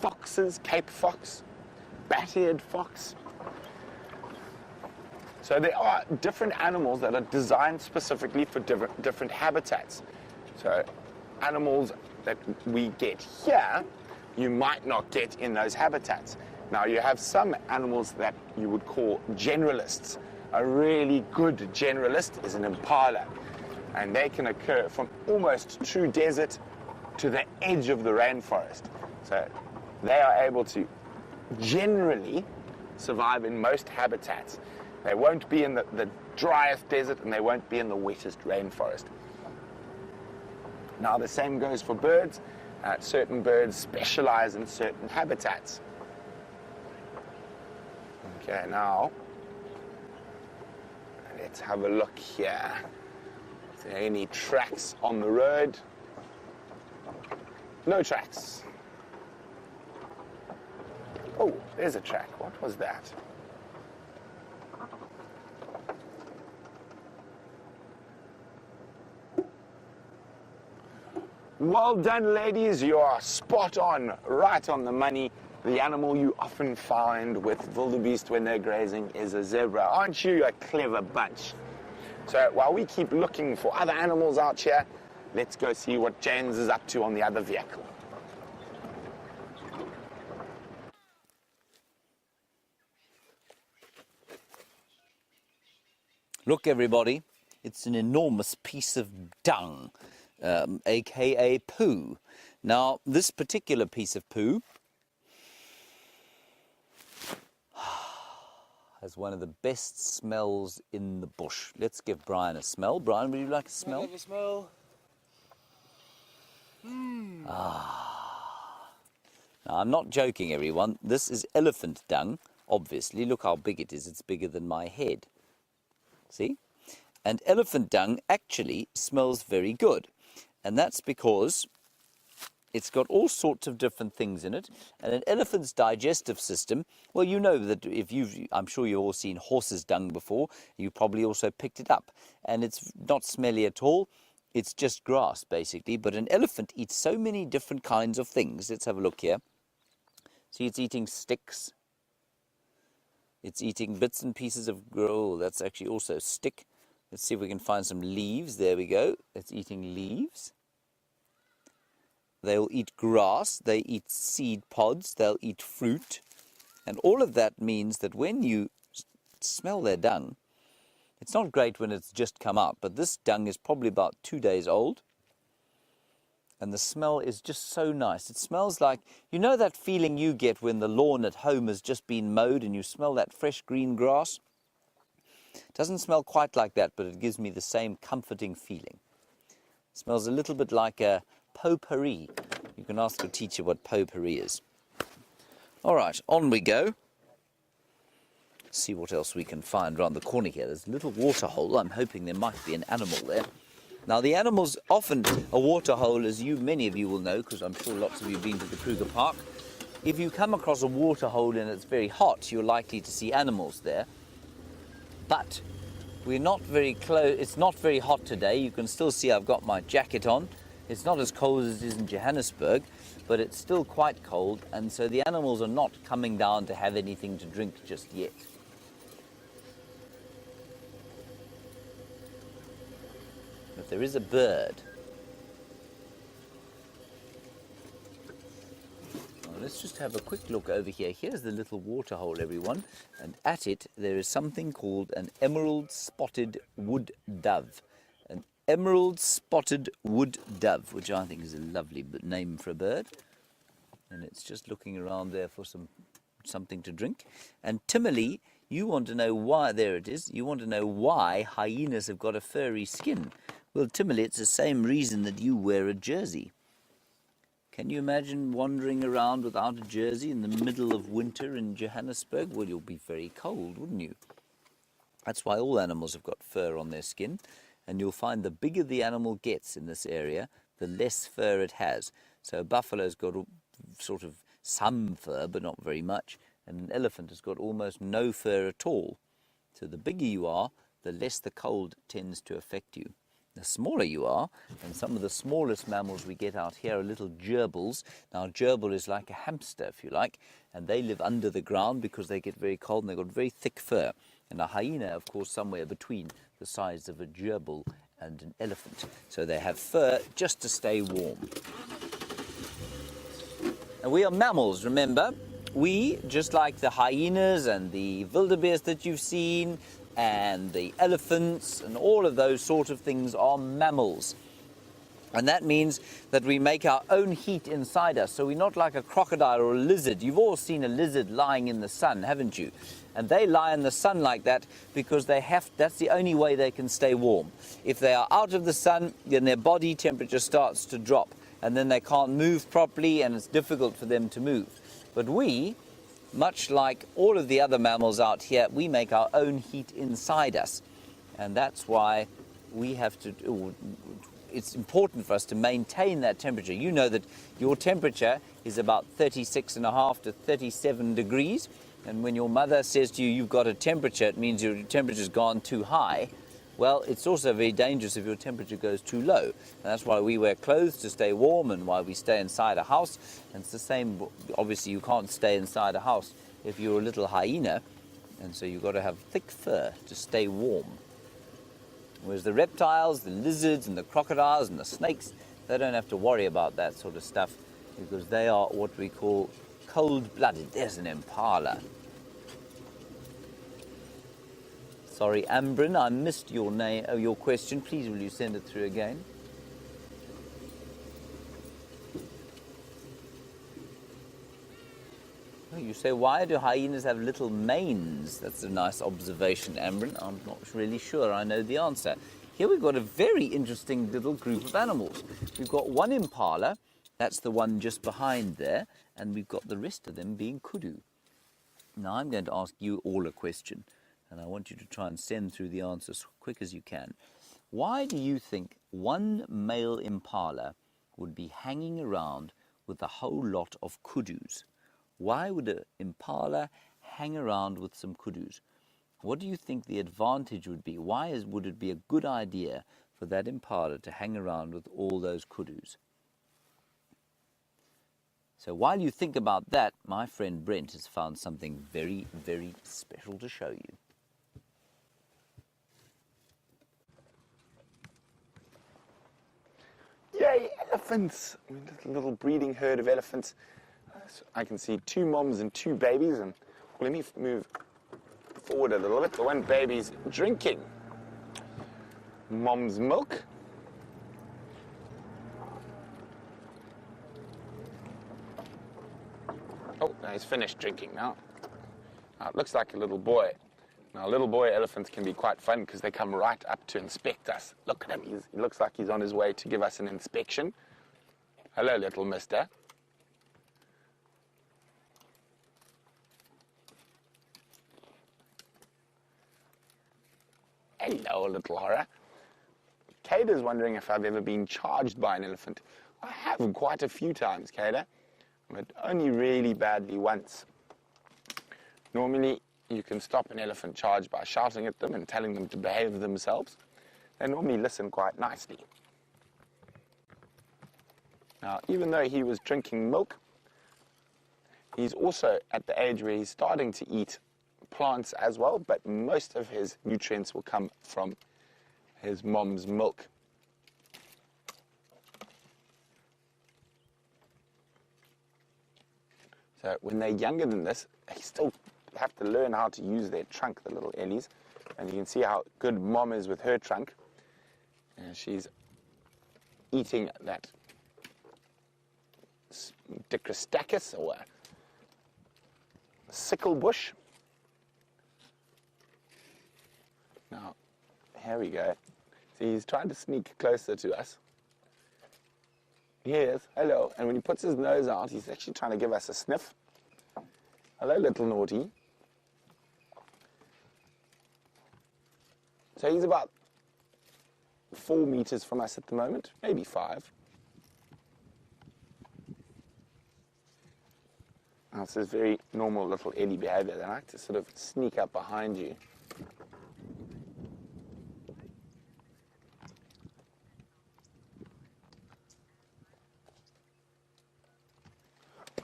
foxes, Cape fox, bat-eared fox. So there are different animals that are designed specifically for different habitats. So animals that we get here, you might not get in those habitats. Now, you have some animals that you would call generalists. A really good generalist is an impala, and they can occur from almost true desert to the edge of the rainforest. So they are able to generally survive in most habitats. They won't be in the driest desert, and they won't be in the wettest rainforest. Now, the same goes for birds. Certain birds specialize in certain habitats. Okay, now, let's have a look here. Is there any tracks on the road? No tracks. Oh, there's a track. What was that? Well done, ladies. You are spot on, right on the money. The animal you often find with wildebeest when they're grazing is a zebra. Aren't you a clever bunch? So while we keep looking for other animals out here, let's go see what James is up to on the other vehicle. Look, everybody, it's an enormous piece of dung, aka poo. Now, this particular piece of poo has one of the best smells in the bush. Let's give Brian a smell. Brian, would you like a smell? Have a smell. Now, I'm not joking, everyone. This is elephant dung, obviously. Look how big it is. It's bigger than my head. See? And elephant dung actually smells very good. And that's because it's got all sorts of different things in it. And an elephant's digestive system, well, you know that I'm sure you've all seen horse's dung before. You probably also picked it up. And it's not smelly at all. it's just grass, basically. But an elephant eats so many different kinds of things. Let's have a look here. See, it's eating sticks. It's eating bits and pieces of grass. That's actually also stick. Let's see if we can find some leaves. There we go. It's eating leaves. They'll eat grass. They eat seed pods. They'll eat fruit. And all of that means that when you smell their dung, it's not great when it's just come out, but this dung is probably about 2 days old. And the smell is just so nice. It smells like, you know that feeling you get when the lawn at home has just been mowed and you smell that fresh green grass? It doesn't smell quite like that, but it gives me the same comforting feeling. It smells a little bit like a potpourri. You can ask your teacher what potpourri is. All right, on we go. See what else we can find around the corner here. There's a little water hole. I'm hoping there might be an animal there. Now, the animals, often a water hole, as many of you will know, because I'm sure lots of you have been to the Kruger Park. If you come across a water hole and it's very hot, you're likely to see animals there. But we're not very close. It's not very hot today. You can still see I've got my jacket on. It's not as cold as it is in Johannesburg, but it's still quite cold. And so the animals are not coming down to have anything to drink just yet. But there is a bird. Well, let's just have a quick look over here. Here's the little water hole, everyone. And at it, there is something called an emerald spotted wood dove. An emerald spotted wood dove, which I think is a lovely name for a bird. And it's just looking around there for something to drink. And Timmerly, you want to know why, there it is, you want to know why hyenas have got a furry skin. Well, Timmerly, it's the same reason that you wear a jersey. Can you imagine wandering around without a jersey in the middle of winter in Johannesburg? Well, you'll be very cold, wouldn't you? That's why all animals have got fur on their skin. And you'll find the bigger the animal gets in this area, the less fur it has. So a buffalo's got sort of some fur, but not very much. And an elephant has got almost no fur at all. So the bigger you are, the less the cold tends to affect you. The smaller you are, and some of the smallest mammals we get out here are little gerbils. Now, a gerbil is like a hamster, if you like, and they live under the ground because they get very cold and they've got very thick fur. And a hyena, of course, somewhere between the size of a gerbil and an elephant. So they have fur just to stay warm. And we are mammals, remember? We, just like the hyenas and the wildebeest that you've seen, and the elephants and all of those sort of things are mammals. And that means that we make our own heat inside us. So we're not like a crocodile or a lizard. You've all seen a lizard lying in the sun, haven't you? And they lie in the sun like that because that's the only way they can stay warm. If they are out of the sun, then their body temperature starts to drop. And then they can't move properly and it's difficult for them to move. But we, much like all of the other mammals out here, we make our own heat inside us. And that's why we have to, it's important for us to maintain that temperature. You know that your temperature is about 36.5 to 37 degrees. And when your mother says to you, you've got a temperature, it means your temperature's gone too high. Well, it's also very dangerous if your temperature goes too low. And that's why we wear clothes to stay warm and why we stay inside a house. And it's the same, obviously you can't stay inside a house if you're a little hyena. And so you've got to have thick fur to stay warm. Whereas the reptiles, the lizards and the crocodiles and the snakes, they don't have to worry about that sort of stuff because they are what we call cold-blooded. There's an impala. Sorry, Ambrin, I missed your name, your question. Please, will you send it through again? Oh, you say, why do hyenas have little manes? That's a nice observation, Ambrin. I'm not really sure I know the answer. Here we've got a very interesting little group of animals. We've got one impala, that's the one just behind there, and we've got the rest of them being kudu. Now, I'm going to ask you all a question. And I want you to try and send through the answers as quick as you can. Why do you think one male impala would be hanging around with a whole lot of kudus? Why would an impala hang around with some kudus? What do you think the advantage would be? Why would it be a good idea for that impala to hang around with all those kudus. So while you think about that, my friend Brent has found something very, very special to show you. Yay, elephants! Little breeding herd of elephants. So I can see 2 moms and 2 babies, and let me move forward a little bit. The one baby's drinking mom's milk. Oh, no, he's finished drinking now. Now. It looks like a little boy. Now, little boy elephants can be quite fun because they come right up to inspect us. Look at him. He looks like he's on his way to give us an inspection. Hello, little mister. Hello, little horror. Kada's wondering if I've ever been charged by an elephant. I have quite a few times, Kada, but only really badly once. Normally, you can stop an elephant charge by shouting at them and telling them to behave themselves. They normally listen quite nicely. Now, even though he was drinking milk, he's also at the age where he's starting to eat plants as well, but most of his nutrients will come from his mom's milk. So when they're younger than this, they still have to learn how to use their trunk, the little Ellies. And you can see how good mom is with her trunk. And she's eating that Dicrostachys, or sickle bush. Now, here we go. See, he's trying to sneak closer to us. He is. Hello. And when he puts his nose out, he's actually trying to give us a sniff. Hello, little naughty. So he's about 4 meters from us at the moment, maybe 5. Now, this is very normal little Ellie behavior. They like to sort of sneak up behind you.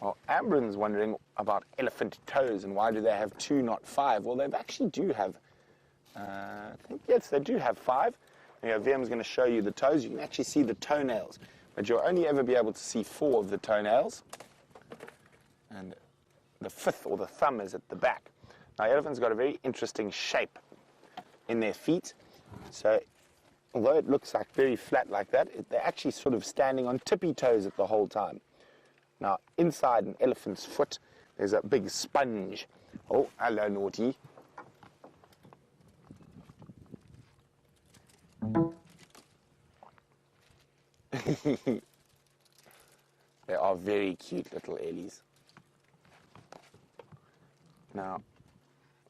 Well, Ambron's wondering about elephant toes and why do they have 2, not 5? Well, they actually do have, I think, yes, they do have 5. Vem's going to show you the toes. You can actually see the toenails, but you'll only ever be able to see 4 of the toenails. And the 5th, or the thumb, is at the back. Now, elephants got a very interesting shape in their feet. So, although it looks like very flat like that, they're actually sort of standing on tippy toes at the whole time. Now, inside an elephant's foot, there's a big sponge. Oh, hello, naughty. They are very cute little Ellies. Now,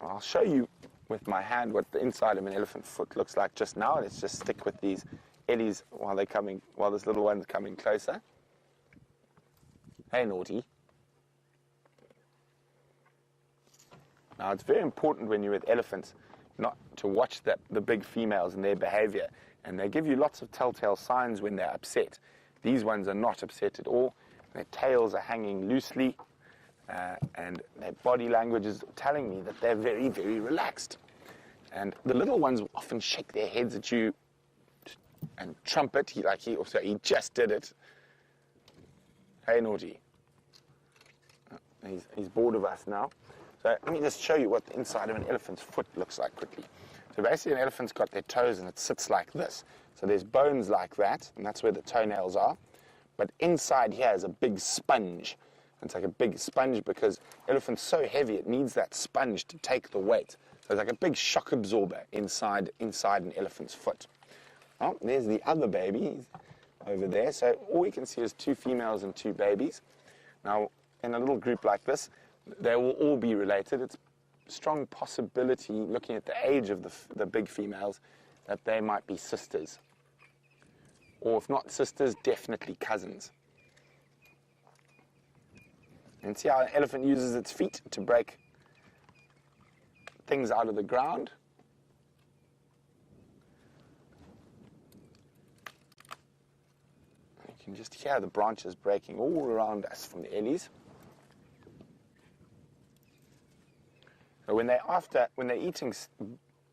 I'll show you with my hand what the inside of an elephant foot looks like just now. Let's just stick with these Ellies while this little one's coming closer. Hey, naughty. Now, it's very important when you're with elephants not to watch the big females and their behavior. And they give you lots of telltale signs when they're upset. These ones are not upset at all. Their tails are hanging loosely. And their body language is telling me that they're very, very relaxed. And the little ones often shake their heads at you and trumpet. He just did it. Hey, naughty. He's bored of us now. So let me just show you what the inside of an elephant's foot looks like quickly. So basically, an elephant's got their toes and it sits like this. So there's bones like that, and that's where the toenails are. But inside here is a big sponge. It's like a big sponge because elephant's so heavy, it needs that sponge to take the weight. So it's like a big shock absorber inside an elephant's foot. Oh, there's the other baby over there. So all we can see is 2 females and 2 babies. Now, in a little group like this, they will all be related. It's a strong possibility, looking at the age of the big females, that they might be sisters. Or if not sisters, definitely cousins. And see how an elephant uses its feet to break things out of the ground. can just hear the branches breaking all around us from the ellies. So when they're eating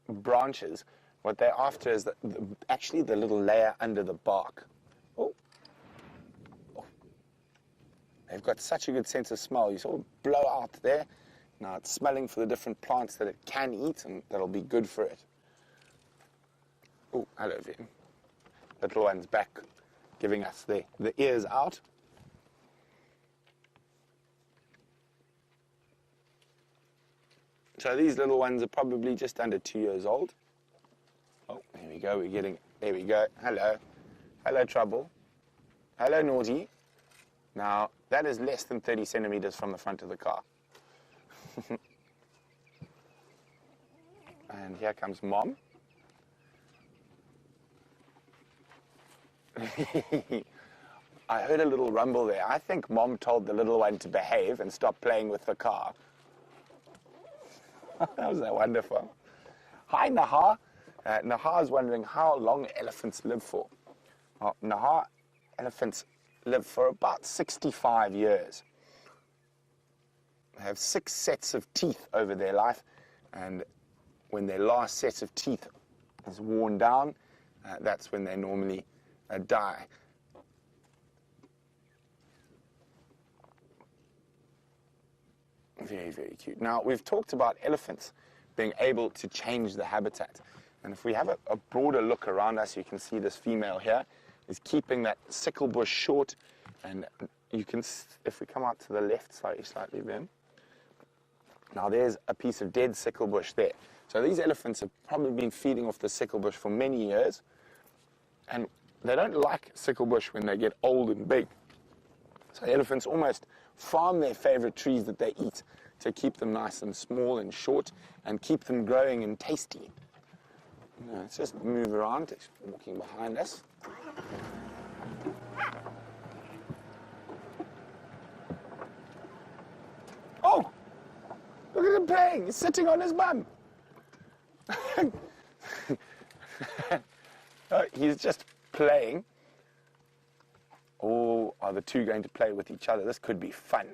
branches, what they're after is actually the little layer under the bark. Oh. They've got such a good sense of smell. You sort of blow out there. Now it's smelling for the different plants that it can eat, and that'll be good for it. Oh, hello, Vin. Little one's back, giving us the ears out. So these little ones are probably just under 2 years old. Oh, there we go. There we go. Hello. Hello, Trouble. Hello, Naughty. Now, that is less than 30 centimeters from the front of the car. And here comes Mom. I heard a little rumble there. I think Mom told the little one to behave and stop playing with the car. That was wonderful. Hi, Nahar. Nahar is wondering how long elephants live for. Nahar, elephants live for about 65 years. They have 6 sets of teeth over their life, and when their last set of teeth is worn down, that's when they normally die. Very, very cute. Now, we've talked about elephants being able to change the habitat. And if we have a broader look around us, you can see this female here is keeping that sickle bush short. And you can, if we come out to the left slightly then, now there's a piece of dead sickle bush there. So these elephants have probably been feeding off the sickle bush for many years. And they don't like sickle bush when they get old and big. So elephants almost farm their favorite trees that they eat to keep them nice and small and short and keep them growing and tasty. Let's just move around. It's walking behind us. Oh! Look at him playing. He's sitting on his bum. He's just playing. Or are the two going to play with each other? This could be fun.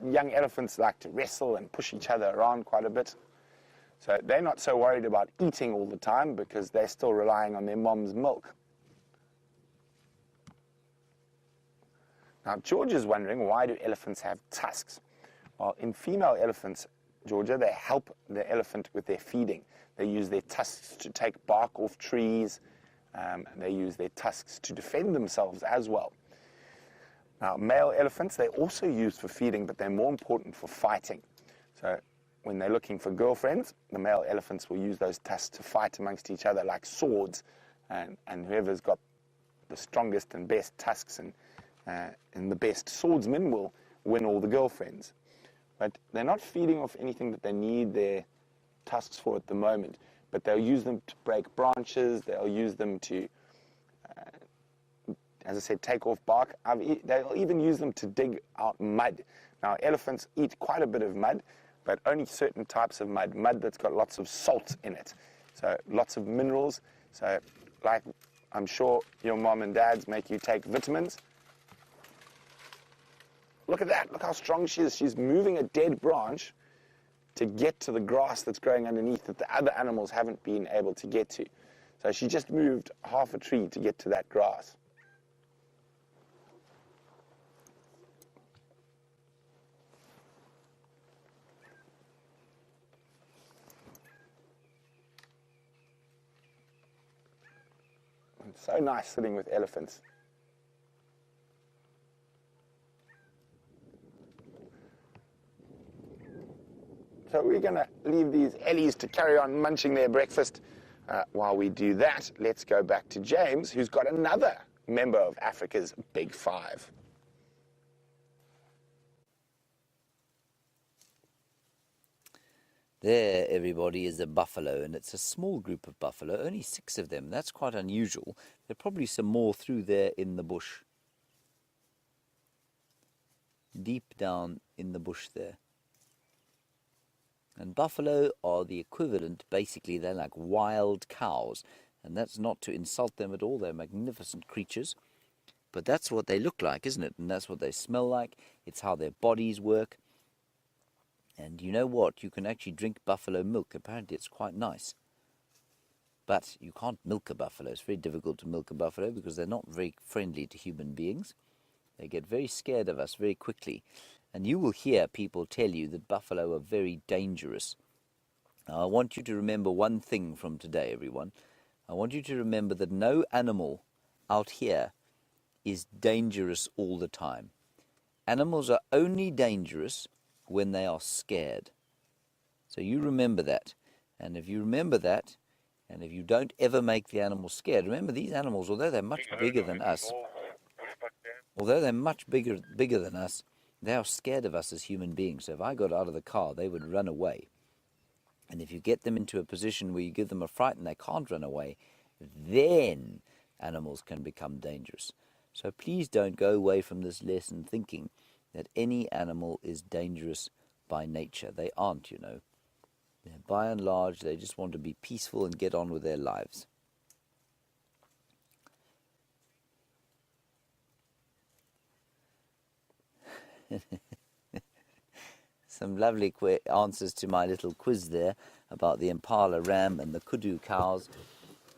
Young elephants like to wrestle and push each other around quite a bit. So they're not so worried about eating all the time because they're still relying on their mom's milk. Now, George is wondering, why do elephants have tusks? Well, in female elephants, Georgia, they help the elephant with their feeding. They use their tusks to take bark off trees. They use their tusks to defend themselves as well. Now, male elephants, they're also used for feeding, but they're more important for fighting. So when they're looking for girlfriends, the male elephants will use those tusks to fight amongst each other like swords. And whoever's got the strongest and best tusks and the best swordsman will win all the girlfriends. But they're not feeding off anything that they need their tusks for at the moment. But they'll use them to break branches. They'll use them to, as I said, take off bark. They'll even use them to dig out mud. Now, elephants eat quite a bit of mud, but only certain types of mud. Mud that's got lots of salt in it. So lots of minerals. So like I'm sure your mom and dads make you take vitamins. Look at that. Look how strong she is. She's moving a dead branch to get to the grass that's growing underneath that the other animals haven't been able to get to. So she just moved half a tree to get to that grass. It's so nice sitting with elephants. So we're going to leave these ellies to carry on munching their breakfast. While we do that, let's go back to James, who's got another member of Africa's Big Five. There, everybody, is a buffalo, and it's a small group of buffalo, only 6 of them. That's quite unusual. There are probably some more through there in the bush. Deep down in the bush there. And buffalo are the equivalent, basically, they're like wild cows. And that's not to insult them at all. They're magnificent creatures. But that's what they look like, isn't it? And that's what they smell like. It's how their bodies work. And you know what? You can actually drink buffalo milk. Apparently it's quite nice. But you can't milk a buffalo. It's very difficult to milk a buffalo because they're not very friendly to human beings. They get very scared of us very quickly. And you will hear people tell you that buffalo are very dangerous. Now, I want you to remember one thing from today, everyone. I want you to remember that no animal out here is dangerous all the time. Animals are only dangerous when they are scared. So you remember that. And if you remember that, and if you don't ever make the animal scared, remember these animals, although they're much bigger than us, they are scared of us as human beings. So if I got out of the car, they would run away. And if you get them into a position where you give them a fright and they can't run away, then animals can become dangerous. So please don't go away from this lesson thinking that any animal is dangerous by nature. They aren't, you know. By and large, they just want to be peaceful and get on with their lives. Some lovely answers to my little quiz there about the impala ram and the kudu cows.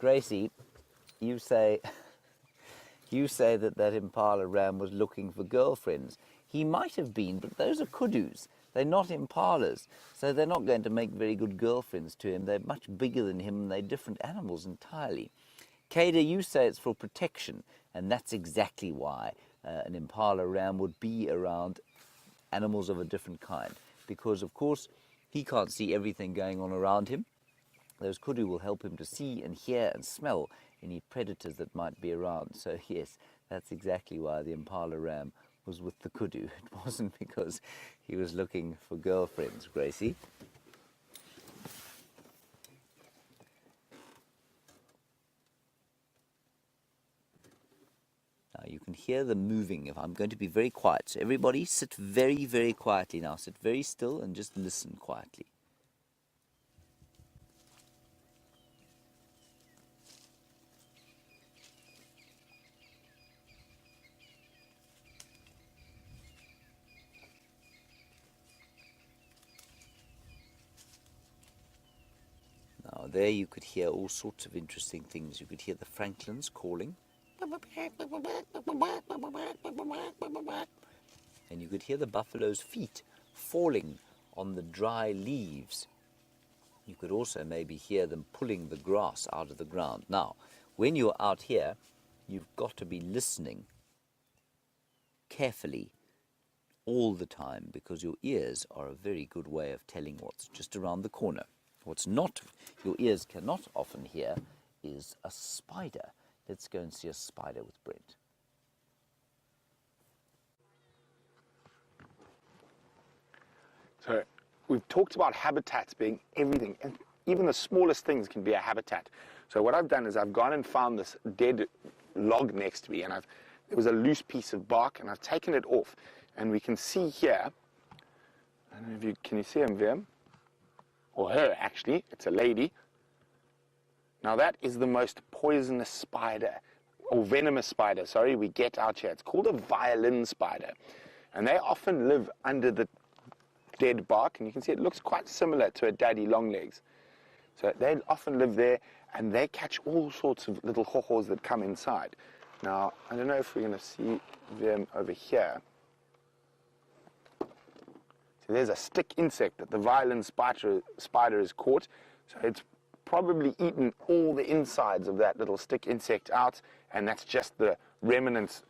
Gracie, you say that impala ram was looking for girlfriends. He might have been, but those are kudus. They're not impalas, so they're not going to make very good girlfriends to him. They're much bigger than him, and they're different animals entirely. Kada, you say it's for protection, and that's exactly why an impala ram would be around animals of a different kind, because, of course, he can't see everything going on around him. Those kudu will help him to see and hear and smell any predators that might be around. So, yes, that's exactly why the impala ram was with the kudu. It wasn't because he was looking for girlfriends, Gracie. Now you can hear them moving. If I'm going to be very quiet, so everybody sit very, very quietly now. Sit very still and just listen quietly. Now there you could hear all sorts of interesting things. You could hear the francolins calling. And you could hear the buffalo's feet falling on the dry leaves. You could also maybe hear them pulling the grass out of the ground. Now, when you're out here, you've got to be listening carefully all the time, because your ears are a very good way of telling what's just around the corner. What's not, your ears cannot often hear, is a spider. Let's go and see a spider with Brent. So we've talked about habitats being everything, and even the smallest things can be a habitat. So what I've done is I've gone and found this dead log next to me, and there was a loose piece of bark, and I've taken it off, and we can see here, I don't know if can you see him, Vim? Or her, actually, it's a lady. Now that is the most poisonous spider, or venomous spider, sorry, we get out here. It's called a violin spider, and they often live under the dead bark, and you can see it looks quite similar to a daddy longlegs. So they often live there, and they catch all sorts of little hohos that come inside. Now, I don't know if we're going to see them over here. So there's a stick insect that the violin spider has caught. So it's probably eaten all the insides of that little stick insect out, and that's just the remnants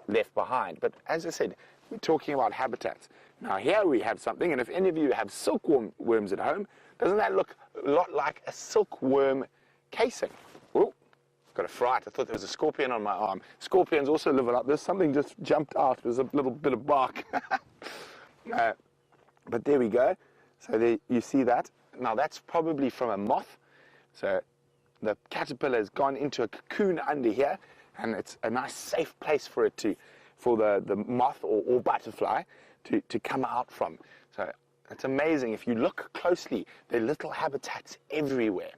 left behind. But as I said, we're talking about habitats. Now here we have something, and if any of you have silkworms at home, doesn't that look a lot like a silkworm casing? Oh, got a fright. I thought there was a scorpion on my arm. Scorpions also live like this. Something just jumped out. It was a little bit of bark. But there we go. So there, you see that. Now that's probably from a moth. So the caterpillar has gone into a cocoon under here, and it's a nice safe place for it for the moth or butterfly to come out from. So it's amazing. If you look closely, there are little habitats everywhere.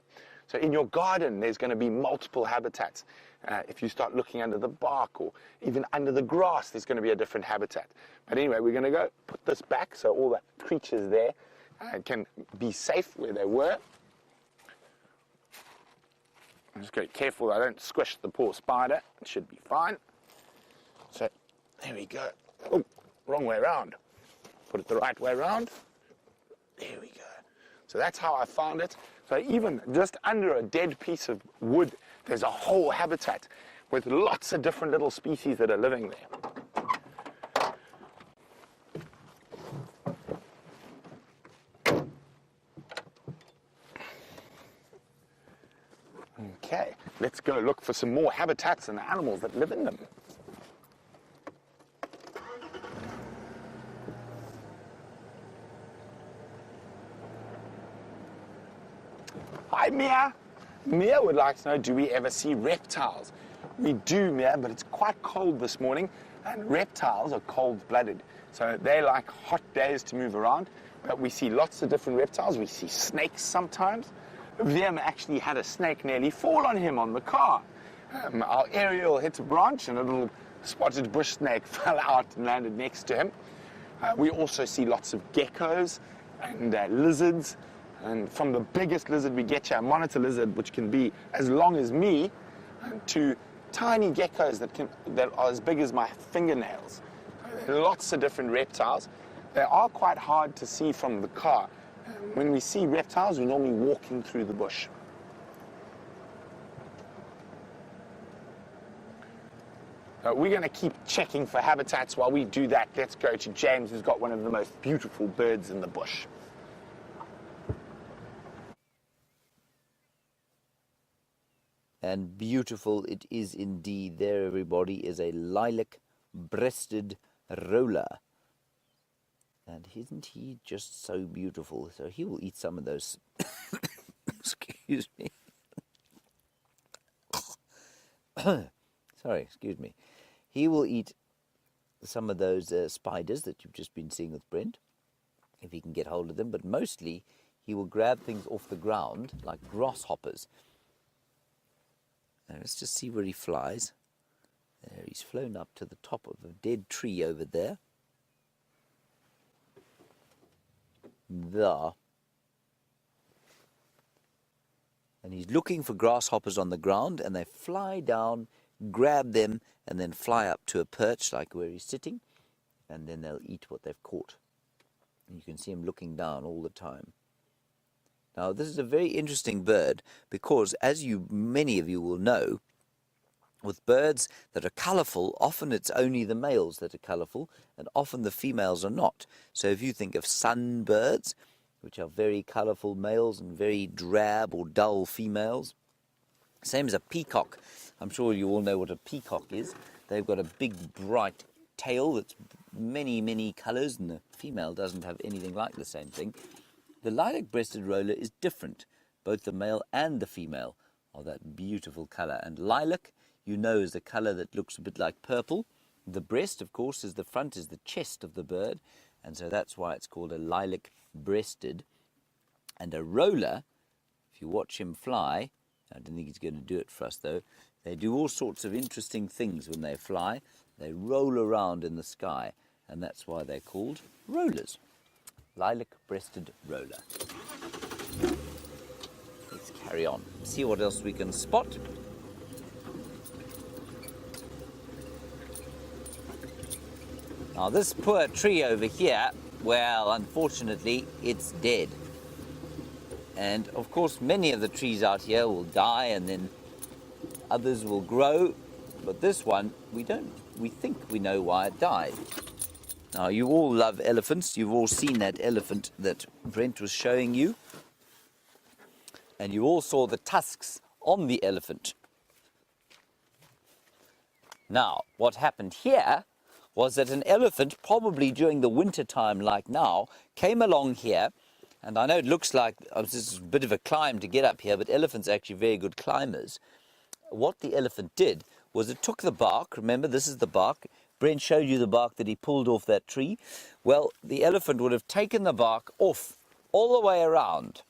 So in your garden, there's going to be multiple habitats. If you start looking under the bark or even under the grass, there's going to be a different habitat. But anyway, we're going to go put this back so all the creatures there can be safe where they were. I'm just going to be careful I don't squish the poor spider. It should be fine. So there we go. Oh, wrong way around. Put it the right way around. There we go. So that's how I found it. So even just under a dead piece of wood, there's a whole habitat with lots of different little species that are living there. Okay, let's go look for some more habitats and animals that live in them. Hi, Mia. Mia would like to know, do we ever see reptiles? We do, Mia, but it's quite cold this morning, and reptiles are cold-blooded. So they like hot days to move around, but we see lots of different reptiles. We see snakes sometimes. Liam actually had a snake nearly fall on him on the car. Our aerial hit a branch, and a little spotted bush snake fell out and landed next to him. We also see lots of geckos and lizards. And from the biggest lizard we get here, a monitor lizard, which can be as long as me, to tiny geckos that are as big as my fingernails. Lots of different reptiles. They are quite hard to see from the car. When we see reptiles, we're normally walking through the bush. We're going to keep checking for habitats. While we do that, let's go to James, who's got one of the most beautiful birds in the bush. And beautiful it is indeed. There, everybody, is a lilac-breasted roller. And isn't he just so beautiful? So he will eat some of those. Excuse me. Sorry, excuse me. He will eat some of those spiders that you've just been seeing with Brent, if he can get hold of them. But mostly, he will grab things off the ground, like grasshoppers. Now, let's just see where he flies. There, he's flown up to the top of a dead tree over there. There. And he's looking for grasshoppers on the ground, and they fly down, grab them, and then fly up to a perch like where he's sitting, and then they'll eat what they've caught. And you can see him looking down all the time. Now, this is a very interesting bird because, as many of you will know, with birds that are colourful, often it's only the males that are colourful, and often the females are not. So if you think of sunbirds, which are very colourful males and very drab or dull females, same as a peacock. I'm sure you all know what a peacock is. They've got a big, bright tail that's many, many colours, and the female doesn't have anything like the same thing. The lilac-breasted roller is different. Both the male and the female are that beautiful colour. And lilac, you know, is the colour that looks a bit like purple. The breast, of course, is the front, is the chest of the bird. And so that's why it's called a lilac-breasted. And a roller, if you watch him fly, I don't think he's going to do it for us though, they do all sorts of interesting things when they fly. They roll around in the sky, and that's why they're called rollers. Lilac-breasted roller. Let's carry on. See what else we can spot. Now this poor tree over here, well, unfortunately, it's dead. And of course, many of the trees out here will die, and then others will grow. But this one, we think we know why it died. Now, you all love elephants. You've all seen that elephant that Brent was showing you. And you all saw the tusks on the elephant. Now, what happened here was that an elephant, probably during the winter time like now, came along here. And I know it looks like this is a bit of a climb to get up here, but elephants are actually very good climbers. What the elephant did was it took the bark. Remember, this is the bark. Brent showed you the bark that he pulled off that tree. Well, the elephant would have taken the bark off all the way around.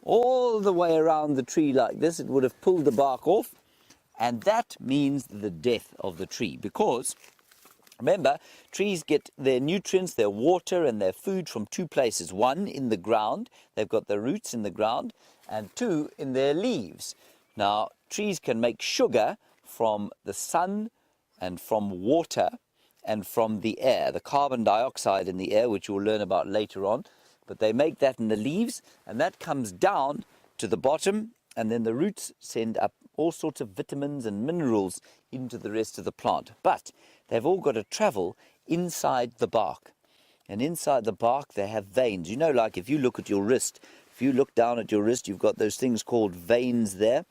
all the way around the tree like this. It would have pulled the bark off, and that means the death of the tree, because remember, trees get their nutrients, their water and their food from two places. One, in the ground, they've got their roots in the ground, and two, in their leaves. Now, trees can make sugar from the sun and from water and from the air, the carbon dioxide in the air, which you'll learn about later on. But they make that in the leaves, and that comes down to the bottom, and then the roots send up all sorts of vitamins and minerals into the rest of the plant. But they've all got to travel inside the bark. And inside the bark, they have veins. You know, like if you look at your wrist, if you look down at your wrist, you've got those things called veins there.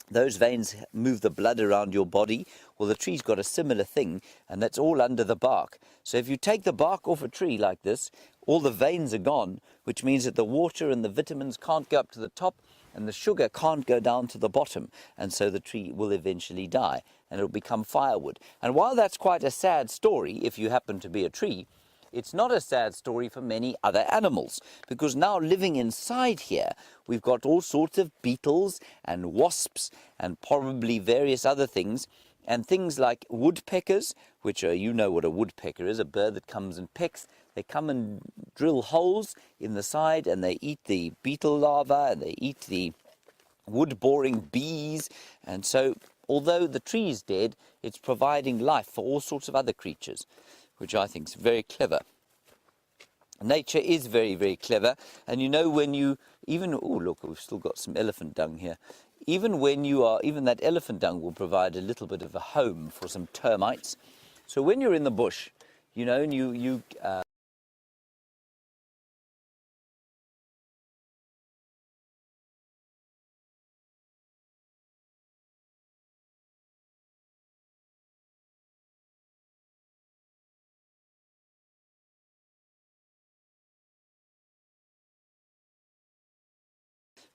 Those veins move the blood around your body. Well, the tree's got a similar thing, and that's all under the bark. So if you take the bark off a tree like this, all the veins are gone, which means that the water and the vitamins can't go up to the top, and the sugar can't go down to the bottom, and so the tree will eventually die, and it'll become firewood. And while that's quite a sad story, if you happen to be a tree, it's not a sad story for many other animals, because now living inside here, we've got all sorts of beetles and wasps and probably various other things, and things like woodpeckers, which are, you know what a woodpecker is, a bird that comes and pecks. They come and drill holes in the side, and they eat the beetle larvae, and they eat the wood-boring bees. And so, although the tree is dead, it's providing life for all sorts of other creatures, which I think is very clever. Nature is very, very clever. And you know, when you even, oh look, we've still got some elephant dung here. Even that elephant dung will provide a little bit of a home for some termites. So when you're in the bush, you know, and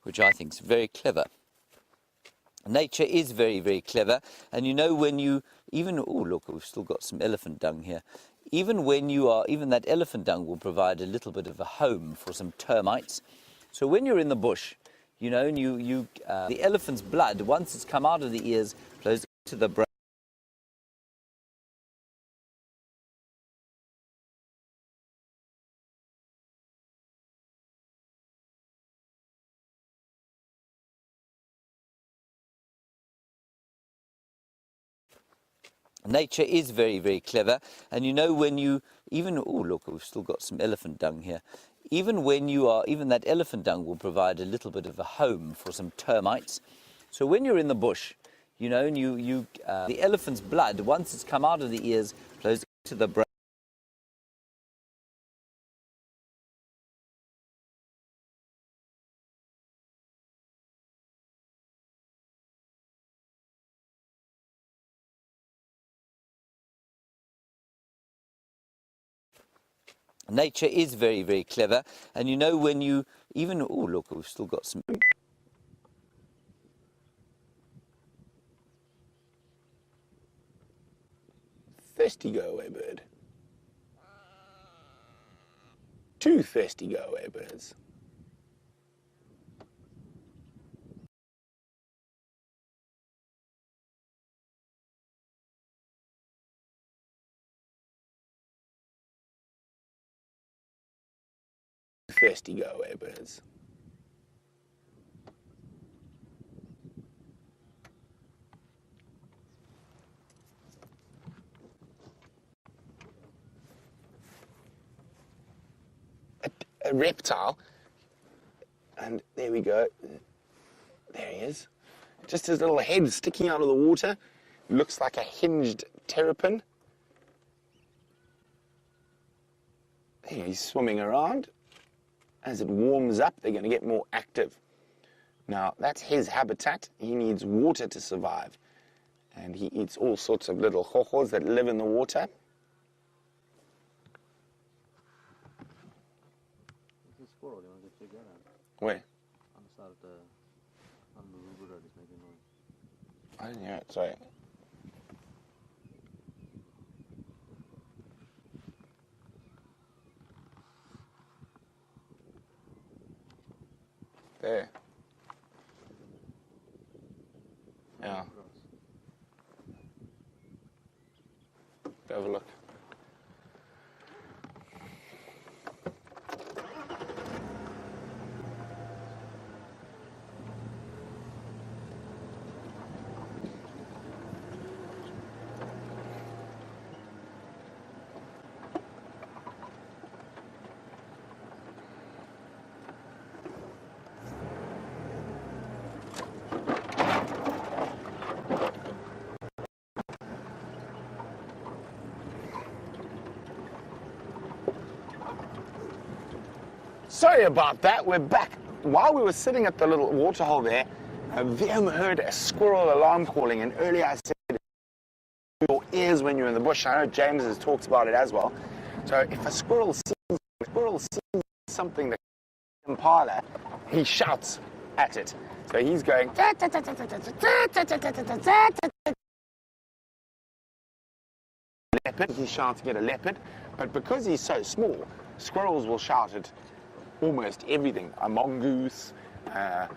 which I think is very clever. Nature is very, very clever. And you know, when you even, oh look, we've still got some elephant dung here. Even that elephant dung will provide a little bit of a home for some termites. So when you're in the bush, you know, and the elephant's blood, once it's come out of the ears, flows into the brain. Nature is very, very clever. And you know, when you even, oh look, we've still got some elephant dung here. Even that elephant dung will provide a little bit of a home for some termites. So when you're in the bush, you know, and the elephant's blood, once it's come out of the ears, flows into the brain. Nature is very, very clever. And you know, when you even, oh look, we've still got some. Thirsty go away bird. Two thirsty go away birds. Thirsty go away birds. A reptile, and there we go. There he is. Just his little head sticking out of the water. Looks like a hinged terrapin. There, he's swimming around. As it warms up, they're going to get more active. Now, that's his habitat. He needs water to survive. And he eats all sorts of little hohos that live in the water. There's a squirrel. You want to go check that out? Where? On the side of on the river road, it's making noise. I didn't hear it, sorry. There. Yeah. Go have a look. Sorry about that, we're back. While we were sitting at the little waterhole there, Liam heard a squirrel alarm calling, and earlier I said your ears when you're in the bush. I know James has talked about it as well. So if a squirrel sees something that impala, he shouts at it. So he's going leopard, he's shouting at a leopard, but because he's so small, squirrels will shout at almost everything. A mongoose, a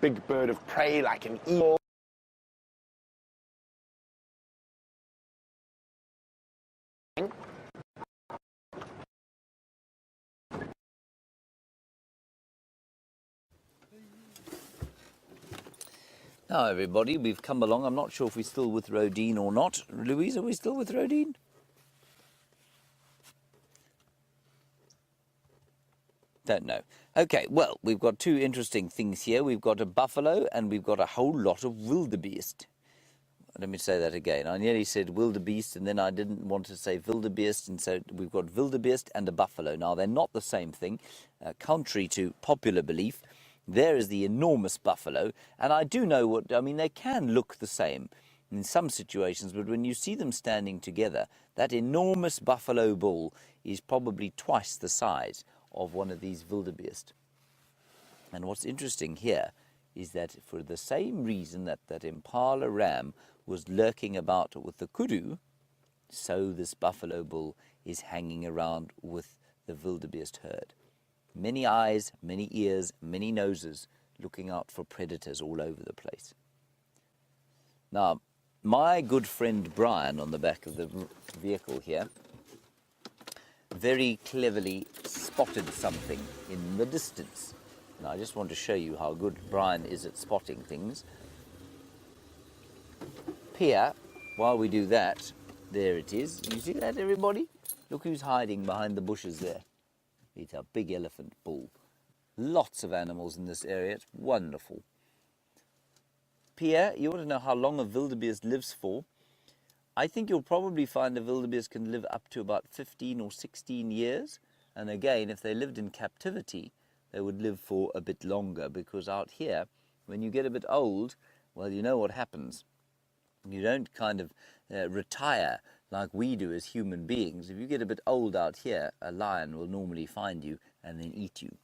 big bird of prey like an eagle. Now, everybody, we've come along. I'm not sure if we're still with Rodine or not. Louise, are we still with Rodine? Don't know. Okay, well, we've got two interesting things here. We've got a buffalo and we've got a whole lot of wildebeest. Let me say that again. I nearly said wildebeest and then I didn't want to say wildebeest, and so we've got wildebeest and a buffalo. Now, they're not the same thing, contrary to popular belief. There is the enormous buffalo, and I do know what, I mean, they can look the same in some situations, but when you see them standing together, that enormous buffalo bull is probably twice the size of one of these wildebeest. And what's interesting here is that for the same reason that impala ram was lurking about with the kudu, so this buffalo bull is hanging around with the wildebeest herd. Many eyes, many ears, many noses, looking out for predators all over the place. Now, my good friend Brian on the back of the vehicle here very cleverly spotted something in the distance. Now, I just want to show you how good Brian is at spotting things. Here, while we do that, there it is. You see that, everybody? Look who's hiding behind the bushes there. It's a big elephant bull. Lots of animals in this area. It's wonderful. Pierre, you want to know how long a wildebeest lives for? I think you'll probably find a wildebeest can live up to about 15 or 16 years. And again, if they lived in captivity, they would live for a bit longer, because out here, when you get a bit old, well, you know what happens. You don't kind of retire like we do as human beings. If you get a bit old out here, a lion will normally find you and then eat you,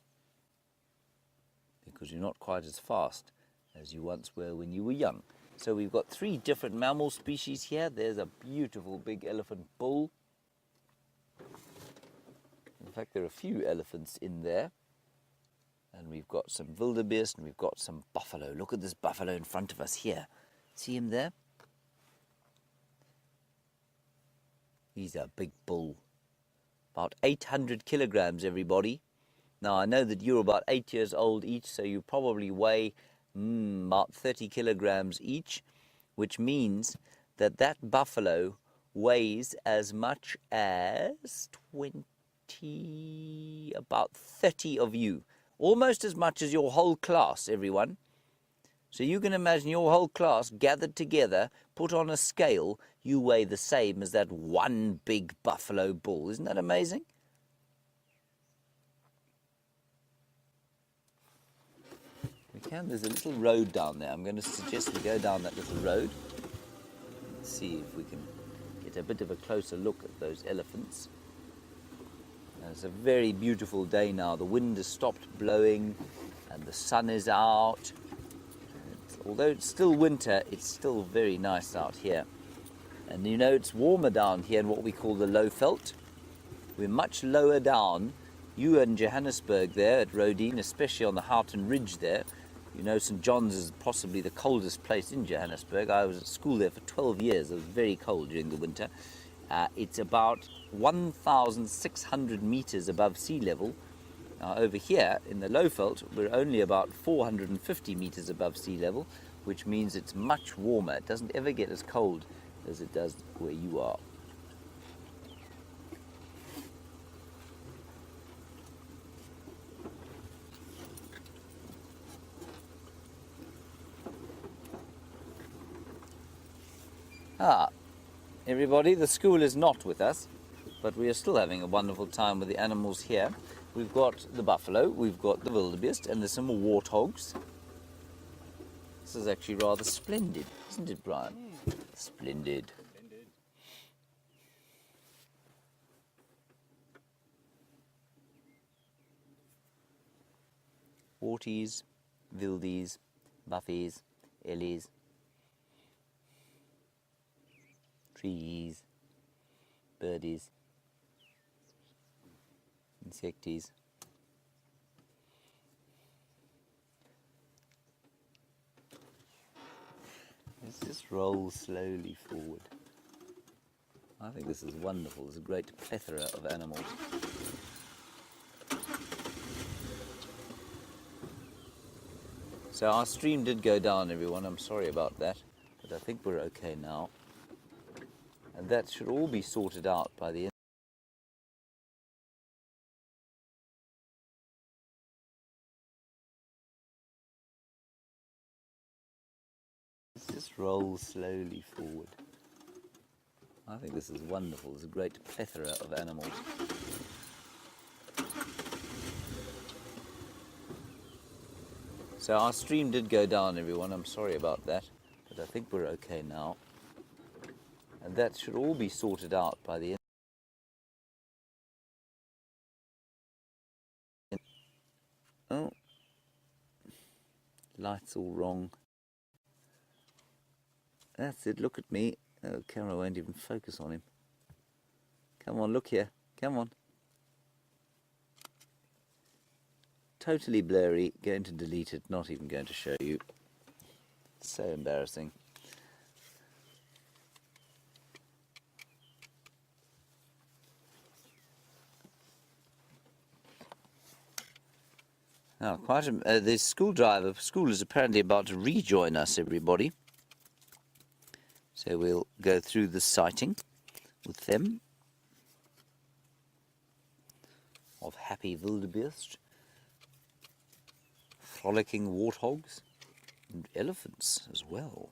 because you're not quite as fast as you once were when you were young. So we've got 3 different mammal species here. There's a beautiful big elephant bull. In fact, there are a few elephants in there. And we've got some wildebeest and we've got some buffalo. Look at this buffalo in front of us here. See him there? He's a big bull. About 800 kilograms, everybody. Now, I know that you're about 8 years old each, so you probably weigh about 30 kilograms each, which means that that buffalo weighs as much as about 30 of you. Almost as much as your whole class, everyone. So you can imagine your whole class gathered together, put on a scale, you weigh the same as that one big buffalo bull. Isn't that amazing? There's a little road down there. I'm going to suggest we go down that little road. Let's see if we can get a bit of a closer look at those elephants. It's a very beautiful day now. The wind has stopped blowing and the sun is out. Although it's still winter, it's still very nice out here. And you know, it's warmer down here in what we call the low veld. We're much lower down You in Johannesburg there at Rodine, especially on the Houghton Ridge there, you know St John's is possibly the coldest place in Johannesburg. I was at school there for 12 years. It was very cold during the winter. It's about 1,600 meters above sea level. Over here in the Lowveld, we're only about 450 meters above sea level, which means it's much warmer. It doesn't ever get as cold as it does where you are. Everybody, the school is not with us, but we are still having a wonderful time with the animals here. We've got the buffalo, we've got the wildebeest, and there's some more warthogs. This is actually rather splendid, isn't it, Brian? Splendid. Warties, wildies, buffies, ellies, trees, birdies, insecties. Let's just roll slowly forward. I think this is wonderful. There's a great plethora of animals. So our stream did go down, everyone. I'm sorry about that, but I think we're okay now. And that should all be sorted out by the end. Let's just roll slowly forward. I think this is wonderful. There's a great plethora of animals. So our stream did go down, everyone. I'm sorry about that, but I think we're okay now. And that should all be sorted out by the end. Oh, light's all wrong. That's it, look at me. Oh, camera won't even focus on him. Come on, look here. Come on. Totally blurry. Going to delete it. Not even going to show you. So embarrassing. Now, the school is apparently about to rejoin us, everybody. So we'll go through the sighting with them of happy wildebeest, frolicking warthogs, and elephants as well.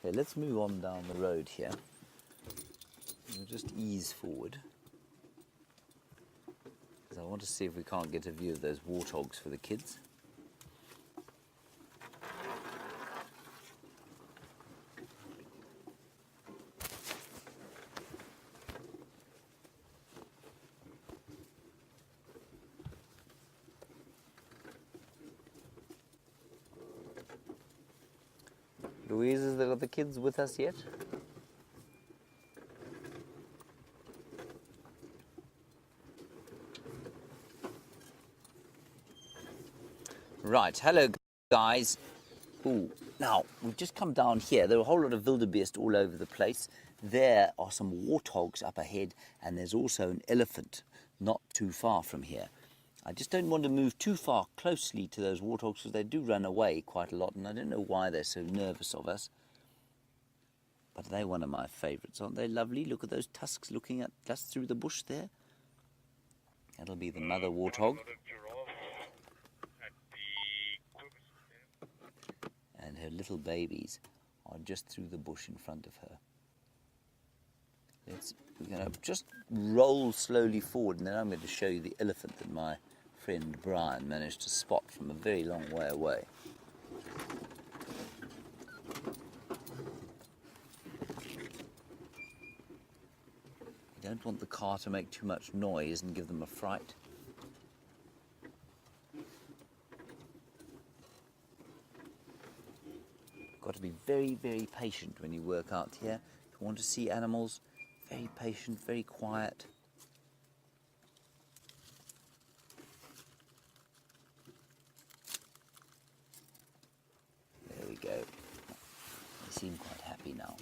Okay, let's move on down the road here. We'll just ease forward, because I want to see if we can't get a view of those warthogs for the kids. Louise, is there the kids with us yet? Right, hello guys. Ooh, now we've just come down here. There are a whole lot of wildebeest all over the place. There are some warthogs up ahead, and there's also an elephant not too far from here. I just don't want to move too far closely to those warthogs because they do run away quite a lot, and I don't know why they're so nervous of us. But they're one of my favourites, aren't they lovely? Look at those tusks looking at us through the bush there. That'll be the mother warthog. And her little babies are just through the bush in front of her. We're going to just roll slowly forward, and then I'm going to show you the elephant that my friend Brian managed to spot from a very long way away. Don't want the car to make too much noise and give them a fright. Got to be very, very patient when you work out here. If you want to see animals, very patient, very quiet. There we go. They seem quite happy now.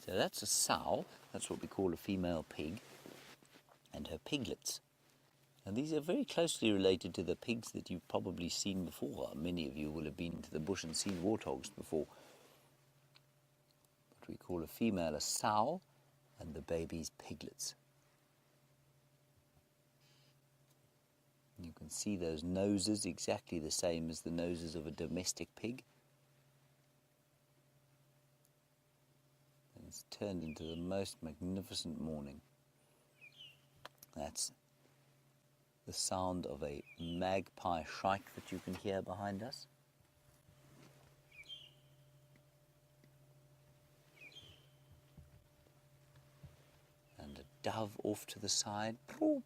So that's a sow. That's what we call a female pig. And her piglets. And these are very closely related to the pigs that you've probably seen before. Many of you will have been to the bush and seen warthogs before. What we call a female a sow, and the baby's piglets. You can see those noses exactly the same as the noses of a domestic pig. And it's turned into the most magnificent morning. That's the sound of a magpie shrike that you can hear behind us. And a dove off to the side. And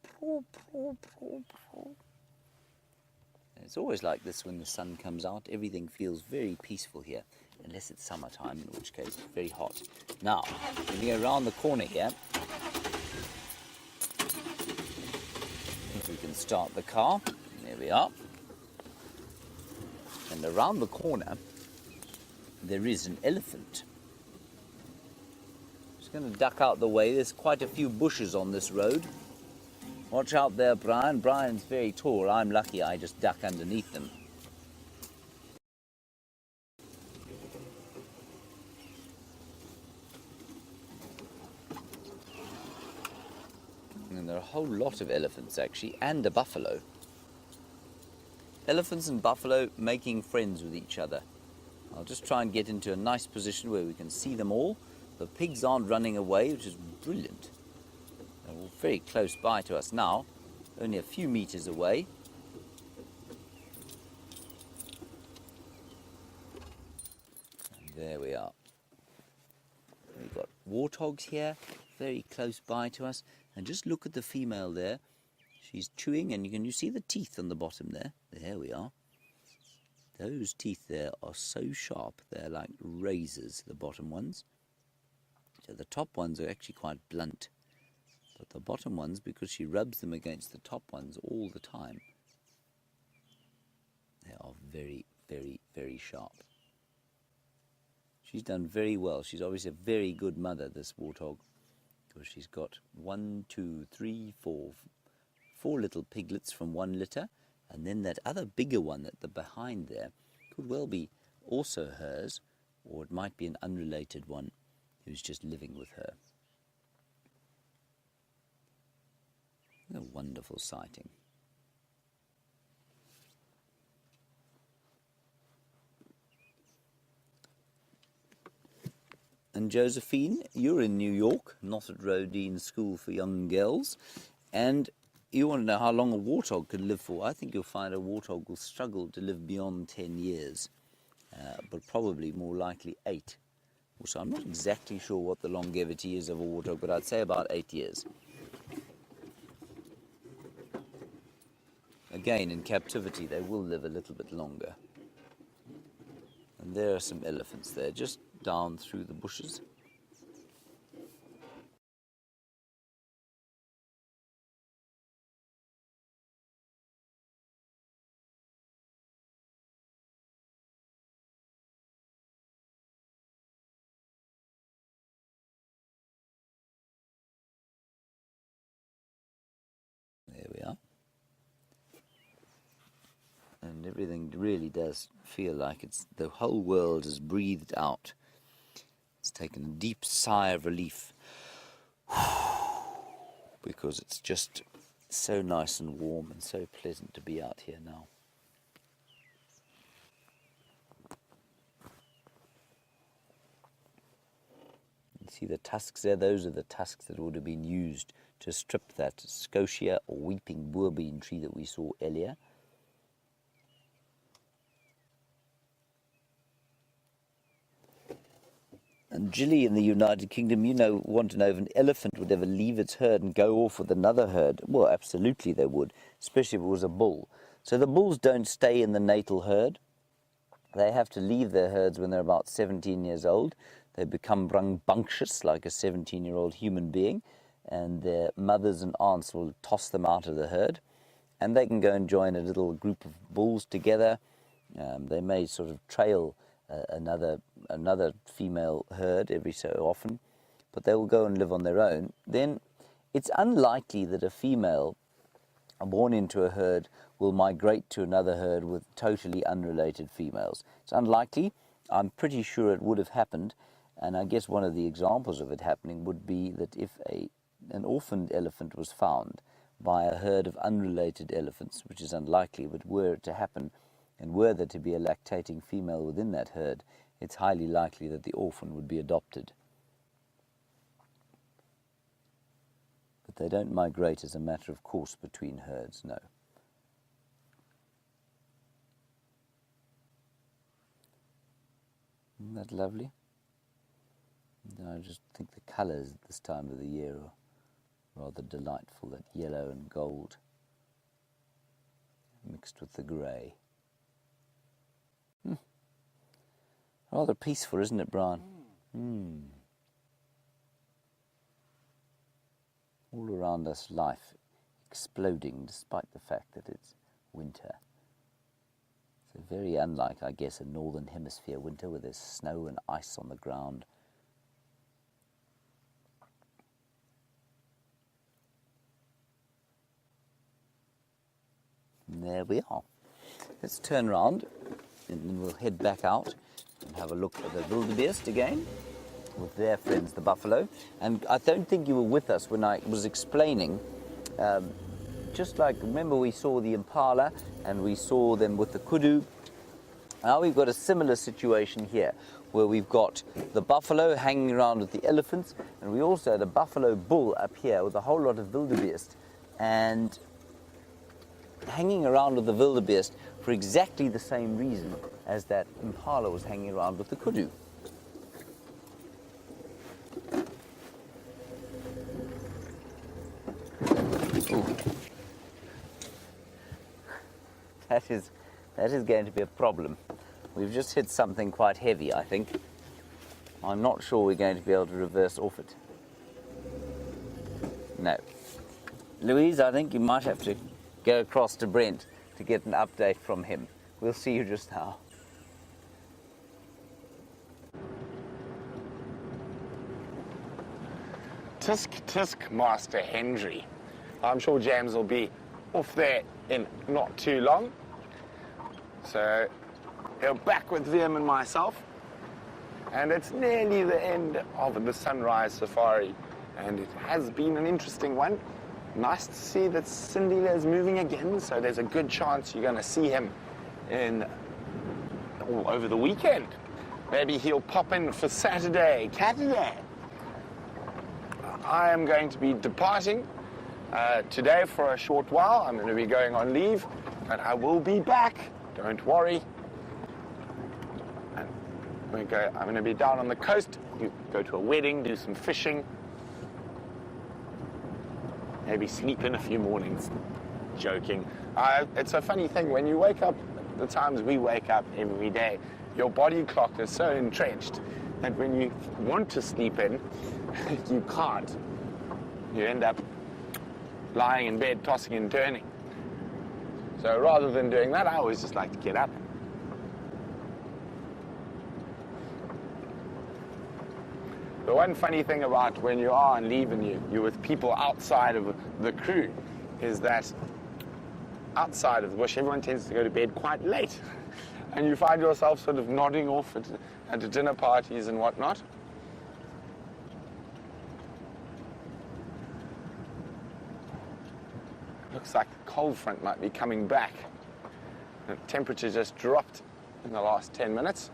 it's always like this when the sun comes out. Everything feels very peaceful here, unless it's summertime, in which case it's very hot. Now, when you go around the corner here, we can start the car. There we are. And around the corner there is an elephant. Just going to duck out the way. There's quite a few bushes on this road. Watch out there, Brian. Brian's very tall. I'm lucky I just duck underneath them. And there are a whole lot of elephants actually, and a buffalo. Elephants and buffalo making friends with each other. I'll just try and get into a nice position where we can see them all. The pigs aren't running away, which is brilliant. They're all very close by to us now, only a few meters away. And there we are. We've got warthogs here, very close by to us. And just look at the female there. She's chewing, and you see the teeth on the bottom there. There we are. Those teeth there are so sharp, they're like razors, the bottom ones. So the top ones are actually quite blunt. But the bottom ones, because she rubs them against the top ones all the time, they are very, very, very sharp. She's done very well. She's obviously a very good mother, this warthog. Because she's got 4 little piglets from one litter, and then that other bigger one at the behind there could well be also hers, or it might be an unrelated one who's just living with her. A wonderful sighting. And Josephine, you're in New York, not at Rodin School for Young Girls, and you want to know how long a warthog could live for. I think you'll find a warthog will struggle to live beyond 10 years, but probably more likely 8. So I'm not exactly sure what the longevity is of a warthog, but I'd say about 8 years. Again, in captivity, they will live a little bit longer. And there are some elephants there, just down through the bushes. There we are. And everything really does feel like the whole world is breathed out. It's taken a deep sigh of relief because it's just so nice and warm and so pleasant to be out here now. You see the tusks there? Those are the tusks that would have been used to strip that scotia or weeping boerbean tree that we saw earlier. And Gilly in the United Kingdom, want to know if an elephant would ever leave its herd and go off with another herd. Well, absolutely they would, especially if it was a bull. So the bulls don't stay in the natal herd. They have to leave their herds when they're about 17 years old. They become rambunctious like a 17-year-old human being, and their mothers and aunts will toss them out of the herd, and they can go and join a little group of bulls together. They may sort of trail another female herd every so often, but they will go and live on their own. Then it's unlikely that a female born into a herd will migrate to another herd with totally unrelated females. It's unlikely. I'm pretty sure it would have happened, and I guess one of the examples of it happening would be that if an orphaned elephant was found by a herd of unrelated elephants, which is unlikely, but were it to happen, and were there to be a lactating female within that herd, it's highly likely that the orphan would be adopted. But they don't migrate as a matter of course between herds, no. Isn't that lovely? I just think the colours at this time of the year are rather delightful, that yellow and gold mixed with the grey. Rather peaceful, isn't it, Brian? All around us, life exploding despite the fact that it's winter. So very unlike, I guess, a northern hemisphere winter where there's snow and ice on the ground. And there we are. Let's turn around and then we'll head back out and have a look at the wildebeest again with their friends, the buffalo. And I don't think you were with us when I was explaining, just like, remember we saw the impala and we saw them with the kudu. Now we've got a similar situation here where we've got the buffalo hanging around with the elephants, and we also had a buffalo bull up here with a whole lot of wildebeest and hanging around with the wildebeest for exactly the same reason as that impala was hanging around with the kudu. Ooh. That is going to be a problem. We've just hit something quite heavy, I think. I'm not sure we're going to be able to reverse off it. No. Louise, I think you might have to go across to Brent to get an update from him. We'll see you just now. Tisk, tisk, Master Henry. I'm sure James will be off there in not too long. So, we're back with Liam and myself. And it's nearly the end of the sunrise safari. And it has been an interesting one. Nice to see that Cindy is moving again, so there's a good chance you're going to see him over the weekend. Maybe he'll pop in for Saturday. I am going to be departing today for a short while. I'm going to be going on leave, but I will be back. Don't worry. And I'm going to be down on the coast, go to a wedding, do some fishing. Maybe sleep in a few mornings. Joking. It's a funny thing, when you wake up, the times we wake up every day, your body clock is so entrenched that when you want to sleep in, you can't. You end up lying in bed, tossing and turning. So rather than doing that, I always just like to get up. The one funny thing about when you are on leave and you're with people outside of the crew is that outside of the bush, everyone tends to go to bed quite late. And you find yourself sort of nodding off at dinner parties and whatnot. Looks like the cold front might be coming back. The temperature just dropped in the last 10 minutes.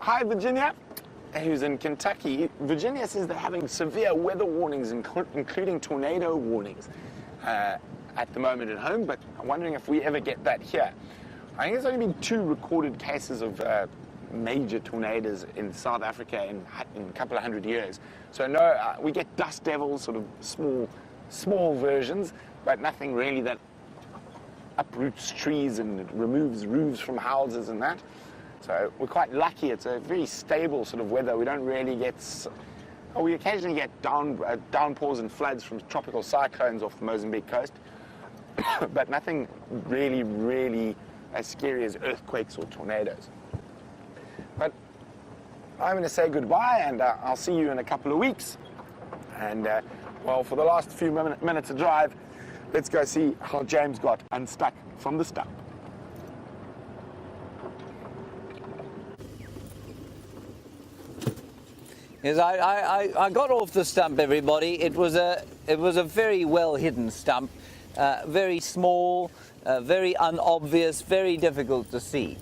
Hi, Virginia, who's in Kentucky. Virginia says they're having severe weather warnings, including tornado warnings at the moment at home, but I'm wondering if we ever get that here. I think there's only been 2 recorded cases of major tornadoes in South Africa in a couple of hundred years. So no, we get dust devils, sort of small versions, but nothing really that uproots trees and removes roofs from houses and that. So we're quite lucky. It's a very stable sort of weather. We don't really get, we occasionally get downpours and floods from tropical cyclones off the Mozambique coast, but nothing really as scary as earthquakes or tornadoes. But I'm going to say goodbye, and I'll see you in a couple of weeks. And well, for the last few minutes of drive, let's go see how James got unstuck from the stump. Yes, I got off the stump, everybody. It was a very well hidden stump, very small, very unobvious, very difficult to see.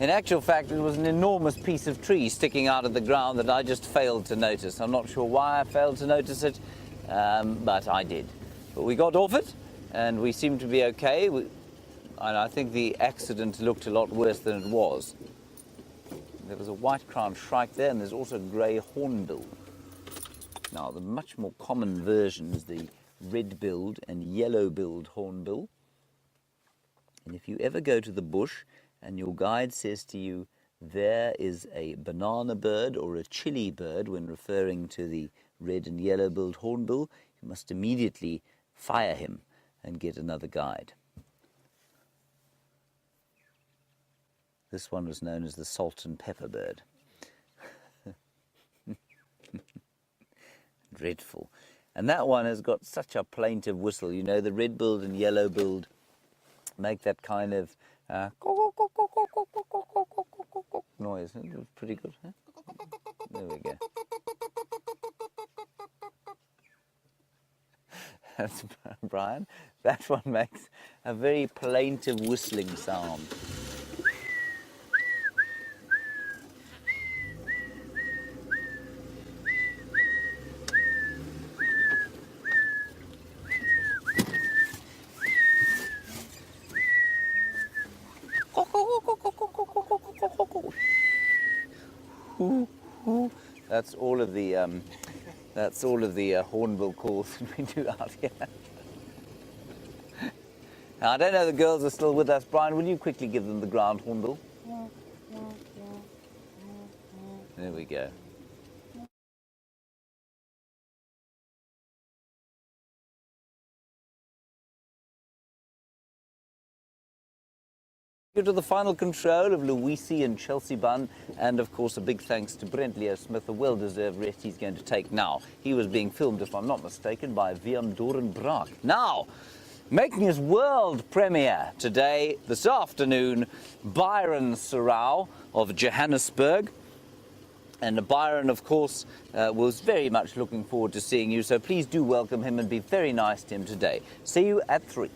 In actual fact, it was an enormous piece of tree sticking out of the ground that I just failed to notice. I'm not sure why I failed to notice it, but I did. But we got off it, and we seemed to be okay. And I think the accident looked a lot worse than it was. There was a white-crowned shrike there, and there's also a grey hornbill. Now, the much more common version is the red-billed and yellow-billed hornbill. And if you ever go to the bush and your guide says to you, there is a banana bird or a chili bird when referring to the red and yellow-billed hornbill, you must immediately fire him and get another guide. This one was known as the salt and pepper bird. Dreadful. And that one has got such a plaintive whistle. You know, the red-billed and yellow-billed make that kind of noise. It was pretty good, huh? There we go. That's Brian. That one makes a very plaintive whistling sound. That's all of the hornbill calls that we do out here. Now, I don't know the girls are still with us. Brian, will you quickly give them the ground hornbill? There we go. To the final control of Louisi and Chelsea Bunn, and of course a big thanks to Brent Smith, a well-deserved rest he's going to take now. He was being filmed, if I'm not mistaken, by Viam Dorenbraak. Now, making his world premiere today, this afternoon, Byron Sorrow of Johannesburg. And Byron, of course, was very much looking forward to seeing you, so please do welcome him and be very nice to him today. See you at 3.